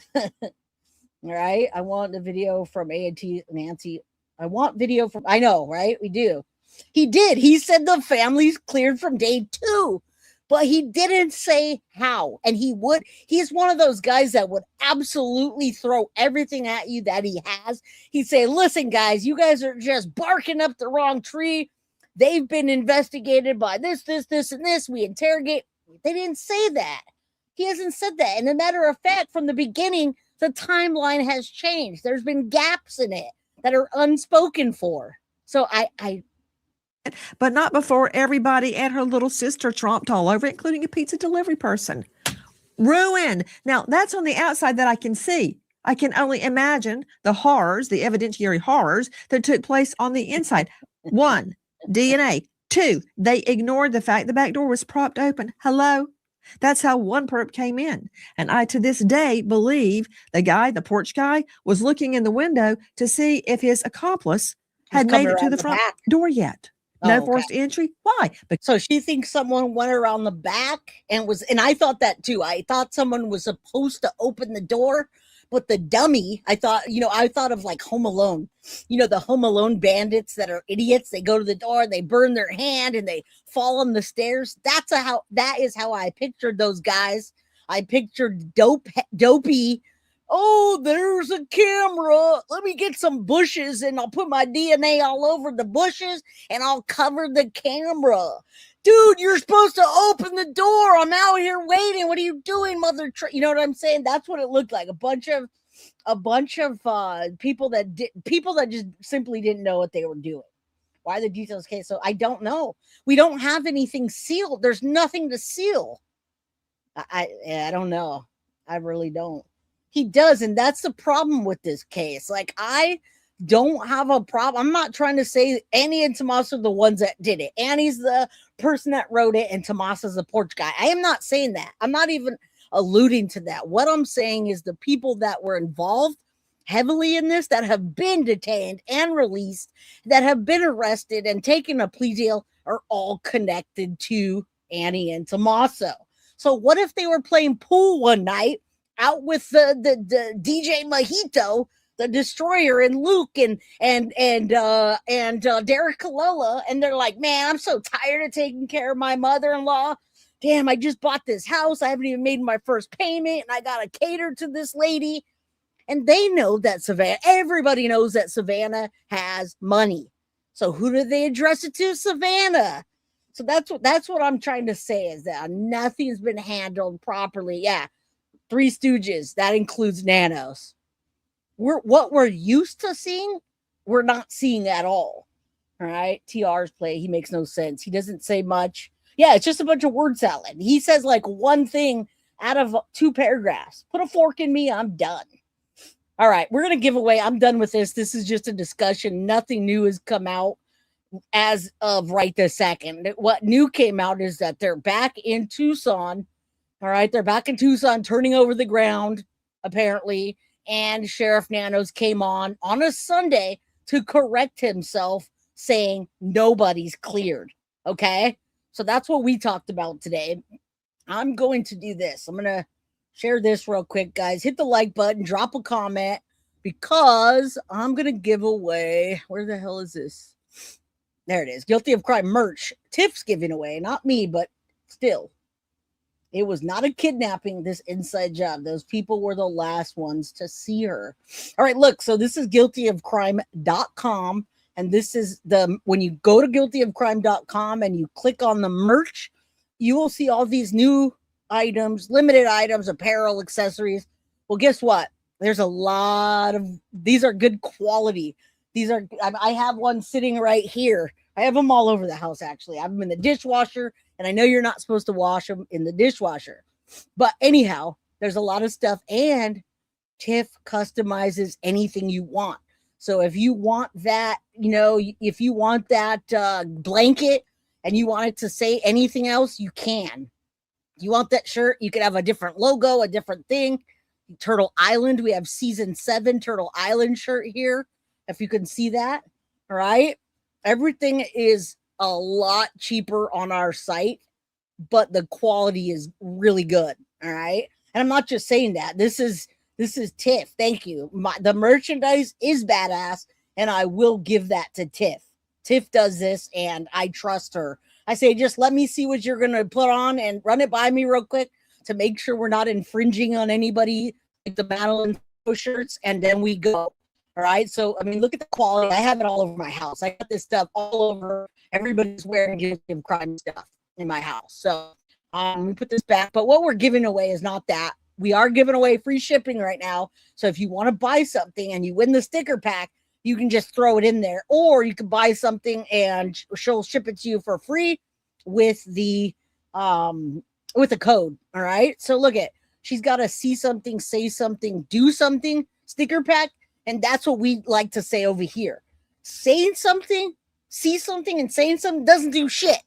right? I want the video from A&T, Nancy. I want video from, I know, right? We do. He did. He said the family's cleared from day 2, but he didn't say how. And he's one of those guys that would absolutely throw everything at you that he has. He'd say, listen, guys, you guys are just barking up the wrong tree. They've been investigated by this, and this. We interrogate. They didn't say that. He hasn't said that. And as a matter of fact, from the beginning, the timeline has changed. There's been gaps in it that are unspoken for. So but not before everybody and her little sister tromped all over it, including a pizza delivery person. Ruin. Now, that's on the outside that I can see. I can only imagine the horrors, the evidentiary horrors that took place on the inside. 1, DNA. 2, they ignored the fact the back door was propped open. Hello? That's how one perp came in. And I, to this day, believe the porch guy, was looking in the window to see if his accomplice had made it to the front door yet. No forced entry. Why? So she thinks someone went around the back and I thought that too. I thought someone was supposed to open the door, but the dummy, I thought of like Home Alone. The Home Alone bandits that are idiots. They go to the door, they burn their hand, and they fall on the stairs. That is how I pictured those guys. I pictured dopey. Oh, there's a camera. Let me get some bushes and I'll put my DNA all over the bushes and I'll cover the camera. Dude, you're supposed to open the door. I'm out here waiting. What are you doing, mother? You know what I'm saying? That's what it looked like. A bunch of people that just simply didn't know what they were doing. Why the details? Okay, so I don't know. We don't have anything sealed. There's nothing to seal. I don't know. I really don't. He does, and that's the problem with this case. Like, I don't have a problem. I'm not trying to say Annie and Tomas are the ones that did it. Annie's the person that wrote it, and Tomas is the porch guy. I am not saying that. I'm not even alluding to that. What I'm saying is the people that were involved heavily in this, that have been detained and released, that have been arrested and taken a plea deal, are all connected to Annie and Tommaso. So what if they were playing pool one night out with the DJ Mojito, the Destroyer, and Luke and Derek Colella, and they're like, man, I'm so tired of taking care of my mother-in-law. Damn, I just bought this house. I haven't even made my first payment, and I gotta cater to this lady. And they know that Savannah, everybody knows that Savannah has money. So who do they address it to? Savannah. So that's what I'm trying to say, is that nothing's been handled properly. Yeah, Three Stooges, that includes Nanos. What we're used to seeing, we're not seeing at all. All right, TR's play, he makes no sense. He doesn't say much. Yeah, it's just a bunch of word salad. He says like one thing out of 2 paragraphs. Put a fork in me, I'm done. All right, we're going to give away. I'm done with this. This is just a discussion. Nothing new has come out as of right this second. What new came out is that they're back in Tucson. All right, they're back in Tucson, turning over the ground, apparently. And Sheriff Nanos came on a Sunday to correct himself, saying nobody's cleared. Okay, so that's what we talked about today. I'm going to do this. I'm going to share this real quick, guys. Hit the like button, drop a comment, because I'm going to give away, where the hell is this? There it is. Guilty of Crime merch. Tiff's giving away, not me, but still. It was not a kidnapping, this inside job. Those people were the last ones to see her. All right, look, so this is guiltyofcrime.com. And this is when you go to guiltyofcrime.com and you click on the merch, you will see all these new items, limited items, apparel, accessories. Well, guess what? There's a lot of, these are good quality. I have one sitting right here. I have them all over the house, actually. I have them in the dishwasher, and I know you're not supposed to wash them in the dishwasher. But anyhow, there's a lot of stuff, and Tiff customizes anything you want. So if you want that, if you want that blanket and you want it to say anything else, you can. You want that shirt, you could have a different logo, a different thing. Turtle Island, we have season 7 Turtle Island shirt here, if you can see that. All right. Everything is a lot cheaper on our site, but the quality is really good. All right. And I'm not just saying that. This is Tiff. Thank you. The merchandise is badass, and I will give that to Tiff. Tiff does this, and I trust her. I say, just let me see what you're going to put on and run it by me real quick to make sure we're not infringing on anybody, like the Madeline shirts, and then we go. All right. So, I mean, look at the quality. I have it all over my house. I got this stuff all over. Everybody's wearing Guilty of Crime stuff in my house. So, we put this back. But what we're giving away is not that. We are giving away free shipping right now. So if you want to buy something and you win the sticker pack, you can just throw it in there. Or you can buy something and she'll ship it to you for free with the code. All right. So look at, she's got a see something, say something, do something sticker pack. And that's what we like to say over here. Saying something, see something, and saying something doesn't do shit.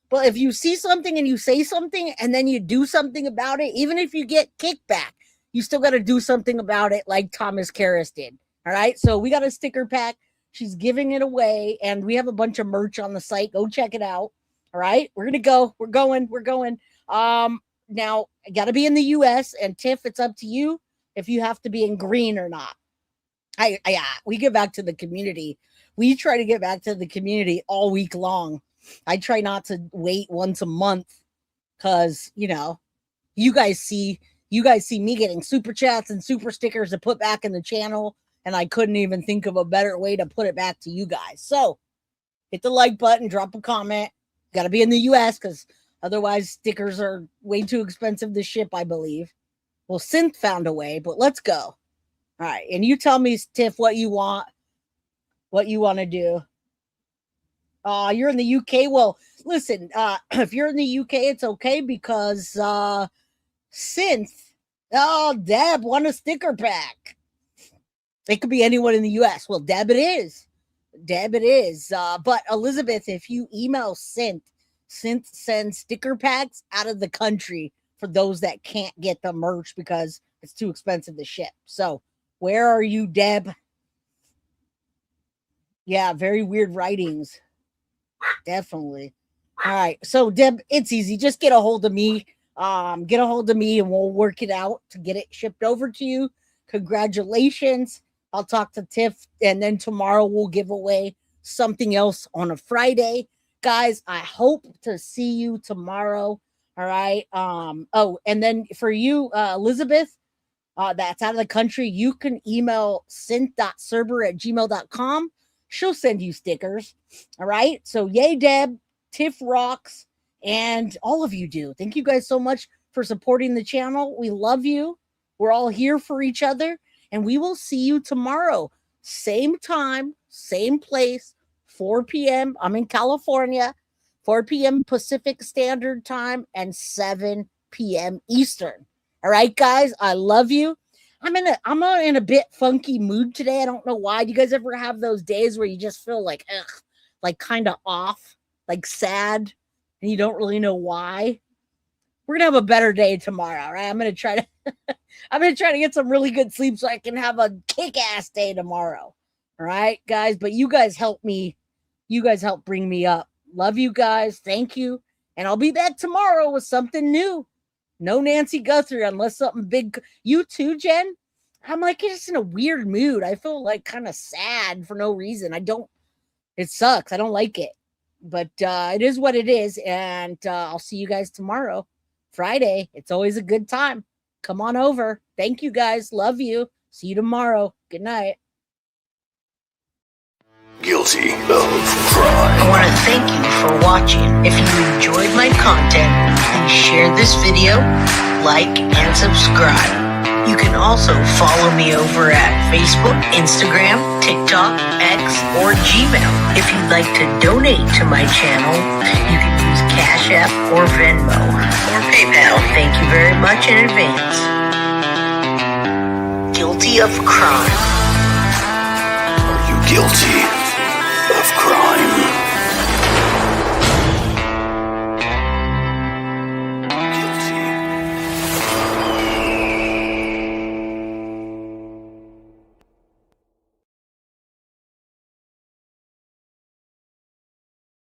But if you see something and you say something and then you do something about it, even if you get kickback, you still got to do something about it, like Thomas Karras did. All right. So we got a sticker pack. She's giving it away, and we have a bunch of merch on the site. Go check it out. All right. We're going to go. We're going. Now, I got to be in the US, and Tiff, it's up to you if you have to be in green or not. We give back to the community. We try to get back to the community all week long. I try not to wait once a month because, you guys see me getting super chats and super stickers to put back in the channel, and I couldn't even think of a better way to put it back to you guys. So hit the like button, drop a comment. Got to be in the US because otherwise stickers are way too expensive to ship, I believe. Well, Synth found a way, but let's go. All right. And you tell me, Tiff, what you want to do. You're in the UK. Well, listen, if you're in the UK, it's okay because Synth, Deb won a sticker pack. It could be anyone in the US. Well, Deb it is. But Elizabeth, if you email Synth sends sticker packs out of the country for those that can't get the merch because it's too expensive to ship. So Where are you, Deb? Yeah, very weird writings. Definitely. All right. So, Deb, it's easy. Just get a hold of me. Get a hold of me and we'll work it out to get it shipped over to you. Congratulations. I'll talk to Tiff, and then tomorrow we'll give away something else on a Friday. Guys, I hope to see you tomorrow. All right. Oh, and then for you, Elizabeth, that's out of the country, you can email synth.serber@gmail.com. She'll send you stickers. All right. So yay, Deb, Tiff rocks, and all of you do. Thank you guys so much for supporting the channel. We love you. We're all here for each other, and we will see you tomorrow. Same time, same place, 4 p.m. I'm in California, 4 p.m. Pacific Standard Time and 7 p.m. Eastern. All right, guys, I love you. I'm in a bit funky mood today. I don't know why. Do you guys ever have those days where you just feel like, like kind of off, like sad, and you don't really know why? We're gonna have a better day tomorrow, all right? I'm gonna try to get some really good sleep so I can have a kick-ass day tomorrow. All right, guys. But you guys help me. You guys help bring me up. Love you guys. Thank you. And I'll be back tomorrow with something new. No Nancy Guthrie unless something big. You too, Jen? I'm like just in a weird mood. I feel like kind of sad for no reason. It sucks. I don't like it. But it is what it is. And I'll see you guys tomorrow. Friday. It's always a good time. Come on over. Thank you guys. Love you. See you tomorrow. Good night. Guilty of crime. I want to thank you for watching. If you enjoyed my content, please share this video, like, and subscribe. You can also follow me over at Facebook, Instagram, TikTok, X, or Gmail. If you'd like to donate to my channel, you can use Cash App or Venmo or PayPal. Thank you very much in advance. Guilty of crime. Are you guilty?